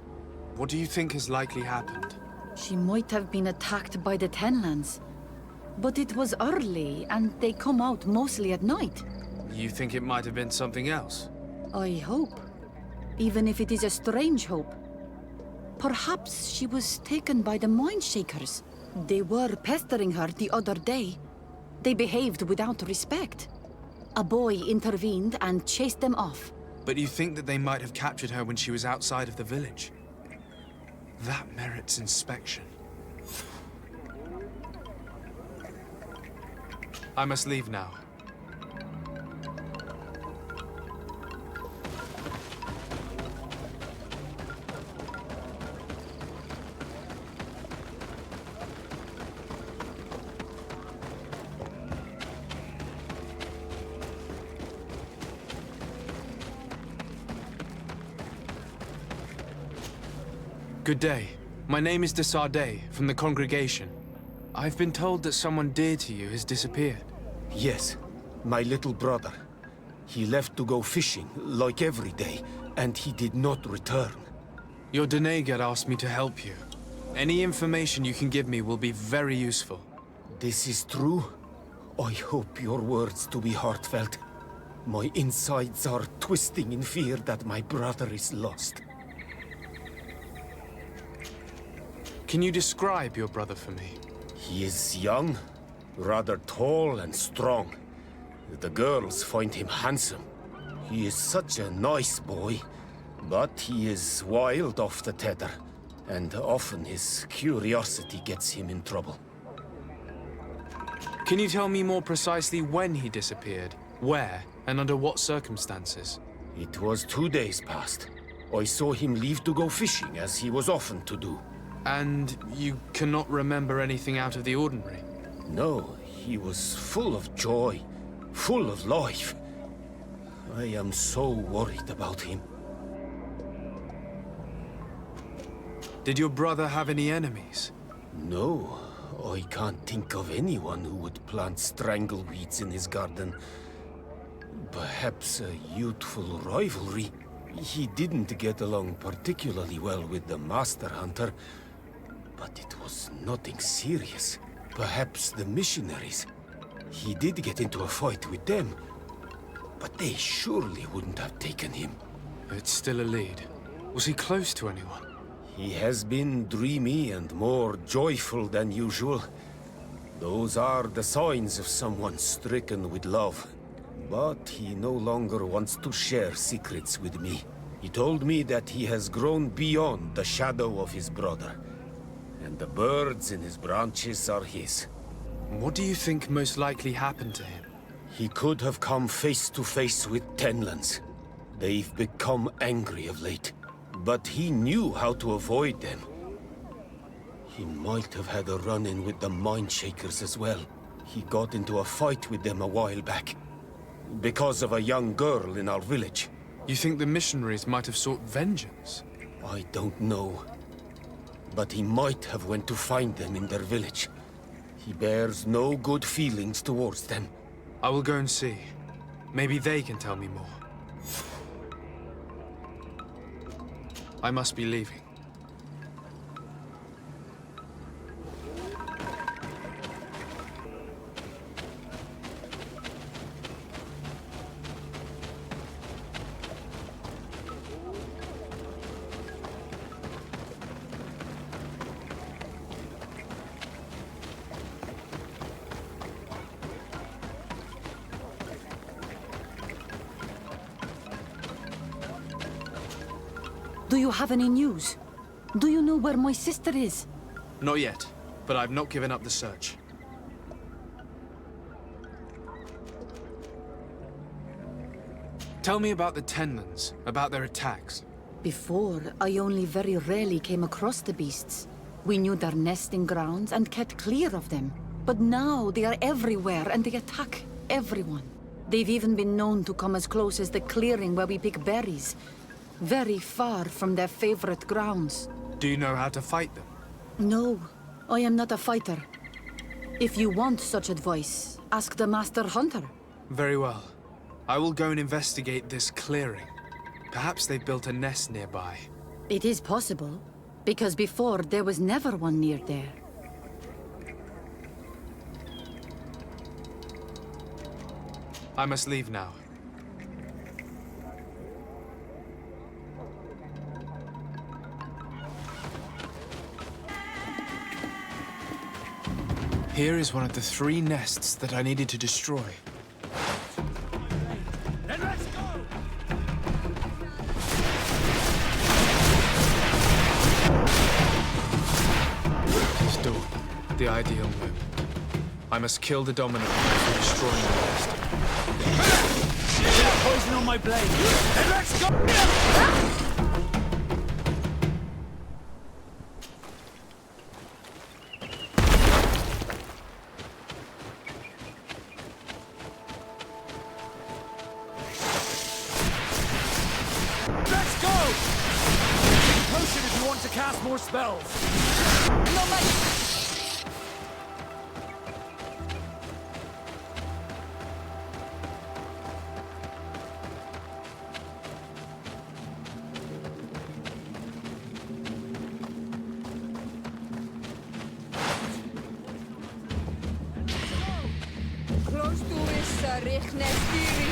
What do you think has likely happened? She might have been attacked by the Tenlands. But it was early, and they come out mostly at night. You think it might have been something else? I hope. Even if it is a strange hope. Perhaps she was taken by the Mind Shakers. They were pestering her the other day. They behaved without respect. A boy intervened and chased them off. But you think that they might have captured her when she was outside of the village? That merits inspection. I must leave now. Good day. My name is de Sardet, from the congregation. I've been told that someone dear to you has disappeared. Yes, my little brother. He left to go fishing, like every day, and he did not return. Your Donegad asked me to help you. Any information you can give me will be very useful. This is true? I hope your words to be heartfelt. My insides are twisting in fear that my brother is lost. Can you describe your brother for me? He is young, rather tall and strong. The girls find him handsome. He is such a nice boy, but he is wild off the tether, and often his curiosity gets him in trouble. Can you tell me more precisely when he disappeared, where, and under what circumstances? It was 2 days past. I saw him leave to go fishing, as he was often to do. And you cannot remember anything out of the ordinary? No, he was full of joy, full of life. I am so worried about him. Did your brother have any enemies? No, I can't think of anyone who would plant strangleweeds in his garden. Perhaps a youthful rivalry. He didn't get along particularly well with the Master Hunter, but it was nothing serious. Perhaps the missionaries. He did get into a fight with them, but they surely wouldn't have taken him. It's still a lead. Was he close to anyone? He has been dreamy and more joyful than usual. Those are the signs of someone stricken with love. But he no longer wants to share secrets with me. He told me that he has grown beyond the shadow of his brother, and the birds in his branches are his. What do you think most likely happened to him? He could have come face to face with Tenlands. They've become angry of late, but he knew how to avoid them. He might have had a run-in with the Mindshakers as well. He got into a fight with them a while back, because of a young girl in our village. You think the missionaries might have sought vengeance? I don't know. But he might have went to find them in their village. He bears no good feelings towards them. I will go and see. Maybe they can tell me more. I must be leaving. Do you have any news? Do you know where my sister is? Not yet, but I've not given up the search. Tell me about the Tenlands, about their attacks. Before, I only very rarely came across the beasts. We knew their nesting grounds and kept clear of them. But now they are everywhere and they attack everyone. They've even been known to come as close as the clearing where we pick berries. Very far from their favorite grounds. Do you know how to fight them? No, I am not a fighter. If you want such advice, ask the Master Hunter. Very well. I will go and investigate this clearing. Perhaps they built a nest nearby. It is possible, because before there was never one near there. I must leave now. Here is one of the 3 nests that I needed to destroy. Then let's go! This door, the ideal moment. I must kill the dominant one before destroying the nest. There's poison on my blade! Then let's go! Cast more spells! No magic! Close to is Richnestiri.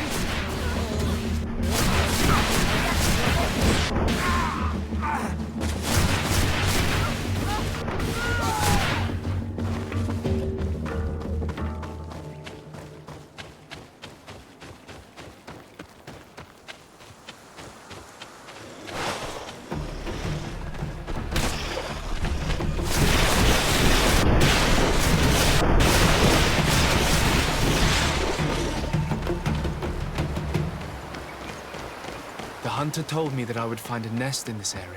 The hunter told me that I would find a nest in this area.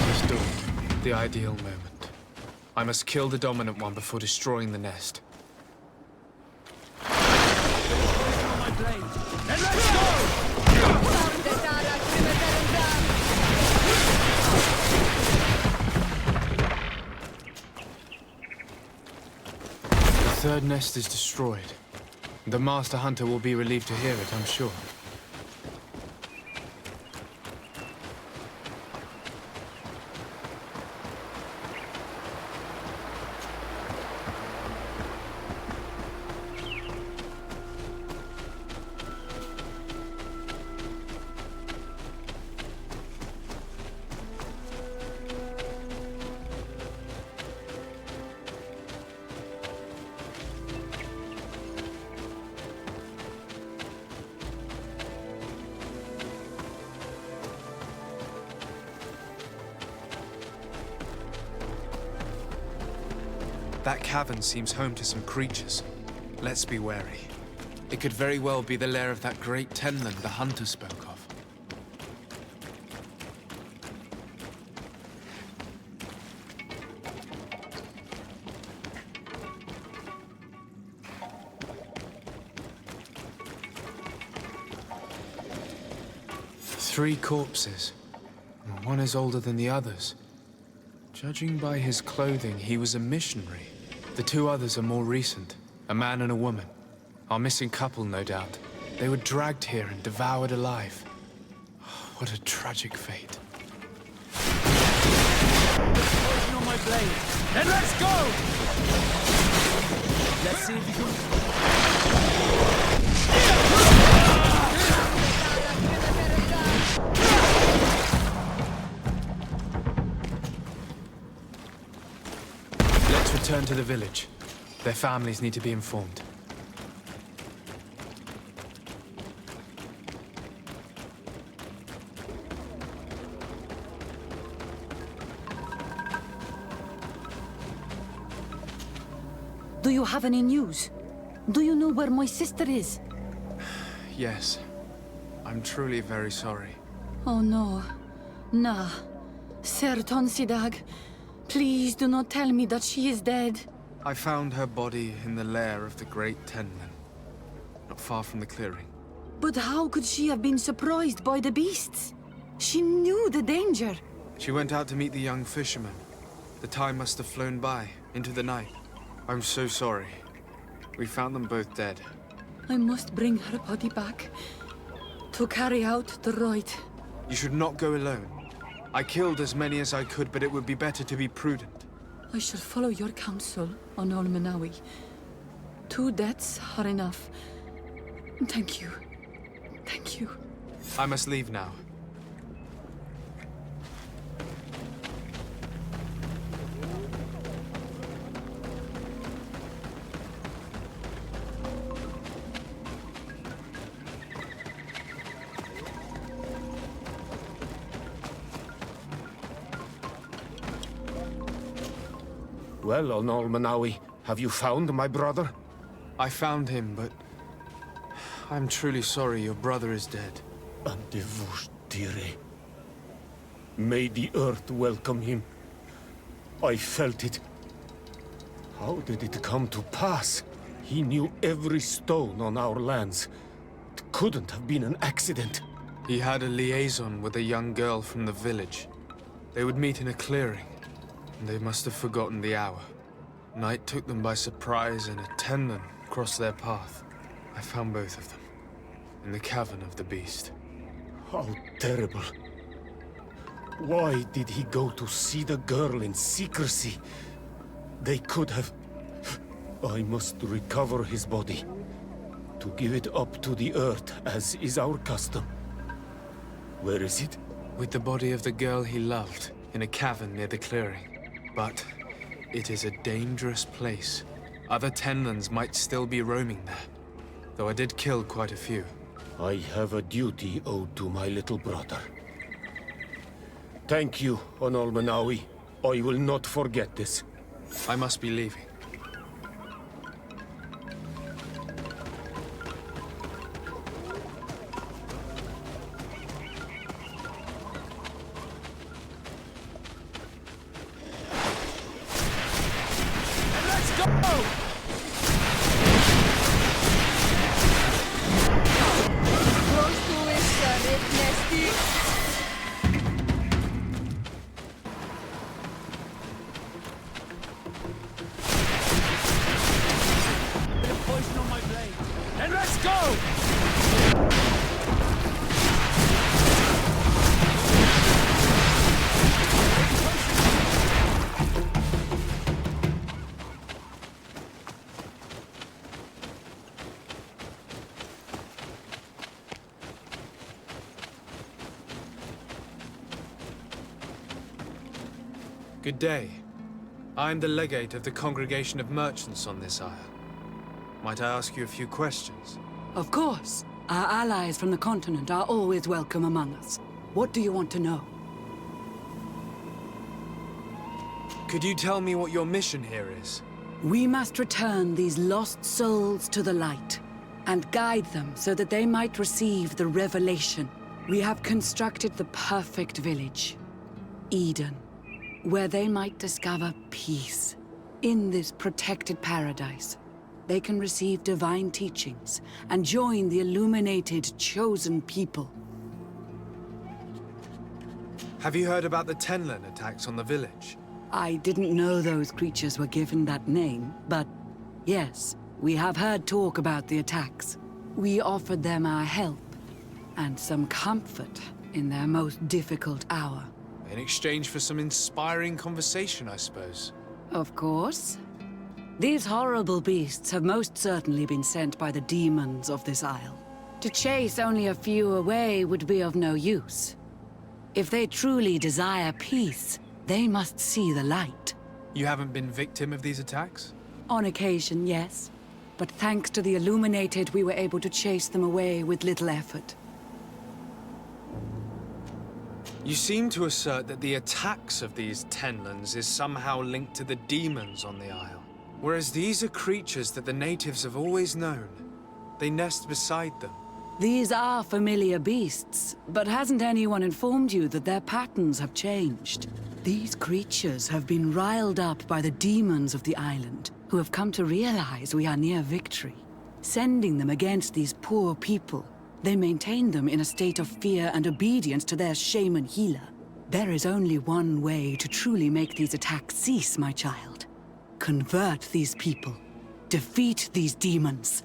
This door, the ideal moment. I must kill the dominant one before destroying the nest. The third nest is destroyed. The Master Hunter will be relieved to hear it, I'm sure. That cavern seems home to some creatures. Let's be wary. It could very well be the lair of that great tenland the hunter spoke of. Three corpses. One is older than the others. Judging by his clothing, he was a missionary. The two others are more recent. A man and a woman. Our missing couple, no doubt. They were dragged here and devoured alive. What a tragic fate. Poison on my blade. Then let's go! Let's see if you can... Let's return to the village. Their families need to be informed. Do you have any news? Do you know where my sister is? Yes. I'm truly very sorry. Oh no. Nah. Ser Tonsidag, please do not tell me that she is dead. I found her body in the lair of the great tenland, not far from the clearing. But how could she have been surprised by the beasts? She knew the danger. She went out to meet the young fisherman. The time must have flown by, into the night. I'm so sorry. We found them both dead. I must bring her body back to carry out the rite. You should not go alone. I killed as many as I could, but it would be better to be prudent. I shall follow your counsel on Olmenawi. 2 deaths are enough. Thank you. Thank you. I must leave now. Well, on Olmenawi, have you found my brother? I found him, but... I'm truly sorry your brother is dead. Andevustire. May the earth welcome him. I felt it. How did it come to pass? He knew every stone on our lands. It couldn't have been an accident. He had a liaison with a young girl from the village. They would meet in a clearing, and they must have forgotten the hour. Night took them by surprise, and a tenland crossed their path. I found both of them, in the cavern of the beast. How terrible. Why did he go to see the girl in secrecy? They could have... I must recover his body, to give it up to the earth, as is our custom. Where is it? With the body of the girl he loved, in a cavern near the clearing. But it is a dangerous place. Other tenlands might still be roaming there, though I did kill quite a few. I have a duty owed to my little brother. Thank you, on Olmenawi. I will not forget this. I must be leaving. Good day. I'm the legate of the Congregation of Merchants on this isle. Might I ask you a few questions? Of course. Our allies from the continent are always welcome among us. What do you want to know? Could you tell me what your mission here is? We must return these lost souls to the light, and guide them so that they might receive the revelation. We have constructed the perfect village, Eden, where they might discover peace. In this protected paradise, they can receive divine teachings and join the illuminated, chosen people. Have you heard about the Tenlin attacks on the village? I didn't know those creatures were given that name, but yes, we have heard talk about the attacks. We offered them our help and some comfort in their most difficult hour. In exchange for some inspiring conversation, I suppose. Of course. These horrible beasts have most certainly been sent by the demons of this isle. To chase only a few away would be of no use. If they truly desire peace, they must see the light. You haven't been victim of these attacks? On occasion, yes. But thanks to the Illuminated, we were able to chase them away with little effort. You seem to assert that the attacks of these Tenlins is somehow linked to the demons on the isle. Whereas these are creatures that the natives have always known. They nest beside them. These are familiar beasts, but hasn't anyone informed you that their patterns have changed? These creatures have been riled up by the demons of the island, who have come to realize we are near victory. Sending them against these poor people, they maintain them in a state of fear and obedience to their shaman healer. There is only one way to truly make these attacks cease, my child. Convert these people. Defeat these demons.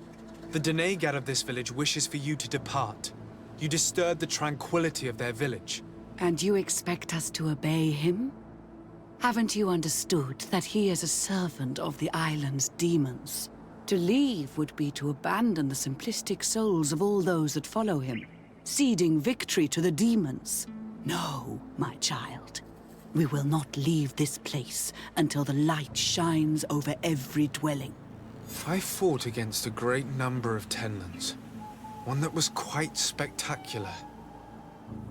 The Donegad of this village wishes for you to depart. You disturb the tranquility of their village. And you expect us to obey him? Haven't you understood that he is a servant of the island's demons? To leave would be to abandon the simplistic souls of all those that follow him, ceding victory to the demons. No, my child. We will not leave this place until the light shines over every dwelling. I fought against a great number of Tenlins. One that was quite spectacular.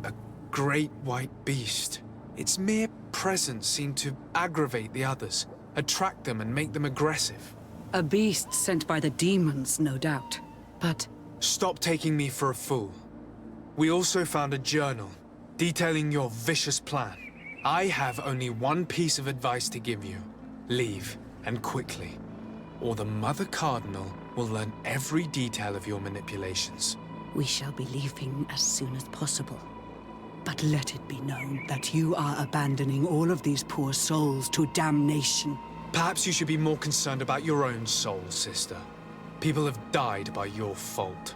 A great white beast. Its mere presence seemed to aggravate the others, attract them and make them aggressive. A beast sent by the demons, no doubt. But... Stop taking me for a fool. We also found a journal detailing your vicious plan. I have only one piece of advice to give you. Leave, and quickly. Or the Mother Cardinal will learn every detail of your manipulations. We shall be leaving as soon as possible. But let it be known that you are abandoning all of these poor souls to damnation. Perhaps you should be more concerned about your own soul, sister. People have died by your fault.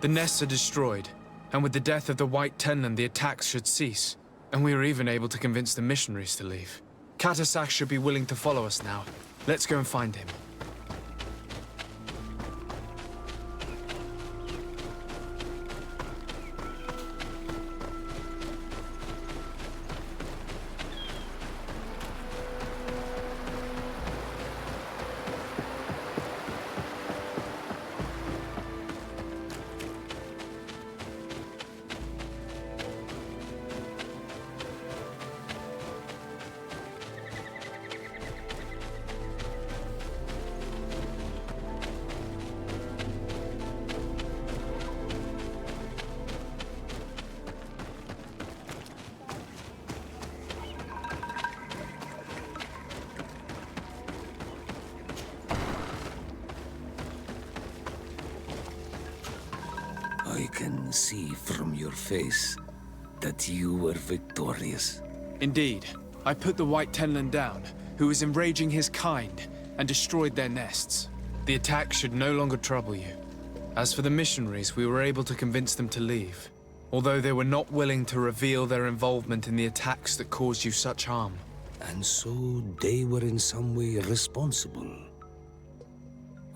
The nests are destroyed, and with the death of the White Tenlin, the attacks should cease. And we were even able to convince the missionaries to leave. Cadachtas should be willing to follow us now. Let's go and find him. I can see from your face that you were victorious. Indeed. I put the White Tenlin down, who was enraging his kind, and destroyed their nests. The attack should no longer trouble you. As for the missionaries, we were able to convince them to leave, although they were not willing to reveal their involvement in the attacks that caused you such harm. And so they were in some way responsible.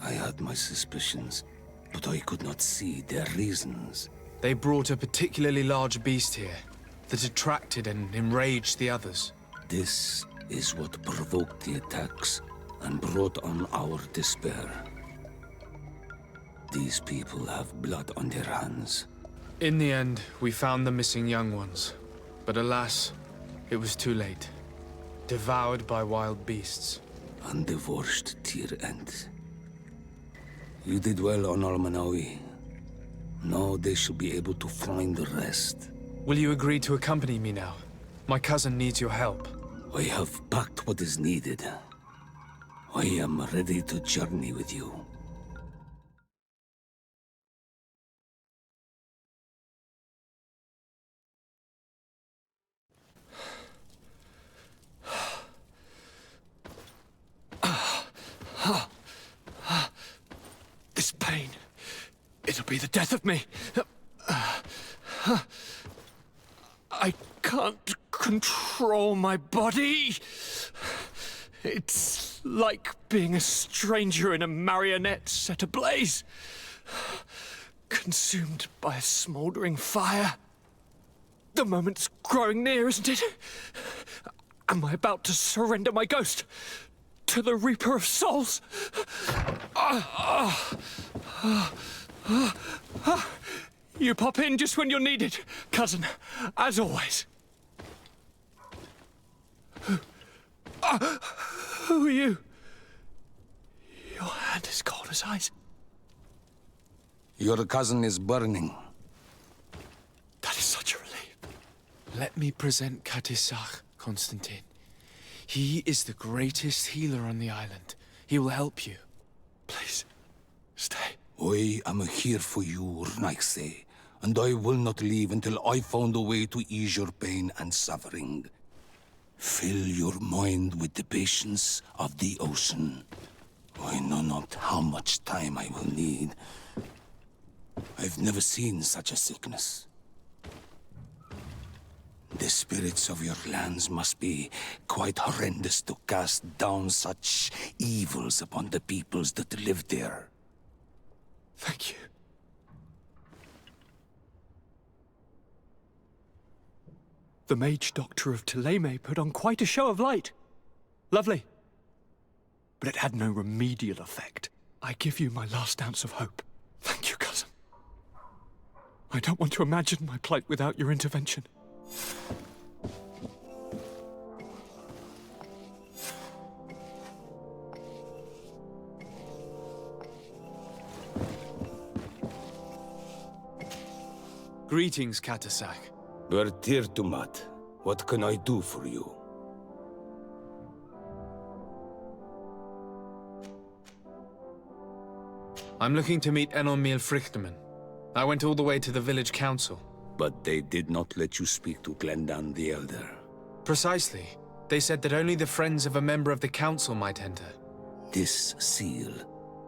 I had my suspicions, but I could not see their reasons. They brought a particularly large beast here that attracted and enraged the others. This is what provoked the attacks and brought on our despair. These people have blood on their hands. In the end, we found the missing young ones. But alas, it was too late. Devoured by wild beasts. undivorced Tierna. You did well on Almanawi. Now they should be able to find the rest. Will you agree to accompany me now? My cousin needs your help. I have packed what is needed. I am ready to journey with you. This pain, it'll be the death of me. I can't control my body. It's like being a stranger in a marionette set ablaze, consumed by a smouldering fire. The moment's growing near, isn't it? Am I about to surrender my ghost to the Reaper of Souls? You pop in just when you're needed, cousin, as always. Who are you? Your hand is cold as ice. Your cousin is burning. That is such a relief. Let me present Cadachtas, Constantin. He is the greatest healer on the island. He will help you. Please, stay. I am here for you, Panacea, and I will not leave until I found a way to ease your pain and suffering. Fill your mind with the patience of the ocean. I know not how much time I will need. I've never seen such a sickness. The spirits of your lands must be quite horrendous to cast down such evils upon the peoples that live there. Thank you. The mage doctor of Tierna put on quite a show of light. Lovely. But it had no remedial effect. I give you my last ounce of hope. Thank you, cousin. I don't want to imagine my plight without your intervention. Greetings, Cadachtas. Tierna, what can I do for you? I'm looking to meet Enormil Frichtman. I went all the way to the village council. But they did not let you speak to Glendan the Elder. Precisely. They said that only the friends of a member of the council might enter. This seal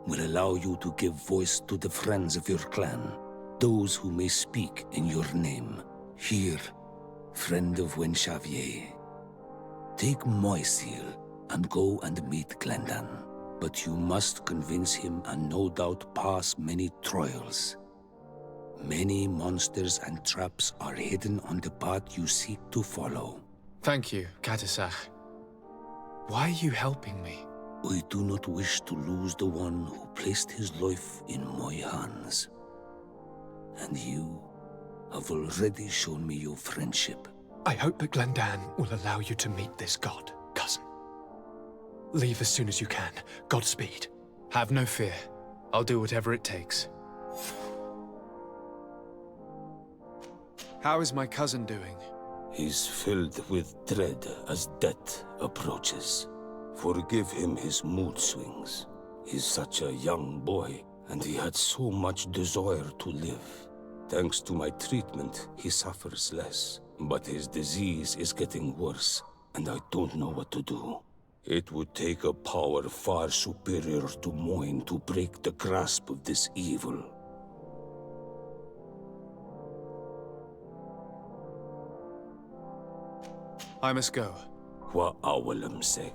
will allow you to give voice to the friends of your clan, those who may speak in your name. Here, friend of Wenxavier. Take my seal and go and meet Glendan. But you must convince him and no doubt pass many trials. Many monsters and traps are hidden on the path you seek to follow. Thank you, Cadachtas. Why are you helping me? I do not wish to lose the one who placed his life in my hands. And you have already shown me your friendship. I hope that Glendan will allow you to meet this god, cousin. Leave as soon as you can. Godspeed. Have no fear. I'll do whatever it takes. How is my cousin doing? He's filled with dread as death approaches. Forgive him his mood swings. He's such a young boy, and he had so much desire to live. Thanks to my treatment, he suffers less. But his disease is getting worse, and I don't know what to do. It would take a power far superior to mine to break the grasp of this evil. I must go. Wa awalam seg.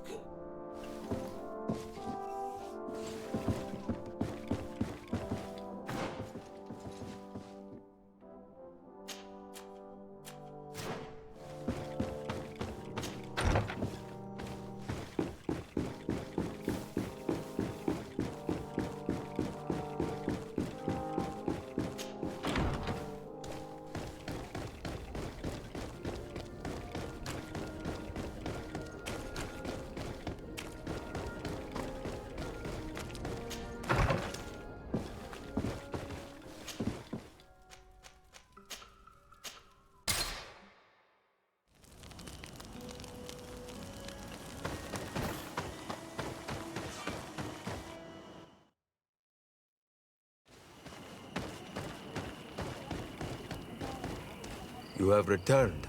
You have returned.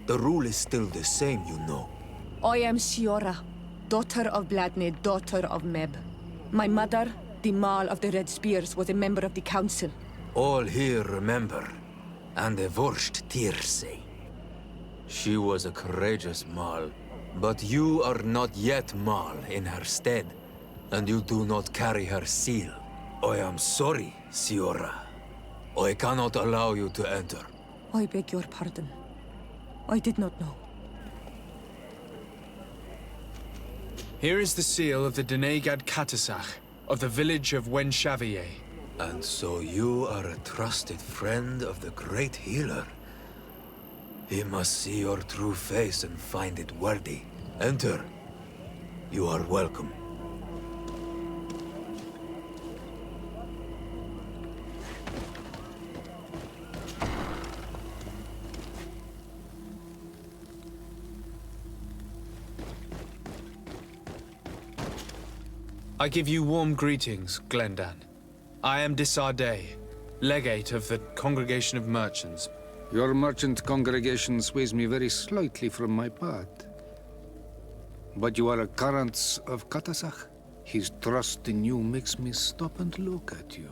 The rule is still the same, you know. I am Siora, daughter of Bladne, daughter of Meb. My mother, the Mall of the Red Spears, was a member of the council. All here remember, and the worst Tierna. She was a courageous Mall, but you are not yet Mall in her stead, and you do not carry her seal. I am sorry, Siora. I cannot allow you to enter. I beg your pardon. I did not know. Here is the seal of the Denegad Cadachtas, of the village of Wenchavier. And so you are a trusted friend of the great healer. He must see your true face and find it worthy. Enter. You are welcome. I give you warm greetings, Glendan. I am Disarday, legate of the Congregation of Merchants. Your merchant congregation sways me very slightly from my path. But you are a current of Cadachtas. His trust in you makes me stop and look at you.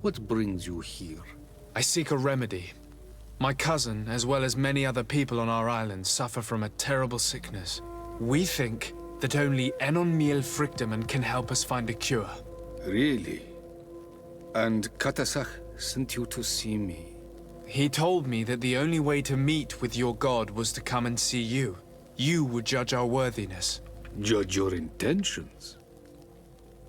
What brings you here? I seek a remedy. My cousin, as well as many other people on our island, suffer from a terrible sickness. We think that only Enon Miel Frictamen can help us find a cure. Really? And Cadachtas sent you to see me? He told me that the only way to meet with your god was to come and see you. You would judge our worthiness. Judge your intentions?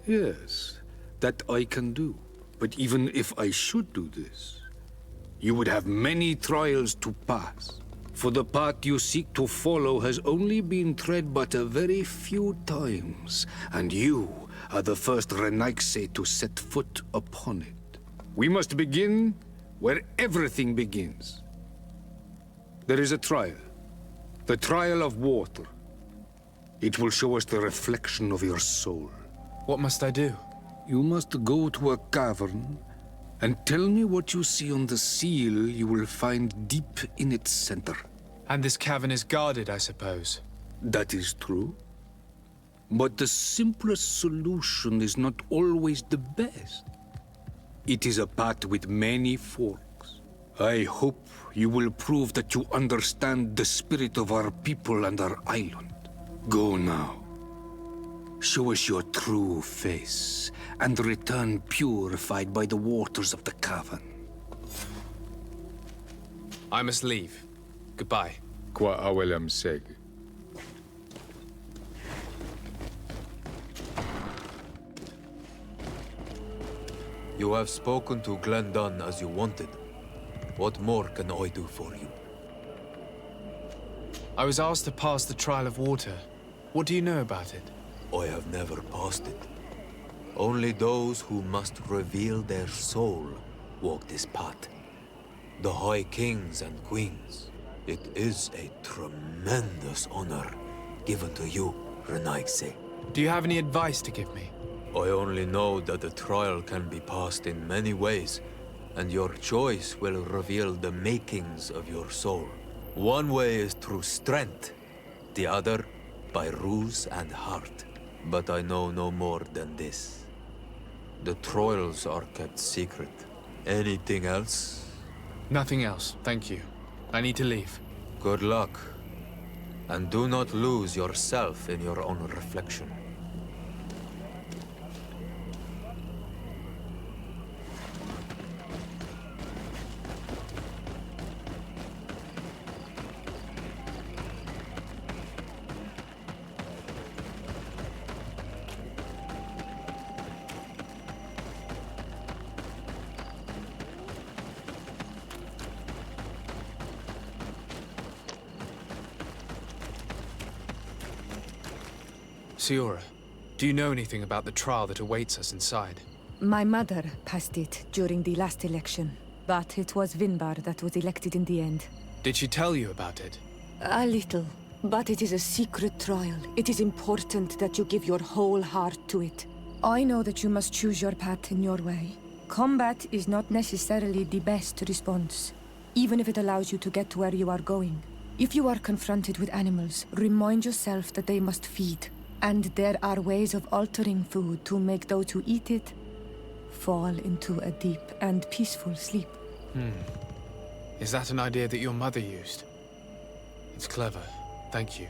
Yes, that I can do. But even if I should do this, you would have many trials to pass. For the path you seek to follow has only been tread but a very few times, and you are the first Renaigse to set foot upon it. We must begin where everything begins. There is a trial. The trial of water. It will show us the reflection of your soul. What must I do? You must go to a cavern and tell me what you see on the seal you will find deep in its center. And this cavern is guarded, I suppose. That is true. But the simplest solution is not always the best. It is a path with many forks. I hope you will prove that you understand the spirit of our people and our island. Go now. Show us your true face, and return purified by the waters of the cavern. I must leave. Goodbye. Qua awelam seg. You have spoken to Glendan as you wanted. What more can I do for you? I was asked to pass the trial of water. What do you know about it? I have never passed it. Only those who must reveal their soul walk this path. The High Kings and Queens. It is a tremendous honor given to you, Renaigse. Do you have any advice to give me? I only know that the trial can be passed in many ways, and your choice will reveal the makings of your soul. One way is through strength, the other by ruse and heart. But I know no more than this. The trials are kept secret. Anything else? Nothing else, thank you. I need to leave. Good luck. And do not lose yourself in your own reflection. Siora, do you know anything about the trial that awaits us inside? My mother passed it during the last election, but it was Vinbar that was elected in the end. Did she tell you about it? A little, but it is a secret trial. It is important that you give your whole heart to it. I know that you must choose your path in your way, Combat is not necessarily the best response, even if it allows you to get to where you are going. If you are confronted with animals, remind yourself that they must feed, and there are ways of altering food to make those who eat it fall into a deep and peaceful sleep. Is that an idea that your mother used? It's clever. Thank you.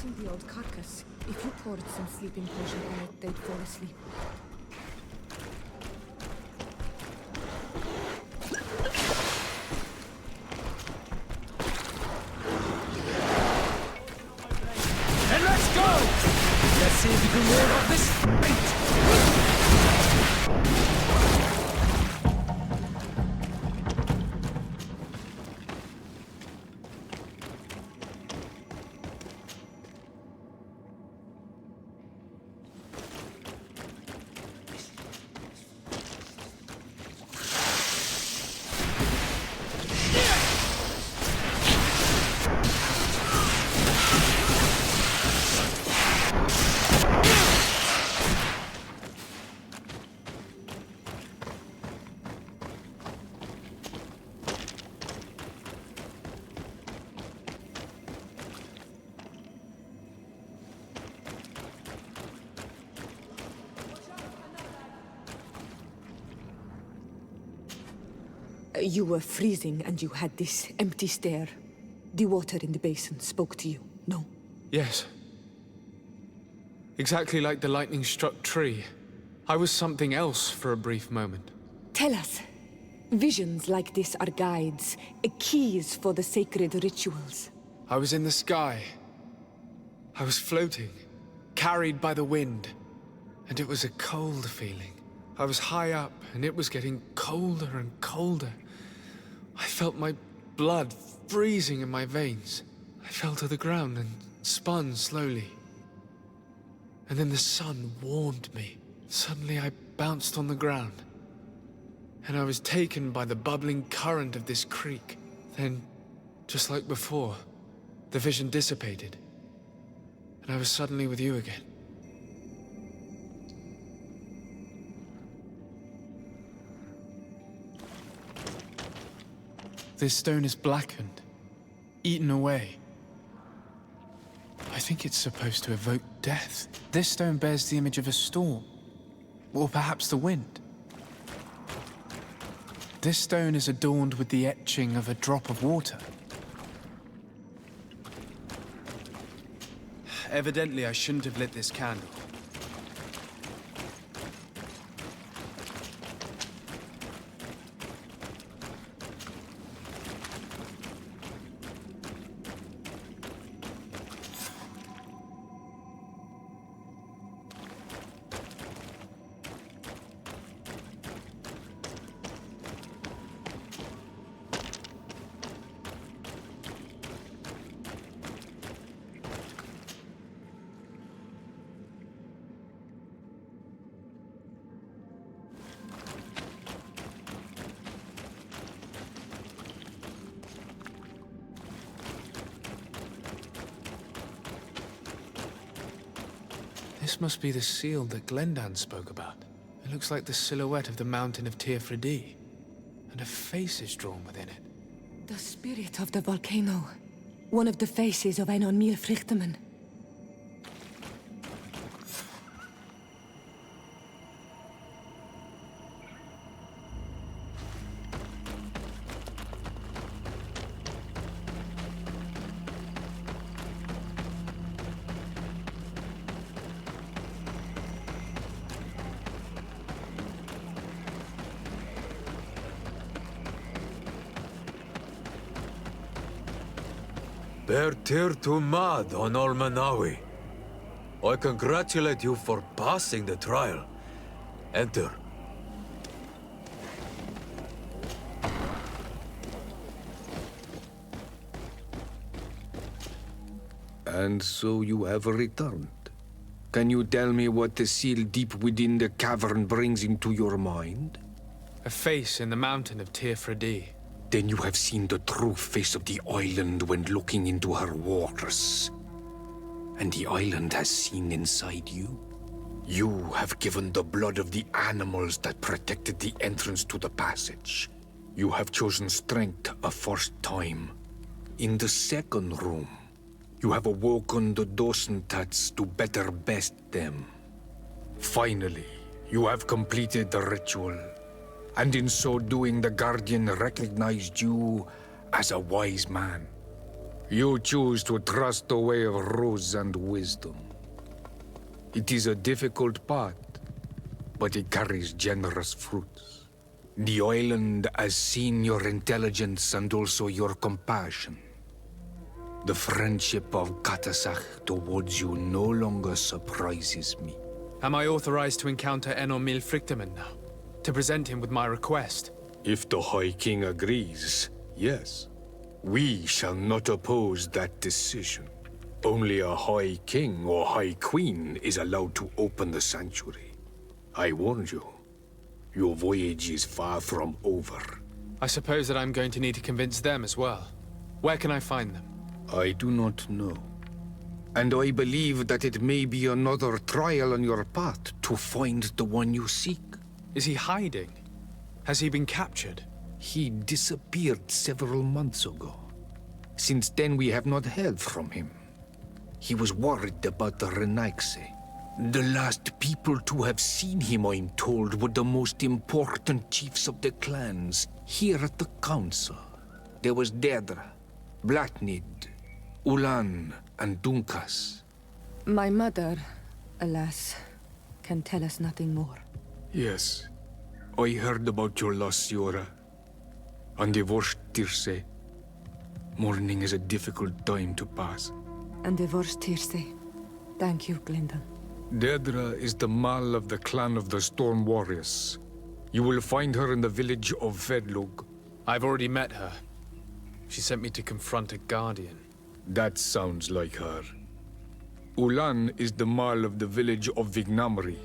Eating the old carcass. If you poured some sleeping potion on it, they'd fall asleep. And let's go! Let's see if we can ward off this fate! You were freezing and you had this empty stare. The water in the basin spoke to you, no? Yes. Exactly like the lightning-struck tree. I was something else for a brief moment. Tell us. Visions like this are guides, keys for the sacred rituals. I was in the sky. I was floating, carried by the wind. And it was a cold feeling. I was high up, and it was getting colder and colder. I felt my blood freezing in my veins. I fell to the ground and spun slowly. And then the sun warmed me. Suddenly I bounced on the ground. And I was taken by the bubbling current of this creek. Then, just like before, the vision dissipated. And I was suddenly with you again. This stone is blackened, eaten away. I think it's supposed to evoke death. This stone bears the image of a storm, or perhaps the wind. This stone is adorned with the etching of a drop of water. Evidently, I shouldn't have lit this candle. This must be the seal that Glendan spoke about. It looks like the silhouette of the mountain of Tierna, and a face is drawn within it. The spirit of the volcano. One of the faces of Einon Mílfrichtemann. Bertir to Mad on Olmanawi. I congratulate you for passing the trial. Enter. And so you have returned. Can you tell me what the seal deep within the cavern brings into your mind? A face in the mountain of Tierna. Then you have seen the true face of the island when looking into her waters. And the island has seen inside you. You have given the blood of the animals that protected the entrance to the passage. You have chosen strength a first time. In the second room, you have awoken the Dosentats to better best them. Finally, you have completed the ritual. And in so doing, the Guardian recognized you as a wise man. You choose to trust the way of rules and wisdom. It is a difficult path, but it carries generous fruits. The island has seen your intelligence and also your compassion. The friendship of Cadachtas towards you no longer surprises me. Am I authorized to encounter Enormil Frichtemann now? To present him with my request? If the High King agrees, yes. We shall not oppose that decision. Only a High King or High Queen is allowed to open the sanctuary. I warned you. Your voyage is far from over. I suppose that I'm going to need to convince them as well. Where can I find them? I do not know. And I believe that it may be another trial on your path to find the one you seek. Is he hiding? Has he been captured? He disappeared several months ago. Since then, we have not heard from him. He was worried about the Renaigse. The last people to have seen him, I'm told, were the most important chiefs of the clans here at the council. There was Deirdre, Blatnid, Ulan, and Dunkas. My mother, alas, can tell us nothing more. Yes, I heard about your loss, Siora. And divorced Tirce. Mourning is a difficult time to pass. And divorced Tirce. Thank you, Glendon. Deirdre is the Mal of the clan of the Storm Warriors. You will find her in the village of Vedlug. I've already met her. She sent me to confront a Guardian. That sounds like her. Ulan is the Mal of the village of Vignamri,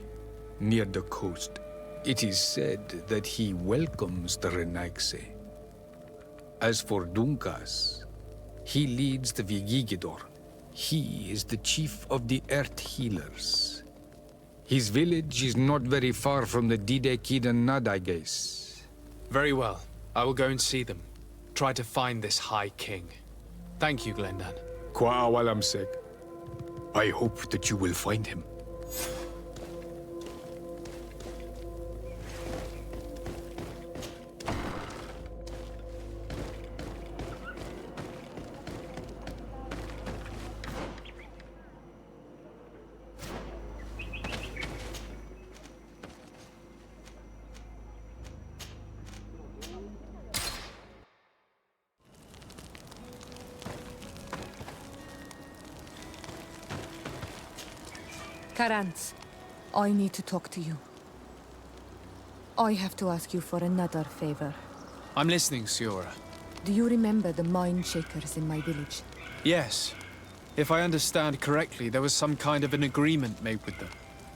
near the coast. It is said that he welcomes the Renaigse. As for Dunkas, he leads the Vigigidor. He is the chief of the Earth Healers. His village is not very far from the Didekid and Nadages. Very well. I will go and see them. Try to find this High King. Thank you, Glendan. Kwa awalamsek. I hope that you will find him. Karantz, I need to talk to you. I have to ask you for another favor. I'm listening, Siora. Do you remember the mine shakers in my village? Yes. If I understand correctly, there was some kind of an agreement made with them.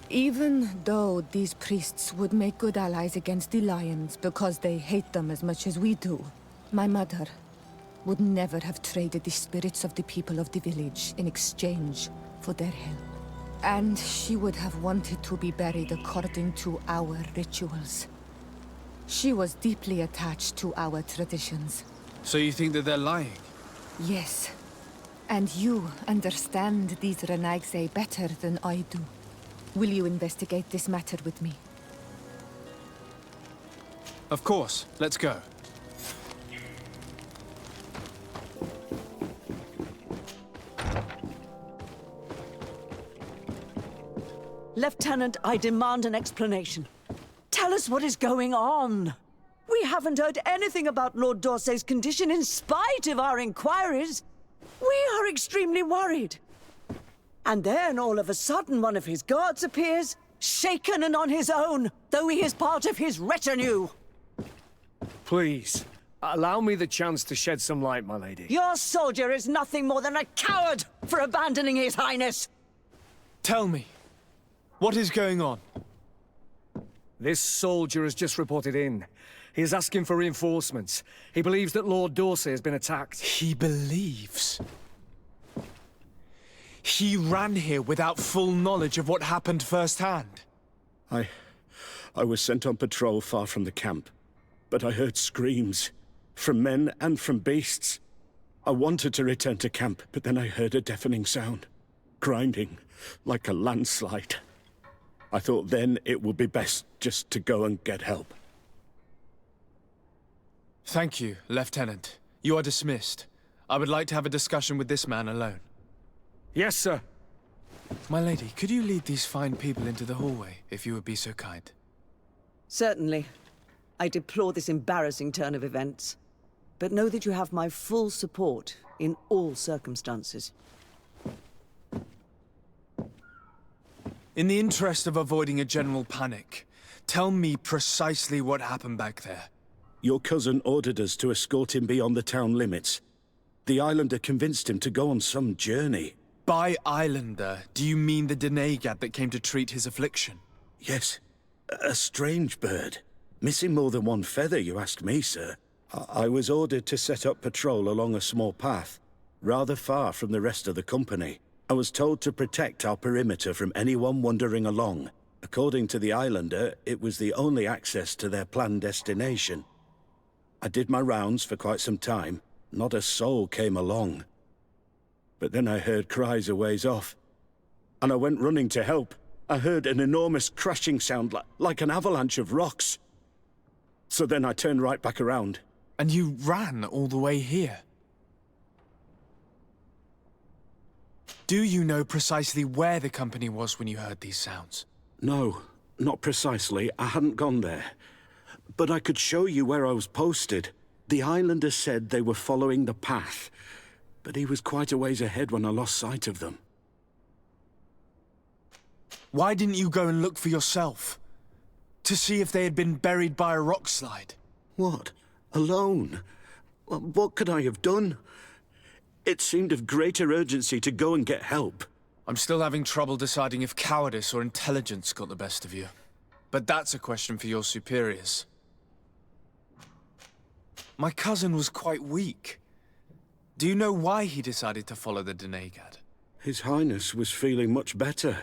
Even though these priests would make good allies against the Lions because they hate them as much as we do, my mother would never have traded the spirits of the people of the village in exchange for their help. And she would have wanted to be buried according to our rituals. She was deeply attached to our traditions. So you think that they're lying? Yes. And you understand these Renaigse better than I do. Will you investigate this matter with me? Of course. Let's go. Lieutenant, I demand an explanation. Tell us what is going on. We haven't heard anything about Lord Dorsey's condition in spite of our inquiries. We are extremely worried. And then all of a sudden one of his guards appears, shaken and on his own, though he is part of his retinue. Please, allow me the chance to shed some light, my lady. Your soldier is nothing more than a coward for abandoning his highness. Tell me, What is going on? This soldier has just reported in. He is asking for reinforcements. He believes that Lord Dorsey has been attacked. He believes? He ran here without full knowledge of what happened firsthand. I was sent on patrol far from the camp, but I heard screams, from men and from beasts. I wanted to return to camp, but then I heard a deafening sound, grinding, like a landslide. I thought then it would be best just to go and get help. Thank you, Lieutenant. You are dismissed. I would like to have a discussion with this man alone. Yes, sir. My lady, could you lead these fine people into the hallway, if you would be so kind? Certainly. I deplore this embarrassing turn of events, but know that you have my full support in all circumstances. In the interest of avoiding a general panic, tell me precisely what happened back there. Your cousin ordered us to escort him beyond the town limits. The Islander convinced him to go on some journey. By Islander, do you mean the Donegad that came to treat his affliction? Yes. A strange bird. Missing more than one feather, you ask me, sir. I was ordered to set up patrol along a small path, rather far from the rest of the company. I was told to protect our perimeter from anyone wandering along. According to the Islander, it was the only access to their planned destination. I did my rounds for quite some time. Not a soul came along. But then I heard cries a ways off, and I went running to help. I heard an enormous crashing sound like an avalanche of rocks. So then I turned right back around. And you ran all the way here? Do you know precisely where the company was when you heard these sounds? No, not precisely. I hadn't gone there. But I could show you where I was posted. The Islander said they were following the path, but he was quite a ways ahead when I lost sight of them. Why didn't you go and look for yourself? To see if they had been buried by a rock slide? What? Alone? What could I have done? It seemed of greater urgency to go and get help. I'm still having trouble deciding if cowardice or intelligence got the best of you. But that's a question for your superiors. My cousin was quite weak. Do you know why he decided to follow the Donegad? His Highness was feeling much better.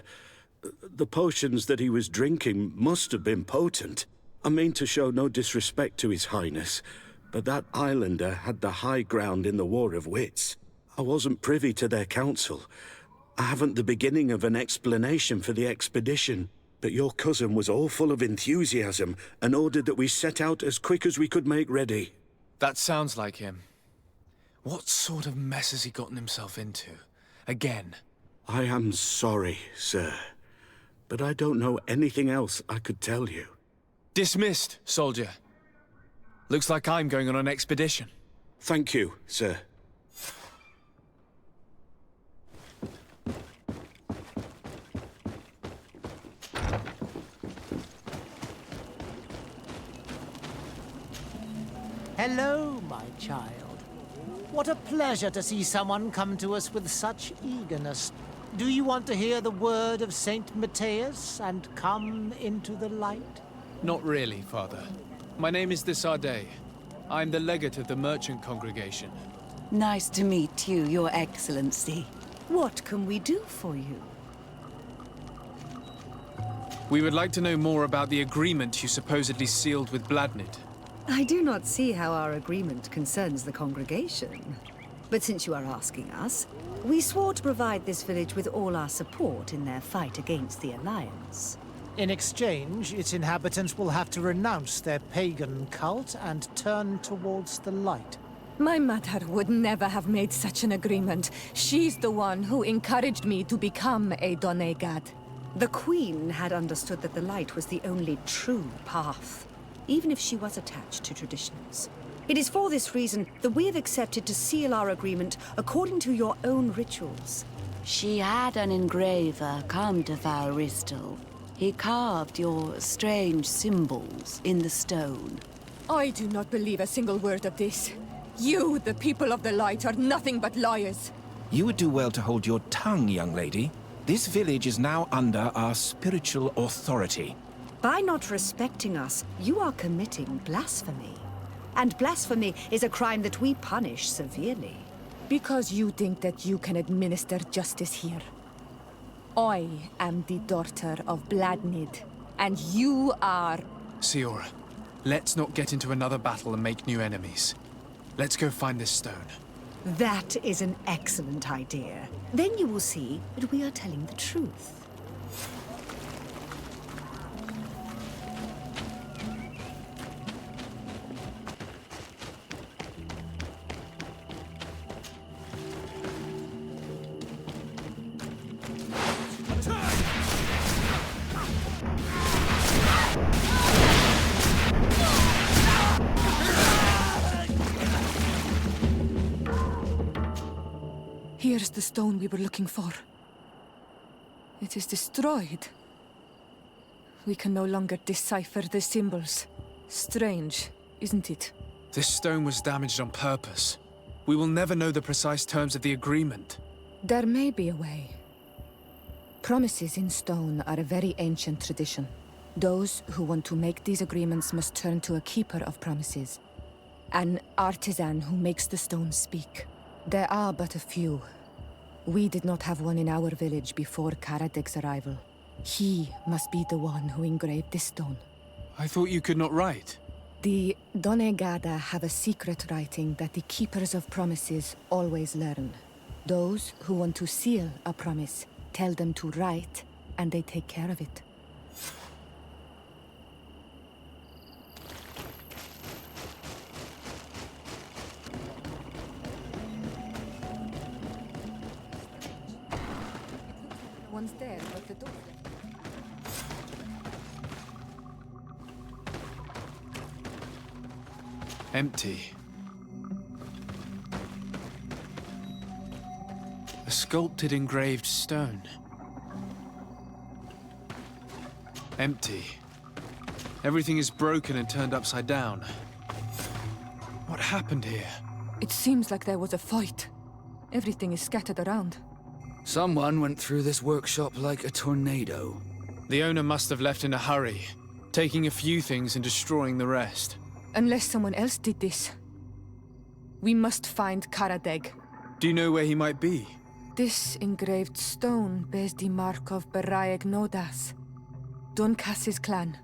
The potions that he was drinking must have been potent. I mean to show no disrespect to His Highness, but that Islander had the high ground in the War of Wits. I wasn't privy to their counsel. I haven't the beginning of an explanation for the expedition, but your cousin was all full of enthusiasm and ordered that we set out as quick as we could make ready. That sounds like him. What sort of mess has he gotten himself into? Again? I am sorry, sir, but I don't know anything else I could tell you. Dismissed, soldier. Looks like I'm going on an expedition. Thank you, sir. Hello, my child. What a pleasure to see someone come to us with such eagerness. Do you want to hear the word of Saint Matthias and come into the light? Not really, Father. My name is Desardet. I'm the legate of the merchant congregation. Nice to meet you, Your Excellency. What can we do for you? We would like to know more about the agreement you supposedly sealed with Bladnid. I do not see how our agreement concerns the congregation. But since you are asking us, we swore to provide this village with all our support in their fight against the Alliance. In exchange, its inhabitants will have to renounce their pagan cult and turn towards the light. My mother would never have made such an agreement. She's the one who encouraged me to become a Donegad. The Queen had understood that the light was the only true path, even if she was attached to traditions. It is for this reason that we have accepted to seal our agreement according to your own rituals. She had an engraver come to Val Ristel. He carved your strange symbols in the stone. I do not believe a single word of this. You, the people of the light, are nothing but liars. You would do well to hold your tongue, young lady. This village is now under our spiritual authority. By not respecting us, you are committing blasphemy. And blasphemy is a crime that we punish severely. Because you think that you can administer justice here. I am the daughter of Bladnid, and you are... Siora, let's not get into another battle and make new enemies. Let's go find this stone. That is an excellent idea. Then you will see that we are telling the truth. Here's the stone we were looking for. It is destroyed. We can no longer decipher the symbols. Strange, isn't it? This stone was damaged on purpose. We will never know the precise terms of the agreement. There may be a way. Promises in stone are a very ancient tradition. Those who want to make these agreements must turn to a keeper of promises. An artisan who makes the stones speak. There are but a few. We did not have one in our village before Karadeg's arrival. He must be the one who engraved this stone. I thought you could not write. The Donegada have a secret writing that the keepers of promises always learn. Those who want to seal a promise tell them to write, and they take care of it. One's there, but the door... Empty. A sculpted engraved stone. Empty. Everything is broken and turned upside down. What happened here? It seems like there was a fight. Everything is scattered around. Someone went through this workshop like a tornado. The owner must have left in a hurry, taking a few things and destroying the rest. Unless someone else did this. We must find Karadeg. Do you know where he might be? This engraved stone bears the mark of Baraeg Nodas, Doncass's clan.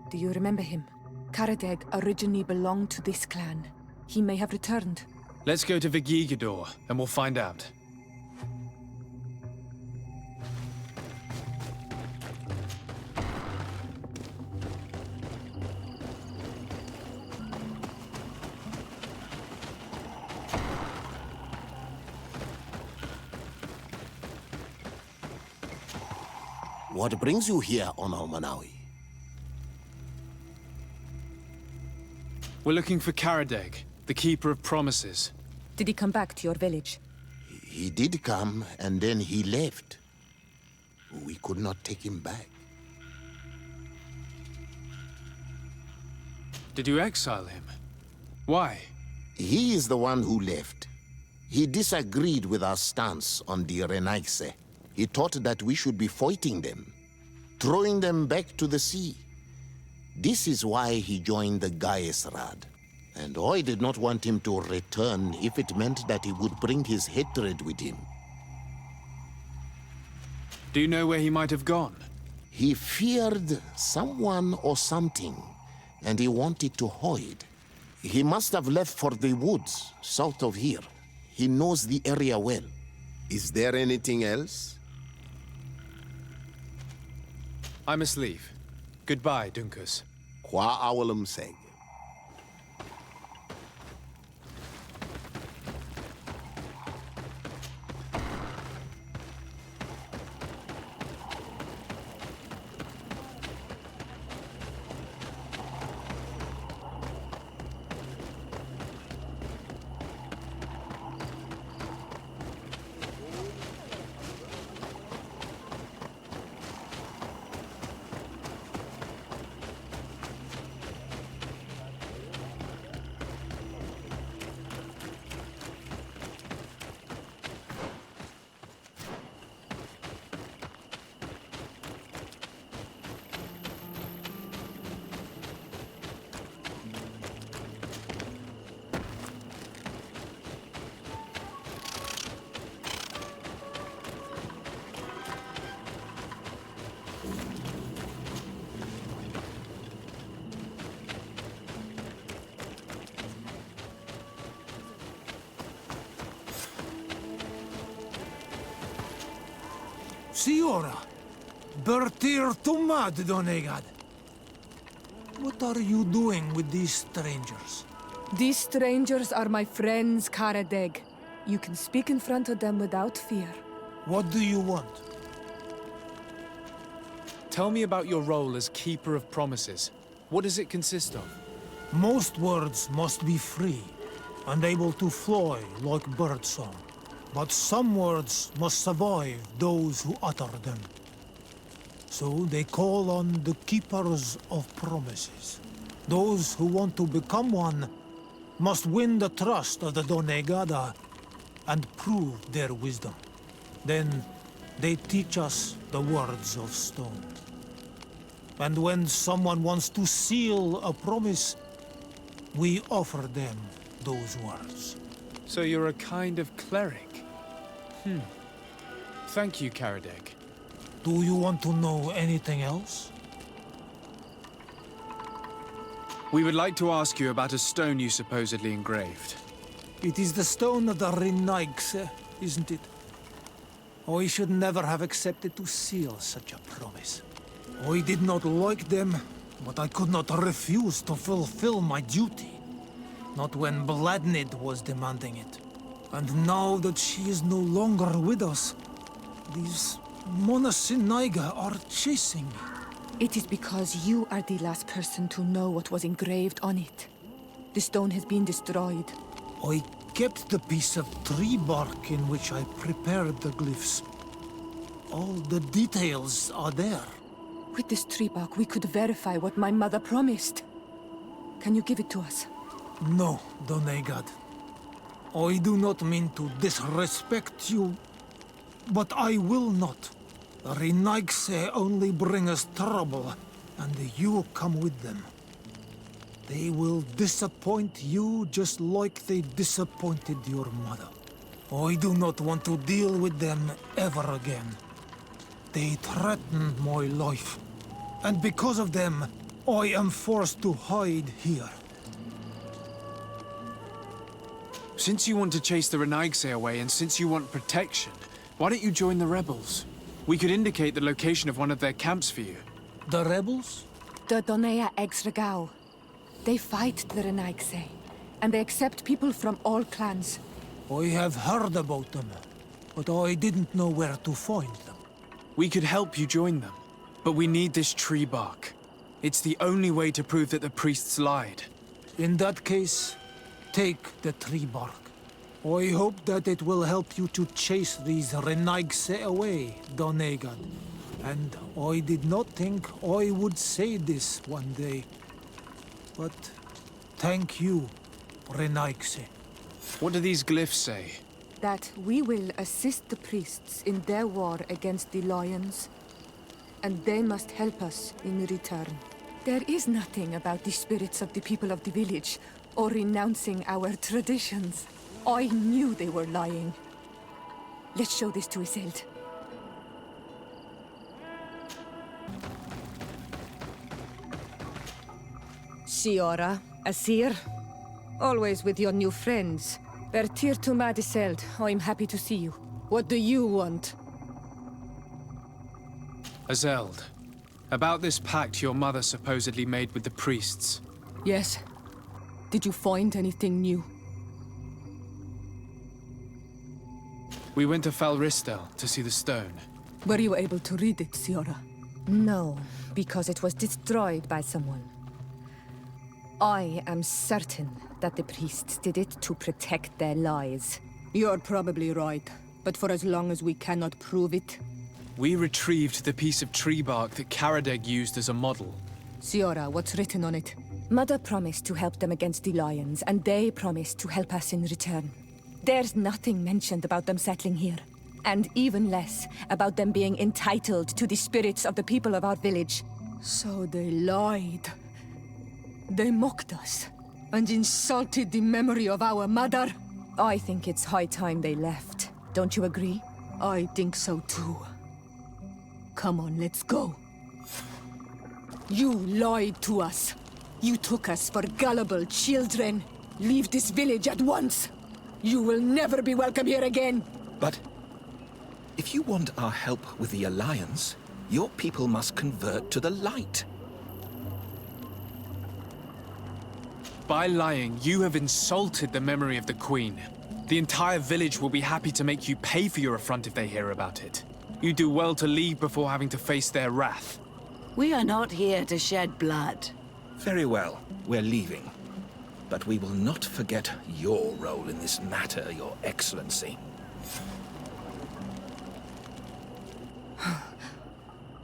Do you remember him? Karadeg originally belonged to this clan. He may have returned. Let's go to Vigigador, and we'll find out. What brings you here on Almanawi? We're looking for Karadeg, the Keeper of Promises. Did he come back to your village? He did come, and then he left. We could not take him back. Did you exile him? Why? He is the one who left. He disagreed with our stance on the Renaise. He thought that we should be fighting them, throwing them back to the sea. This is why he joined the Gaesrad. And I did not want him to return if it meant that he would bring his hatred with him. Do you know where he might have gone? He feared someone or something, and he wanted to hide. He must have left for the woods, south of here. He knows the area well. Is there anything else? I must leave. Goodbye, Dunkus. Qua awalum seg. Siora, Bertir Tumad Donegad. What are you doing with these strangers? These strangers are my friends, Karadeg. You can speak in front of them without fear. What do you want? Tell me about your role as Keeper of Promises. What does it consist of? Most words must be free and able to fly like birdsong. But some words must survive those who utter them. So they call on the Keepers of Promises. Those who want to become one must win the trust of the Donegada and prove their wisdom. Then they teach us the words of stone. And when someone wants to seal a promise, we offer them those words. So you're a kind of cleric? Thank you, Karadeg. Do you want to know anything else? We would like to ask you about a stone you supposedly engraved. It is the stone of the Renaigse, isn't it? I should never have accepted to seal such a promise. I did not like them, but I could not refuse to fulfill my duty. Not when Bladnid was demanding it. And now that she is no longer with us, these Monasinaiga are chasing me. It is because you are the last person to know what was engraved on it. The stone has been destroyed. I kept the piece of tree bark in which I prepared the glyphs. All the details are there. With this tree bark, we could verify what my mother promised. Can you give it to us? No, Donegad. I do not mean to disrespect you, but I will not. The Renaigse only bring us trouble, and you come with them. They will disappoint you just like they disappointed your mother. I do not want to deal with them ever again. They threaten my life, and because of them, I am forced to hide here. Since you want to chase the Renaigse away, and since you want protection, why don't you join the rebels? We could indicate the location of one of their camps for you. The rebels? The Donea Exregao. They fight the Renaigse, and they accept people from all clans. I have heard about them, but I didn't know where to find them. We could help you join them, but we need this tree bark. It's the only way to prove that the priests lied. In that case, take the tree bark. I hope that it will help you to chase these Renaigse away, Donegad. And I did not think I would say this one day. But thank you, Renaigse. What do these glyphs say? That we will assist the priests in their war against the lions, and they must help us in return. There is nothing about the spirits of the people of the village, or renouncing our traditions. I knew they were lying. Let's show this to Isilde. Siora, Asir, always with your new friends. Bertir Tumad Isilde, I'm happy to see you. What do you want? Isilde, about this pact your mother supposedly made with the priests. Yes. Did you find anything new? We went to Falristel to see the stone. Were you able to read it, Siora? No, because it was destroyed by someone. I am certain that the priests did it to protect their lies. You're probably right, but for as long as we cannot prove it... We retrieved the piece of tree bark that Karadeg used as a model. Siora, what's written on it? Mother promised to help them against the lions, and they promised to help us in return. There's nothing mentioned about them settling here, and even less about them being entitled to the spirits of the people of our village. So they lied. They mocked us, and insulted the memory of our mother. I think it's high time they left. Don't you agree? I think so too. Come on, let's go. You lied to us. You took us for gullible children. Leave this village at once. You will never be welcome here again. But... If you want our help with the Alliance, your people must convert to the light. By lying, you have insulted the memory of the Queen. The entire village will be happy to make you pay for your affront if they hear about it. You do well to leave before having to face their wrath. We are not here to shed blood. Very well, we're leaving. But we will not forget your role in this matter, Your Excellency.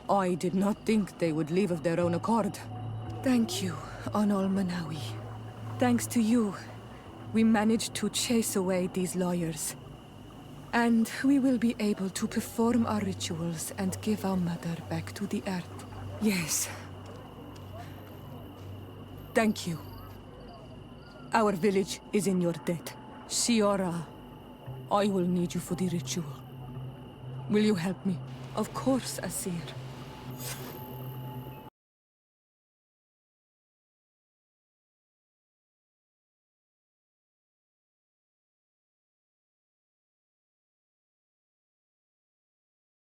I did not think they would leave of their own accord. Thank you, Anol Manawi. Thanks to you, we managed to chase away these lawyers. And we will be able to perform our rituals and give our mother back to the earth. Yes. Thank you. Our village is in your debt. Shiora, I will need you for the ritual. Will you help me? Of course, Asir.